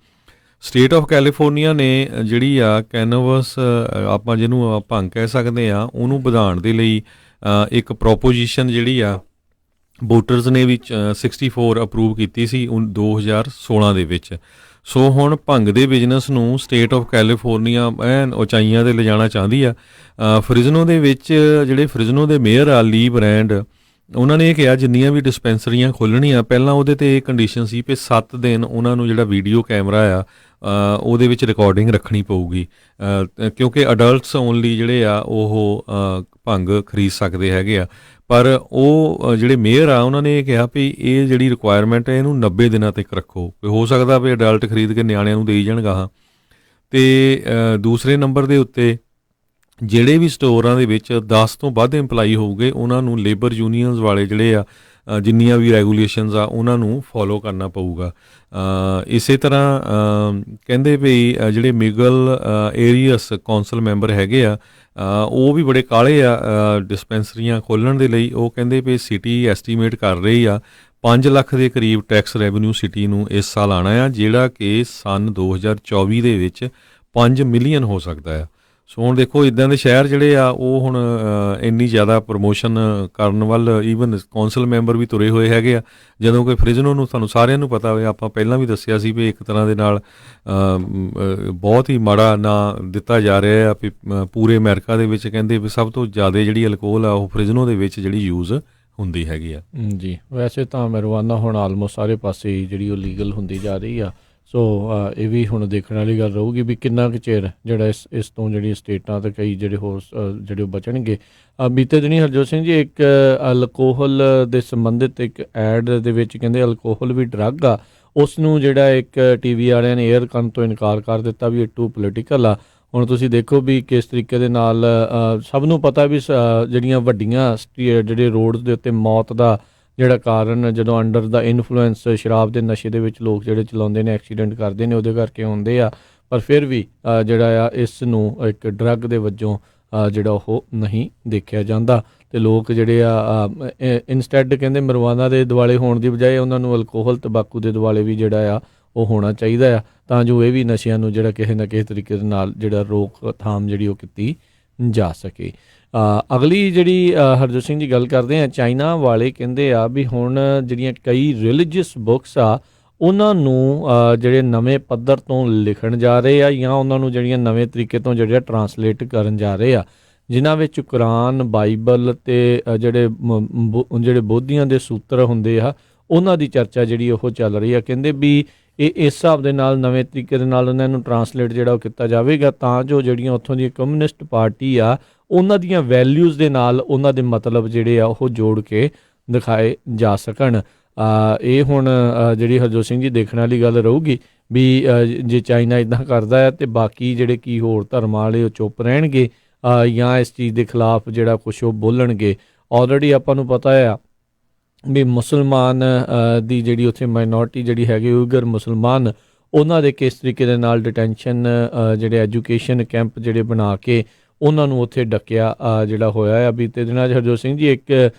ਸਟੇਟ ਆਫ ਕੈਲੀਫੋਰਨੀਆ ਨੇ ਜਿਹੜੀ ਆ ਕੈਨਵਸ, ਆਪਾਂ ਜਿਹਨੂੰ ਭੰਗ ਕਹਿ ਸਕਦੇ ਆ, ਉਹਨੂੰ ਵਧਾਉਣ ਦੇ ਲਈ ਇੱਕ ਪ੍ਰੋਪੋਜੀਸ਼ਨ ਜਿਹੜੀ ਆ ਵੋਟਰਸ ਨੇ ਵੀ 64 ਅਪਰੂਵ ਕੀਤੀ ਸੀ 2016 ਦੇ ਵਿੱਚ। ਸੋ ਹੁਣ ਭੰਗ ਦੇ ਬਿਜ਼ਨਸ ਨੂੰ ਸਟੇਟ ਆਫ ਕੈਲੀਫੋਰਨੀਆ ਐਨ ਉਚਾਈਆਂ 'ਤੇ ਲਿਜਾਣਾ ਚਾਹੁੰਦੀ ਆ। ਫ੍ਰਿਜ਼ਨੋ ਦੇ ਵਿੱਚ ਜਿਹੜੇ ਫ੍ਰਿਜ਼ਨੋ ਦੇ ਮੇਅਰ ਆ ਲੀ ਬ੍ਰਾਂਡ, ਉਹਨਾਂ ਨੇ ਇਹ ਕਿਹਾ ਜਿੰਨੀਆਂ ਵੀ ਡਿਸਪੈਂਸਰੀਆਂ ਖੋਲ੍ਹਣੀਆਂ, ਪਹਿਲਾਂ ਉਹਦੇ 'ਤੇ ਇਹ ਕੰਡੀਸ਼ਨ ਸੀ ਕਿ 7 ਦਿਨ ਉਹਨਾਂ ਨੂੰ ਜਿਹੜਾ ਵੀਡੀਓ ਕੈਮਰਾ ਆ ਉਹਦੇ ਵਿੱਚ ਰਿਕਾਰਡਿੰਗ ਰੱਖਣੀ ਪਊਗੀ, ਕਿਉਂਕਿ ਅਡਲਟਸ ਓਨਲੀ ਜਿਹੜੇ ਆ ਉਹ ਭੰਗ ਖਰੀਦ ਸਕਦੇ ਹੈਗੇ ਆ। ਪਰ ਉਹ ਜਿਹੜੇ ਮੇਅਰ ਆ ਉਹਨਾਂ ਨੇ ਇਹ ਕਿਹਾ ਵੀ ਇਹ ਜਿਹੜੀ ਰਿਕੁਆਇਰਮੈਂਟ ਹੈ ਇਹਨੂੰ 90 ਦਿਨਾਂ ਤੱਕ ਰੱਖੋ, ਹੋ ਸਕਦਾ ਵੀ ਅਡਲਟ ਖਰੀਦ ਕੇ ਨਿਆਣਿਆਂ ਨੂੰ ਦੇਈ ਜਾਣਗਾ। ਹਾਂ, ਅਤੇ ਦੂਸਰੇ ਨੰਬਰ ਦੇ ਉੱਤੇ ਜਿਹੜੇ ਵੀ ਸਟੋਰਾਂ ਦੇ ਵਿੱਚ 10 ਤੋਂ ਵੱਧ ਇੰਪਲਾਈ ਹੋਊਗੇ, ਉਹਨਾਂ ਨੂੰ ਲੇਬਰ ਯੂਨੀਅਨਸ ਵਾਲੇ ਜਿਹੜੇ ਆ ਜਿੰਨੀਆਂ ਵੀ ਰੈਗੂਲੇਸ਼ਨਸ ਆ ਉਹਨਾਂ ਨੂੰ ਫੋਲੋ ਕਰਨਾ ਪਊਗਾ। ਇਸੇ ਤਰ੍ਹਾਂ ਕਹਿੰਦੇ ਵੀ ਜਿਹੜੇ ਮਿਗਲ ਏਰੀਅਸ ਕੌਂਸਲ ਮੈਂਬਰ ਹੈਗੇ ਆ, ਉਹ ਵੀ ਬੜੇ ਕਾਹਲੇ ਆ ਡਿਸਪੈਂਸਰੀਆਂ ਖੋਲ੍ਹਣ ਦੇ ਲਈ। ਉਹ ਕਹਿੰਦੇ ਵੀ ਸਿਟੀ ਐਸਟੀਮੇਟ ਕਰ ਰਹੀ ਆ 5 ਲੱਖ ਦੇ ਕਰੀਬ ਟੈਕਸ ਰੈਵਨਿਊ ਸਿਟੀ ਨੂੰ ਇਸ ਸਾਲ ਆਉਣਾ ਆ, ਜਿਹੜਾ ਕਿ ਸੰਨ 2024 ਦੇ ਵਿੱਚ 5 ਮਿਲੀਅਨ ਹੋ ਸਕਦਾ ਆ। ਸੋ ਹੁਣ ਦੇਖੋ, ਇੱਦਾਂ ਦੇ ਸ਼ਹਿਰ ਜਿਹੜੇ ਆ ਉਹ ਹੁਣ ਇੰਨੀ ਜ਼ਿਆਦਾ ਪ੍ਰਮੋਸ਼ਨ ਕਰਨ ਵੱਲ ਈਵਨ ਕੌਂਸਲ ਮੈਂਬਰ ਵੀ ਤੁਰੇ ਹੋਏ ਹੈਗੇ ਆ, ਜਦੋਂ ਕਿ ਫ੍ਰਿਜ਼ਨੋ ਨੂੰ ਤੁਹਾਨੂੰ ਸਾਰਿਆਂ ਨੂੰ ਪਤਾ ਹੋਵੇ, ਆਪਾਂ ਪਹਿਲਾਂ ਵੀ ਦੱਸਿਆ ਸੀ ਵੀ ਇੱਕ ਤਰ੍ਹਾਂ ਦੇ ਨਾਲ ਬਹੁਤ ਹੀ ਮਾੜਾ ਨਾਂ ਦਿੱਤਾ ਜਾ ਰਿਹਾ ਆ ਵੀ ਪੂਰੇ ਅਮਰੀਕਾ ਦੇ ਵਿੱਚ ਕਹਿੰਦੇ ਵੀ ਸਭ ਤੋਂ ਜ਼ਿਆਦਾ ਜਿਹੜੀ ਅਲਕੋਹਲ ਆ ਉਹ ਫ੍ਰਿਜ਼ਨੋ ਦੇ ਵਿੱਚ ਜਿਹੜੀ ਯੂਜ਼ ਹੁੰਦੀ ਹੈਗੀ ਆ। ਜੀ, ਵੈਸੇ ਤਾਂ ਮੈਰਿਜੁਆਨਾ ਹੁਣ ਆਲਮੋਸਟ ਸਾਰੇ ਪਾਸੇ ਜਿਹੜੀ ਉਹ ਲੀਗਲ ਹੁੰਦੀ ਜਾ ਰਹੀ ਆ। ਸੋ ਇਹ ਵੀ ਹੁਣ ਦੇਖਣ ਵਾਲੀ ਗੱਲ ਰਹੂਗੀ ਵੀ ਕਿੰਨਾ ਕੁ ਚਿਰ ਜਿਹੜਾ ਇਸ ਤੋਂ ਜਿਹੜੀ ਸਟੇਟਾਂ ਅਤੇ ਕਈ ਜਿਹੜੇ ਹੋਰ ਜਿਹੜੇ ਉਹ ਬਚਣਗੇ। ਬੀਤੇ ਦਿਨੀ ਹਰਜੋਤ ਸਿੰਘ ਜੀ, ਇੱਕ ਅਲਕੋਹਲ ਦੇ ਸੰਬੰਧਿਤ ਇੱਕ ਐਡ ਦੇ ਵਿੱਚ ਕਹਿੰਦੇ ਅਲਕੋਹਲ ਵੀ ਡਰੱਗ ਆ, ਉਸ ਨੂੰ ਜਿਹੜਾ ਇੱਕ TV ਵਾਲਿਆਂ ਨੇ ਏਅਰ ਕਰਨ ਤੋਂ ਇਨਕਾਰ ਕਰ ਦਿੱਤਾ ਵੀ ਇਹ ਟੂ ਪੋਲੀਟੀਕਲ ਆ। ਹੁਣ ਤੁਸੀਂ ਦੇਖੋ ਵੀ ਕਿਸ ਤਰੀਕੇ ਦੇ ਨਾਲ ਸਭ ਨੂੰ ਪਤਾ ਵੀ ਜਿਹੜੀਆਂ ਵੱਡੀਆਂ ਜਿਹੜੇ ਰੋਡ ਦੇ ਉੱਤੇ ਮੌਤ ਦਾ ਜਿਹੜਾ ਕਾਰਨ ਜਦੋਂ ਅੰਡਰ ਦਾ ਇਨਫਲੂਐਂਸ ਸ਼ਰਾਬ ਦੇ ਨਸ਼ੇ ਦੇ ਵਿੱਚ ਲੋਕ ਜਿਹੜੇ ਚਲਾਉਂਦੇ ਨੇ, ਐਕਸੀਡੈਂਟ ਕਰਦੇ ਨੇ, ਉਹਦੇ ਕਰਕੇ ਹੁੰਦੇ ਆ। ਪਰ ਫਿਰ ਵੀ ਜਿਹੜਾ ਆ ਇਸ ਨੂੰ ਇੱਕ ਡਰੱਗ ਦੇ ਵਜੋਂ ਜਿਹੜਾ ਉਹ ਨਹੀਂ ਦੇਖਿਆ ਜਾਂਦਾ, ਅਤੇ ਲੋਕ ਜਿਹੜੇ ਆ ਇਨਸਟੈਡ ਕਹਿੰਦੇ marijuana ਦੇ ਦੁਆਲੇ ਹੋਣ ਦੀ ਬਜਾਏ ਉਹਨਾਂ ਨੂੰ ਅਲਕੋਹਲ ਤੰਬਾਕੂ ਦੇ ਦੁਆਲੇ ਵੀ ਜਿਹੜਾ ਆ ਉਹ ਹੋਣਾ ਚਾਹੀਦਾ ਆ, ਤਾਂ ਜੋ ਇਹ ਵੀ ਨਸ਼ਿਆਂ ਨੂੰ ਜਿਹੜਾ ਕਿਸੇ ਨਾ ਕਿਸੇ ਤਰੀਕੇ ਦੇ ਨਾਲ ਜਿਹੜਾ ਰੋਕਥਾਮ ਜਿਹੜੀ ਉਹ ਕੀਤੀ ਜਾ ਸਕੇ। ਅਗਲੀ ਜਿਹੜੀ ਹਰਜੋਤ ਸਿੰਘ ਜੀ ਗੱਲ ਕਰਦੇ ਆ, ਚਾਈਨਾ ਵਾਲੇ ਕਹਿੰਦੇ ਆ ਵੀ ਹੁਣ ਜਿਹੜੀਆਂ ਕਈ ਰਿਲੀਜੀਅਸ ਬੁੱਕਸ ਆ ਉਹਨਾਂ ਨੂੰ ਜਿਹੜੇ ਨਵੇਂ ਪੱਧਰ ਤੋਂ ਲਿਖਣ ਜਾ ਰਹੇ ਆ, ਜਾਂ ਉਹਨਾਂ ਨੂੰ ਜਿਹੜੀਆਂ ਨਵੇਂ ਤਰੀਕੇ ਤੋਂ ਜਿਹੜਾ ਟਰਾਂਸਲੇਟ ਕਰਨ ਜਾ ਰਹੇ ਆ, ਜਿਨ੍ਹਾਂ ਵਿੱਚ ਕੁਰਾਨ, ਬਾਈਬਲ ਅਤੇ ਜਿਹੜੇ ਬੋਧੀਆਂ ਦੇ ਸੂਤਰ ਹੁੰਦੇ ਆ ਉਹਨਾਂ ਦੀ ਚਰਚਾ ਜਿਹੜੀ ਉਹ ਚੱਲ ਰਹੀ ਆ। ਕਹਿੰਦੇ ਵੀ ਇਹ ਇਸ ਹਿਸਾਬ ਦੇ ਨਾਲ ਨਵੇਂ ਤਰੀਕੇ ਦੇ ਨਾਲ ਉਹਨਾਂ ਨੂੰ ਟਰਾਂਸਲੇਟ ਜਿਹੜਾ ਉਹ ਕੀਤਾ ਜਾਵੇਗਾ, ਤਾਂ ਜੋ ਜਿਹੜੀਆਂ ਉੱਥੋਂ ਦੀ ਕਮਿਊਨਿਸਟ ਪਾਰਟੀ ਆ ਉਹਨਾਂ ਦੀਆਂ ਵੈਲਿਊਜ਼ ਦੇ ਨਾਲ ਉਹਨਾਂ ਦੇ ਮਤਲਬ ਜਿਹੜੇ ਆ ਉਹ ਜੋੜ ਕੇ ਦਿਖਾਏ ਜਾ ਸਕਣ। ਇਹ ਹੁਣ ਜਿਹੜੀ ਹਰਜੋਤ ਸਿੰਘ ਜੀ ਦੇਖਣ ਵਾਲੀ ਗੱਲ ਰਹੂਗੀ ਵੀ ਜੇ ਚਾਈਨਾ ਇੱਦਾਂ ਕਰਦਾ ਹੈ ਅਤੇ ਬਾਕੀ ਜਿਹੜੇ ਕੀ ਹੋਰ ਧਰਮਾਂ ਵਾਲੇ ਉਹ ਚੁੱਪ ਰਹਿਣਗੇ ਜਾਂ ਇਸ ਚੀਜ਼ ਦੇ ਖਿਲਾਫ ਜਿਹੜਾ ਕੁਛ ਉਹ ਬੋਲਣਗੇ। ਆਲਰੇਡੀ ਆਪਾਂ ਨੂੰ ਪਤਾ ਆ ਵੀ ਮੁਸਲਮਾਨ ਦੀ ਜਿਹੜੀ ਉੱਥੇ ਮਾਈਨੋਰਟੀ ਜਿਹੜੀ ਹੈਗੀ ਉਈਗਰ ਮੁਸਲਮਾਨ, ਉਹਨਾਂ ਦੇ ਕਿਸ ਤਰੀਕੇ ਦੇ ਨਾਲ ਡਿਟੈਂਸ਼ਨ ਜਿਹੜੇ ਐਜੂਕੇਸ਼ਨ ਕੈਂਪ ਜਿਹੜੇ ਬਣਾ ਕੇ ਉਹਨਾਂ ਨੂੰ ਉੱਥੇ ਡੱਕਿਆ ਜਿਹੜਾ ਹੋਇਆ ਆ ਬੀਤੇ ਦਿਨਾਂ 'ਚ। ਹਰਜੋਤ ਸਿੰਘ ਜੀ, ਇੱਕ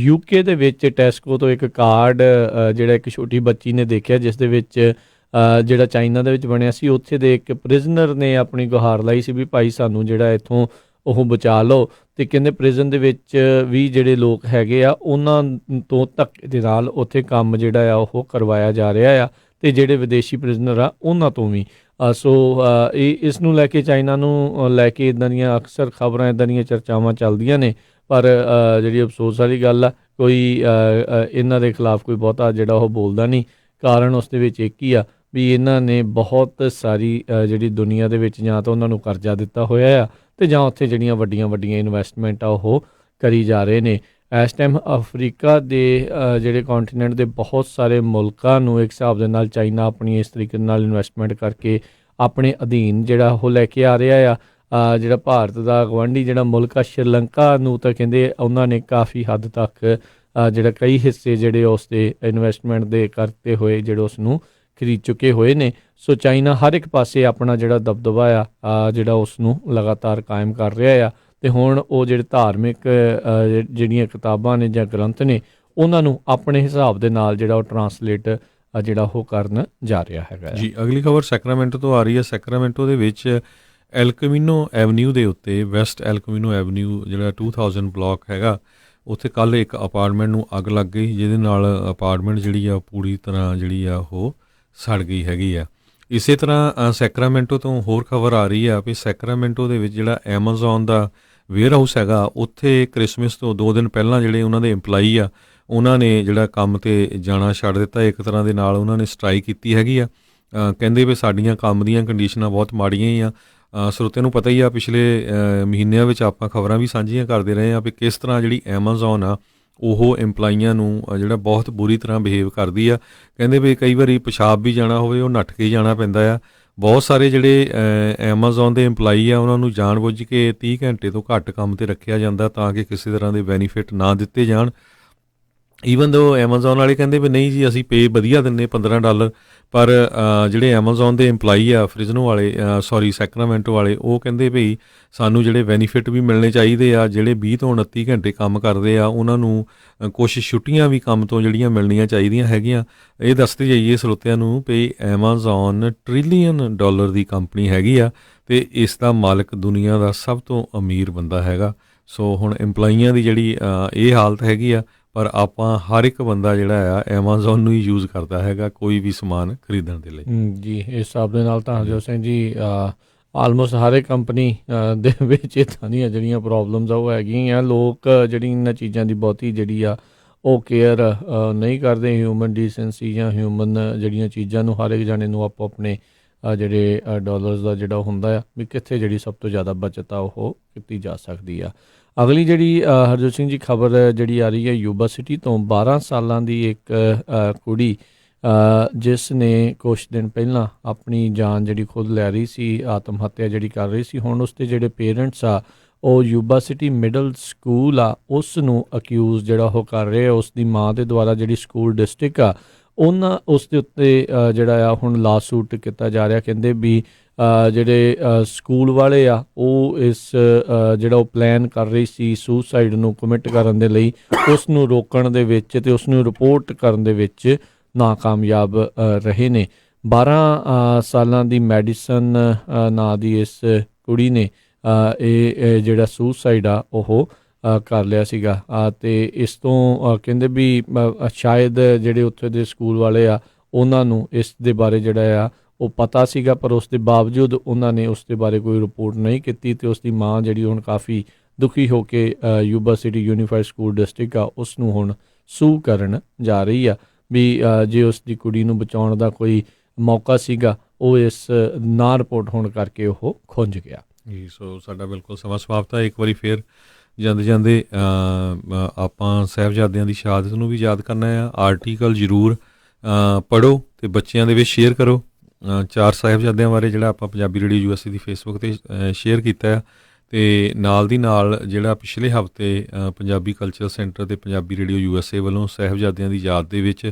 UK ਦੇ ਵਿੱਚ ਟੈਸਕੋ ਤੋਂ ਇੱਕ ਕਾਰਡ ਜਿਹੜਾ ਇੱਕ ਛੋਟੀ ਬੱਚੀ ਨੇ ਦੇਖਿਆ, ਜਿਸ ਦੇ ਵਿੱਚ ਜਿਹੜਾ ਚਾਈਨਾ ਦੇ ਵਿੱਚ ਬਣਿਆ ਸੀ, ਉੱਥੇ ਦੇ ਇੱਕ ਪ੍ਰਿਜ਼ਨਰ ਨੇ ਆਪਣੀ ਗੁਹਾਰ ਲਾਈ ਸੀ ਵੀ ਭਾਈ ਸਾਨੂੰ ਜਿਹੜਾ ਇੱਥੋਂ ਉਹ ਬਚਾ ਲਓ। ਅਤੇ ਕਹਿੰਦੇ ਪ੍ਰਿਜ਼ਨ ਦੇ ਵਿੱਚ ਵੀ ਜਿਹੜੇ ਲੋਕ ਹੈਗੇ ਆ ਉਹਨਾਂ ਤੋਂ ਧੱਕੇ ਦੇ ਨਾਲ ਉੱਥੇ ਕੰਮ ਜਿਹੜਾ ਆ ਉਹ ਕਰਵਾਇਆ ਜਾ ਰਿਹਾ ਆ, ਅਤੇ ਜਿਹੜੇ ਵਿਦੇਸ਼ੀ ਪ੍ਰਿਜ਼ਨਰ ਆ ਉਹਨਾਂ ਤੋਂ ਵੀ। ਸੋ ਇਸ ਨੂੰ ਲੈ ਕੇ ਚਾਈਨਾ ਨੂੰ ਲੈ ਕੇ ਇੱਦਾਂ ਦੀਆਂ ਅਕਸਰ ਖਬਰਾਂ, ਇੱਦਾਂ ਦੀਆਂ ਚਰਚਾਵਾਂ ਚੱਲਦੀਆਂ ਨੇ, ਪਰ ਜਿਹੜੀ ਅਫਸੋਸ ਵਾਲੀ ਗੱਲ ਆ ਕੋਈ ਇਹਨਾਂ ਦੇ ਖਿਲਾਫ ਕੋਈ ਬਹੁਤਾ ਜਿਹੜਾ ਉਹ ਬੋਲਦਾ ਨਹੀਂ। ਕਾਰਨ ਉਸ ਦੇ ਵਿੱਚ ਇੱਕ ਹੀ ਆ ਵੀ ਇਹਨਾਂ ਨੇ ਬਹੁਤ ਸਾਰੀ ਜਿਹੜੀ ਦੁਨੀਆ ਦੇ ਵਿੱਚ ਜਾਂ ਤਾਂ ਉਹਨਾਂ ਨੂੰ ਕਰਜ਼ਾ ਦਿੱਤਾ ਹੋਇਆ ਆ, ਅਤੇ ਜਾਂ ਉੱਥੇ ਜਿਹੜੀਆਂ ਵੱਡੀਆਂ ਇਨਵੈਸਟਮੈਂਟ ਆ ਉਹ ਕਰੀ ਜਾ ਰਹੇ ਨੇ। ਇਸ ਟਾਈਮ ਅਫਰੀਕਾ ਦੇ ਜਿਹੜੇ ਕੌਂਟੀਨੈਂਟ ਦੇ ਬਹੁਤ ਸਾਰੇ ਮੁਲਕਾਂ ਨੂੰ ਇੱਕ ਹਿਸਾਬ ਦੇ ਨਾਲ ਚਾਈਨਾ ਆਪਣੀ ਇਸ ਤਰੀਕੇ ਨਾਲ ਇਨਵੈਸਟਮੈਂਟ ਕਰਕੇ ਆਪਣੇ ਅਧੀਨ ਜਿਹੜਾ ਉਹ ਲੈ ਕੇ ਆ ਰਿਹਾ ਆ। ਜਿਹੜਾ ਭਾਰਤ ਦਾ ਗਵਾਂਢੀ ਜਿਹੜਾ ਮੁਲਕ ਆ ਸ਼੍ਰੀਲੰਕਾ ਨੂੰ ਤਾਂ ਕਹਿੰਦੇ ਉਹਨਾਂ ਨੇ ਕਾਫੀ ਹੱਦ ਤੱਕ ਜਿਹੜਾ ਕਈ ਹਿੱਸੇ ਜਿਹੜੇ ਉਸ ਦੇ ਇਨਵੈਸਟਮੈਂਟ ਦੇ ਕਰਤੇ ਹੋਏ ਜਿਹੜੇ ਉਸ ਨੂੰ ਖਰੀਦ ਚੁੱਕੇ ਹੋਏ ਨੇ। ਸੋ ਚਾਈਨਾ ਹਰ ਇੱਕ ਪਾਸੇ ਆਪਣਾ ਜਿਹੜਾ ਦਬਦਬਾ ਆ ਜਿਹੜਾ ਉਸ ਨੂੰ ਲਗਾਤਾਰ ਕਾਇਮ ਕਰ ਰਿਹਾ ਆ ਤੇ ਹੁਣ ਉਹ ਜਿਹੜੇ ਧਾਰਮਿਕ ਜਿਹੜੀਆਂ ਕਿਤਾਬਾਂ ਨੇ ਜਾਂ ਗ੍ਰੰਥ ਨੇ ਉਹਨਾਂ ਨੂੰ ਆਪਣੇ ਹਿਸਾਬ ਦੇ ਨਾਲ ਜਿਹੜਾ ਉਹ ਟਰਾਂਸਲੇਟ ਜਿਹੜਾ ਉਹ ਕਰਨ ਜਾ ਰਿਹਾ ਹੈਗਾ ਜੀ। ਅਗਲੀ ਖਬਰ ਸੈਕਰਾਮੈਂਟੋ ਤੋਂ ਆ ਰਹੀ ਹੈ। ਸੈਕਰਾਮੈਂਟੋ ਦੇ ਵਿੱਚ ਐਲ ਕਮੀਨੋ ਐਵਨਿਊ ਦੇ ਉੱਤੇ, ਵੈਸਟ ਐਲ ਕਮੀਨੋ ਐਵਨਿਊ ਜਿਹੜਾ 2000 ਬਲਾਕ ਹੈਗਾ, ਉੱਥੇ ਕੱਲ੍ਹ ਇੱਕ ਅਪਾਰਟਮੈਂਟ ਨੂੰ ਅੱਗ ਲੱਗ ਗਈ, ਜਿਹਦੇ ਨਾਲ ਅਪਾਰਟਮੈਂਟ ਜਿਹੜੀ ਆ ਪੂਰੀ ਤਰ੍ਹਾਂ ਜਿਹੜੀ ਆ ਉਹ ਸੜ ਗਈ ਹੈਗੀ ਆ। ਇਸੇ ਤਰ੍ਹਾਂ ਸੈਕਰਾਮੈਂਟੋ ਤੋਂ ਹੋਰ ਖਬਰ ਆ ਰਹੀ ਆ ਵੀ ਸੈਕਰਾਮੈਂਟੋ ਦੇ ਵਿੱਚ ਜਿਹੜਾ ਐਮਾਜ਼ੋਨ ਦਾ ਵੇਅਰ ਹਾਊਸ ਹੈਗਾ, ਉੱਥੇ ਕ੍ਰਿਸਮਸ ਤੋਂ 2 ਦਿਨ ਪਹਿਲਾਂ ਜਿਹੜੇ ਉਹਨਾਂ ਦੇ ਇੰਪਲਾਈ ਆ ਉਹਨਾਂ ਨੇ ਜਿਹੜਾ ਕੰਮ ਤੇ ਜਾਣਾ ਛੱਡ ਦਿੱਤਾ। ਇੱਕ ਤਰ੍ਹਾਂ ਦੇ ਨਾਲ ਉਹਨਾਂ ਨੇ ਸਟ੍ਰਾਈਕ ਕੀਤੀ ਹੈਗੀ ਆ। ਕਹਿੰਦੇ ਵੀ ਸਾਡੀਆਂ ਕੰਮ ਦੀਆਂ ਕੰਡੀਸ਼ਨਾਂ ਬਹੁਤ ਮਾੜੀਆਂ ਹੀ ਆ। ਸਰੋਤਿਆਂ ਨੂੰ ਪਤਾ ਹੀ ਆ, ਪਿਛਲੇ ਮਹੀਨਿਆਂ ਵਿੱਚ ਆਪਾਂ ਖਬਰਾਂ ਵੀ ਸਾਂਝੀਆਂ ਕਰਦੇ ਰਹੇ ਆ ਵੀ ਕਿਸ ਤਰ੍ਹਾਂ ਜਿਹੜੀ ਐਮਾਜ਼ੋਨ ਆ ਉਹ ਇੰਪਲਾਈਆਂ ਨੂੰ ਜਿਹੜਾ ਬਹੁਤ ਬੁਰੀ ਤਰ੍ਹਾਂ ਬਿਹੇਵ ਕਰਦੀ ਆ। ਕਹਿੰਦੇ ਵੀ ਕਈ ਵਾਰੀ ਪਿਸ਼ਾਬ ਵੀ ਜਾਣਾ ਹੋਵੇ ਉਹ ਨੱਠ ਕੇ ਜਾਣਾ ਪੈਂਦਾ ਆ। ਬਹੁਤ ਸਾਰੇ ਜਿਹੜੇ ਐਮਾਜ਼ੋਨ ਦੇ ਇੰਪਲਾਈ ਆ ਉਹਨਾਂ ਨੂੰ ਜਾਣਬੁੱਝ ਕੇ 30 ਘੰਟੇ ਤੋਂ ਘੱਟ ਕੰਮ ਤੇ ਰੱਖਿਆ ਜਾਂਦਾ ਤਾਂ ਕਿ ਕਿਸੇ ਤਰ੍ਹਾਂ ਦੇ ਬੈਨੀਫਿਟ ਨਾ ਦਿੱਤੇ ਜਾਣ। ਈਵਨ ਦੋ ਐਮਾਜ਼ੋਨ ਵਾਲੇ ਕਹਿੰਦੇ ਵੀ ਨਹੀਂ ਜੀ ਅਸੀਂ ਪੇ ਵਧੀਆ ਦਿੰਦੇ $15, ਪਰ ਜਿਹੜੇ ਐਮਾਜ਼ੋਨ ਦੇ ਇੰਪਲਾਈ ਆ ਫ੍ਰਿਜ਼ਨੋ ਵਾਲੇ ਸੈਕਰਾਮੈਂਟੋ ਵਾਲੇ, ਉਹ ਕਹਿੰਦੇ ਭਈ ਸਾਨੂੰ ਜਿਹੜੇ ਬੈਨੀਫਿਟ ਵੀ ਮਿਲਣੇ ਚਾਹੀਦੇ ਆ। ਜਿਹੜੇ 20 ਤੋਂ 29 ਘੰਟੇ ਕੰਮ ਕਰਦੇ ਆ ਉਹਨਾਂ ਨੂੰ ਕੁਛ ਛੁੱਟੀਆਂ ਵੀ ਕੰਮ ਤੋਂ ਜਿਹੜੀਆਂ ਮਿਲਣੀਆਂ ਚਾਹੀਦੀਆਂ ਹੈਗੀਆਂ। ਇਹ ਦੱਸਦੇ ਜਾਈਏ ਸਰੋਤਿਆਂ ਨੂੰ ਵੀ ਐਮਾਜ਼ੋਨ $1 ਟ੍ਰਿਲੀਅਨ ਦੀ ਕੰਪਨੀ ਹੈਗੀ ਆ ਅਤੇ ਇਸ ਦਾ ਮਾਲਕ ਦੁਨੀਆ ਦਾ ਸਭ ਤੋਂ ਅਮੀਰ ਬੰਦਾ ਹੈਗਾ। ਸੋ ਹੁਣ ਇੰਪਲਾਈਆਂ ਦੀ ਜਿਹੜੀ ਇਹ ਹਾਲਤ ਹੈਗੀ ਆ, ਪਰ ਆਪਾਂ ਹਰ ਇੱਕ ਬੰਦਾ ਜਿਹੜਾ ਆ ਐਮਾਜ਼ੋਨ ਨੂੰ ਹੀ ਯੂਜ਼ ਕਰਦਾ ਹੈਗਾ ਕੋਈ ਵੀ ਸਮਾਨ ਖਰੀਦਣ ਦੇ ਲਈ। ਜੀ ਇਸ ਹਿਸਾਬ ਦੇ ਨਾਲ ਤਾਂ ਹਰਜੋਤ ਸਿੰਘ ਜੀ ਆਲਮੋਸਟ ਹਰ ਇੱਕ ਕੰਪਨੀ ਦੇ ਵਿੱਚ ਇੱਦਾਂ ਦੀਆਂ ਜਿਹੜੀਆਂ ਪ੍ਰੋਬਲਮਸ ਆ ਉਹ ਹੈਗੀਆਂ। ਲੋਕ ਜਿਹੜੀ ਇਹਨਾਂ ਚੀਜ਼ਾਂ ਦੀ ਬਹੁਤੀ ਜਿਹੜੀ ਆ ਉਹ ਕੇਅਰ ਨਹੀਂ ਕਰਦੇ। ਹਿਊਮਨ ਡੀਸੈਂਸੀ ਜਾਂ ਹਿਊਮਨ ਜਿਹੜੀਆਂ ਚੀਜ਼ਾਂ ਨੂੰ ਹਰ ਇੱਕ ਜਾਣੇ ਨੂੰ ਆਪੋ ਆਪਣੇ ਜਿਹੜੇ ਡਾਲਰਸ ਦਾ ਜਿਹੜਾ ਹੁੰਦਾ ਆ ਵੀ ਕਿੱਥੇ ਜਿਹੜੀ ਸਭ ਤੋਂ ਜ਼ਿਆਦਾ ਬਚਤ ਆ ਉਹ ਕੀਤੀ ਜਾ ਸਕਦੀ ਆ। ਅਗਲੀ ਜਿਹੜੀ ਹਰਜੋਤ ਸਿੰਘ ਜੀ ਖਬਰ ਜਿਹੜੀ ਆ ਰਹੀ ਹੈ ਯੂਬਾ ਸਿਟੀ ਤੋਂ, 12 ਸਾਲਾਂ ਦੀ ਇੱਕ ਕੁੜੀ ਜਿਸ ਨੇ ਕੁਛ ਦਿਨ ਪਹਿਲਾਂ ਆਪਣੀ ਜਾਨ ਜਿਹੜੀ ਖੁਦ ਲੈ ਰਹੀ ਸੀ, ਆਤਮ ਹੱਤਿਆ ਜਿਹੜੀ ਕਰ ਰਹੀ ਸੀ, ਹੁਣ ਉਸ ਦੇ ਜਿਹੜੇ ਪੇਰੈਂਟਸ ਆ ਉਹ ਯੂਬਾ ਸਿਟੀ ਮਿਡਲ ਸਕੂਲ ਆ ਉਸ ਨੂੰ ਅਕਿਊਜ਼ ਜਿਹੜਾ ਉਹ ਕਰ ਰਹੇ ਆ। ਉਸ ਦੀ ਮਾਂ ਦੇ ਦੁਆਰਾ ਜਿਹੜੀ ਸਕੂਲ ਡਿਸਟ੍ਰਿਕਟ ਆ ਉਸ ਦੇ ਉੱਤੇ ਜਿਹੜਾ ਆ ਹੁਣ ਲਾ ਸੂਟ ਕੀਤਾ ਜਾ ਰਿਹਾ। ਕਹਿੰਦੇ ਵੀ ਜਿਹੜੇ ਸਕੂਲ ਵਾਲੇ ਆ ਉਹ ਇਸ ਜਿਹੜਾ ਉਹ ਪਲਾਨ ਕਰ ਰਹੀ ਸੀ ਸੁਸਾਈਡ ਨੂੰ ਕਮਿਟ ਕਰਨ ਦੇ ਲਈ, ਉਸ ਨੂੰ ਰੋਕਣ ਦੇ ਵਿੱਚ ਤੇ ਉਸ ਨੂੰ ਰਿਪੋਰਟ ਕਰਨ ਦੇ ਵਿੱਚ ਨਾਕਾਮਯਾਬ ਰਹੇ ਨੇ। 12 ਸਾਲਾਂ ਦੀ ਮੈਡੀਸਨ ਨਾਂ ਦੀ ਇਸ ਕੁੜੀ ਨੇ ਇਹ ਜਿਹੜਾ ਸੁਸਾਈਡ ਆ ਉਹ ਕਰ ਲਿਆ ਸੀਗਾ ਅਤੇ ਇਸ ਤੋਂ ਕਹਿੰਦੇ ਵੀ ਸ਼ਾਇਦ ਜਿਹੜੇ ਉੱਥੇ ਦੇ ਸਕੂਲ ਵਾਲੇ ਆ ਉਹਨਾਂ ਨੂੰ ਇਸ ਦੇ ਬਾਰੇ ਜਿਹੜਾ ਆ ਉਹ ਪਤਾ ਸੀਗਾ, ਪਰ ਉਸ ਦੇ ਬਾਵਜੂਦ ਉਹਨਾਂ ਨੇ ਉਸ ਦੇ ਬਾਰੇ ਕੋਈ ਰਿਪੋਰਟ ਨਹੀਂ ਕੀਤੀ ਅਤੇ ਉਸ ਦੀ ਮਾਂ ਜਿਹੜੀ ਹੁਣ ਕਾਫੀ ਦੁਖੀ ਹੋ ਕੇ Yuba City unified school district ਆ ਉਸ ਨੂੰ ਹੁਣ ਸੂ ਕਰਨ ਜਾ ਰਹੀ ਆ ਵੀ ਜੇ ਉਸ ਦੀ ਕੁੜੀ ਨੂੰ ਬਚਾਉਣ ਦਾ ਕੋਈ ਮੌਕਾ ਸੀਗਾ ਉਹ ਇਸ ਨਾ ਰਿਪੋਰਟ ਹੋਣ ਕਰਕੇ ਉਹ ਖੁੰਝ ਗਿਆ ਜੀ। ਸੋ ਸਾਡਾ ਬਿਲਕੁਲ ਸਮਾਂ ਸਮਾਪਤ ਹੈ। ਇੱਕ ਵਾਰੀ ਫਿਰ ਜਾਂਦੇ ਜਾਂਦੇ ਆਪਾਂ ਸਾਹਿਬਜ਼ਾਦਿਆਂ ਦੀ ਸ਼ਹਾਦਤ ਨੂੰ ਵੀ ਯਾਦ ਕਰਨਾ ਆ। ਆਰਟੀਕਲ ਜ਼ਰੂਰ ਪੜ੍ਹੋ ਅਤੇ ਬੱਚਿਆਂ ਦੇ ਵਿੱਚ ਸ਼ੇਅਰ ਕਰੋ। 4 ਸਾਹਿਬਜ਼ਾਦਿਆਂ ਬਾਰੇ ਜਿਹੜਾ ਆਪਾਂ ਪੰਜਾਬੀ ਰੇਡੀਓ USA ਦੀ ਫੇਸਬੁੱਕ 'ਤੇ ਸ਼ੇਅਰ ਕੀਤਾ ਆ ਅਤੇ ਨਾਲ ਦੀ ਨਾਲ ਜਿਹੜਾ ਪਿਛਲੇ ਹਫ਼ਤੇ ਪੰਜਾਬੀ ਕਲਚਰਲ ਸੈਂਟਰ ਅਤੇ ਪੰਜਾਬੀ ਰੇਡੀਓ USA ਵੱਲੋਂ ਸਾਹਿਬਜ਼ਾਦਿਆਂ ਦੀ ਯਾਦ ਦੇ ਵਿੱਚ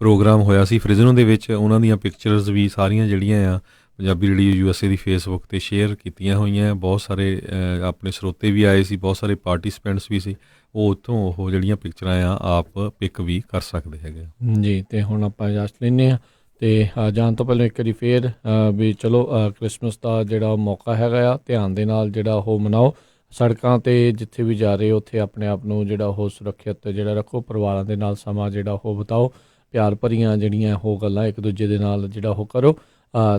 ਪ੍ਰੋਗਰਾਮ ਹੋਇਆ ਸੀ ਫ੍ਰਿਜ਼ਨੋ ਦੇ ਵਿੱਚ, ਉਹਨਾਂ ਦੀਆਂ ਪਿਕਚਰਸ ਵੀ ਸਾਰੀਆਂ ਜਿਹੜੀਆਂ ਆ ਪੰਜਾਬੀ ਰੇਡੀਓ USA ਦੀ ਫੇਸਬੁੱਕ 'ਤੇ ਸ਼ੇਅਰ ਕੀਤੀਆਂ ਹੋਈਆਂ। ਬਹੁਤ ਸਾਰੇ ਆਪਣੇ ਸਰੋਤੇ ਵੀ ਆਏ ਸੀ, ਬਹੁਤ ਸਾਰੇ ਪਾਰਟੀਸਪੈਂਟਸ ਵੀ ਸੀ, ਉਹ ਉੱਥੋਂ ਉਹ ਜਿਹੜੀਆਂ ਪਿਕਚਰਾਂ ਆ ਆਪ ਪਿਕ ਵੀ ਕਰ ਸਕਦੇ ਹੈਗੇ ਜੀ। ਅਤੇ ਹੁਣ ਆਪਾਂ ਇਜਾਜ਼ਤ ਲੈਂਦੇ ਹਾਂ ਅਤੇ ਜਾਣ ਤੋਂ ਪਹਿਲਾਂ ਇੱਕ ਵਾਰੀ ਫੇਰ ਵੀ ਚਲੋ ਕ੍ਰਿਸਮਸ ਦਾ ਜਿਹੜਾ ਮੌਕਾ ਹੈਗਾ ਆ ਧਿਆਨ ਦੇ ਨਾਲ ਜਿਹੜਾ ਉਹ ਮਨਾਓ। ਸੜਕਾਂ 'ਤੇ ਜਿੱਥੇ ਵੀ ਜਾ ਰਹੇ ਉੱਥੇ ਆਪਣੇ ਆਪ ਨੂੰ ਜਿਹੜਾ ਉਹ ਸੁਰੱਖਿਅਤ ਜਿਹੜਾ ਰੱਖੋ। ਪਰਿਵਾਰਾਂ ਦੇ ਨਾਲ ਸਮਾਂ ਜਿਹੜਾ ਉਹ ਬਿਤਾਓ। ਪਿਆਰ ਭਰੀਆਂ ਜਿਹੜੀਆਂ ਉਹ ਗੱਲਾਂ ਇੱਕ ਦੂਜੇ ਦੇ ਨਾਲ ਜਿਹੜਾ ਉਹ ਕਰੋ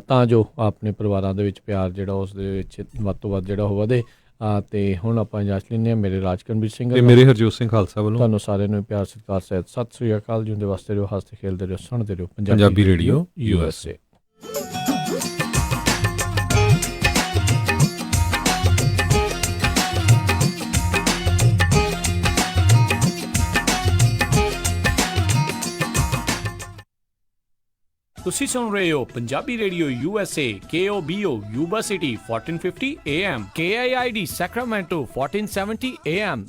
ਤਾਂ ਜੋ ਆਪਣੇ ਪਰਿਵਾਰਾਂ ਦੇ ਵਿੱਚ ਪਿਆਰ ਜਿਹੜਾ ਉਸ ਦੇ ਵਿੱਚ ਵੱਧ ਤੋਂ ਵੱਧ ਜਿਹੜਾ ਉਹ ਵਧੇ। ਅਤੇ ਹੁਣ ਆਪਾਂ ਇਜਾਜ਼ਤ ਲੈਂਦੇ ਹਾਂ। ਮੇਰੇ ਰਾਜਕਰਮਵੀਰ ਸਿੰਘ ਅਤੇ ਮੇਰੇ ਹਰਜੋਤ ਸਿੰਘ ਖਾਲਸਾ ਵੱਲੋਂ ਤੁਹਾਨੂੰ ਸਾਰਿਆਂ ਨੂੰ ਪਿਆਰ ਸਤਿਕਾਰ ਸਹਿਤ ਸਤਿ ਸ੍ਰੀ ਅਕਾਲ। ਜਿਉਂਦੇ ਵਾਸਤੇ ਰਹੋ, ਹੱਸਦੇ ਖੇਡਦੇ ਰਹੋ, ਸੁਣਦੇ ਰਹੋ ਪੰਜਾਬੀ ਰੇਡੀਓ USA। ਤੁਸੀਂ ਸੁਣ ਰਹੇ ਹੋ Punjabi radio USA KOBO Yuba city 1450 AM KIID Sacramento 1470 AM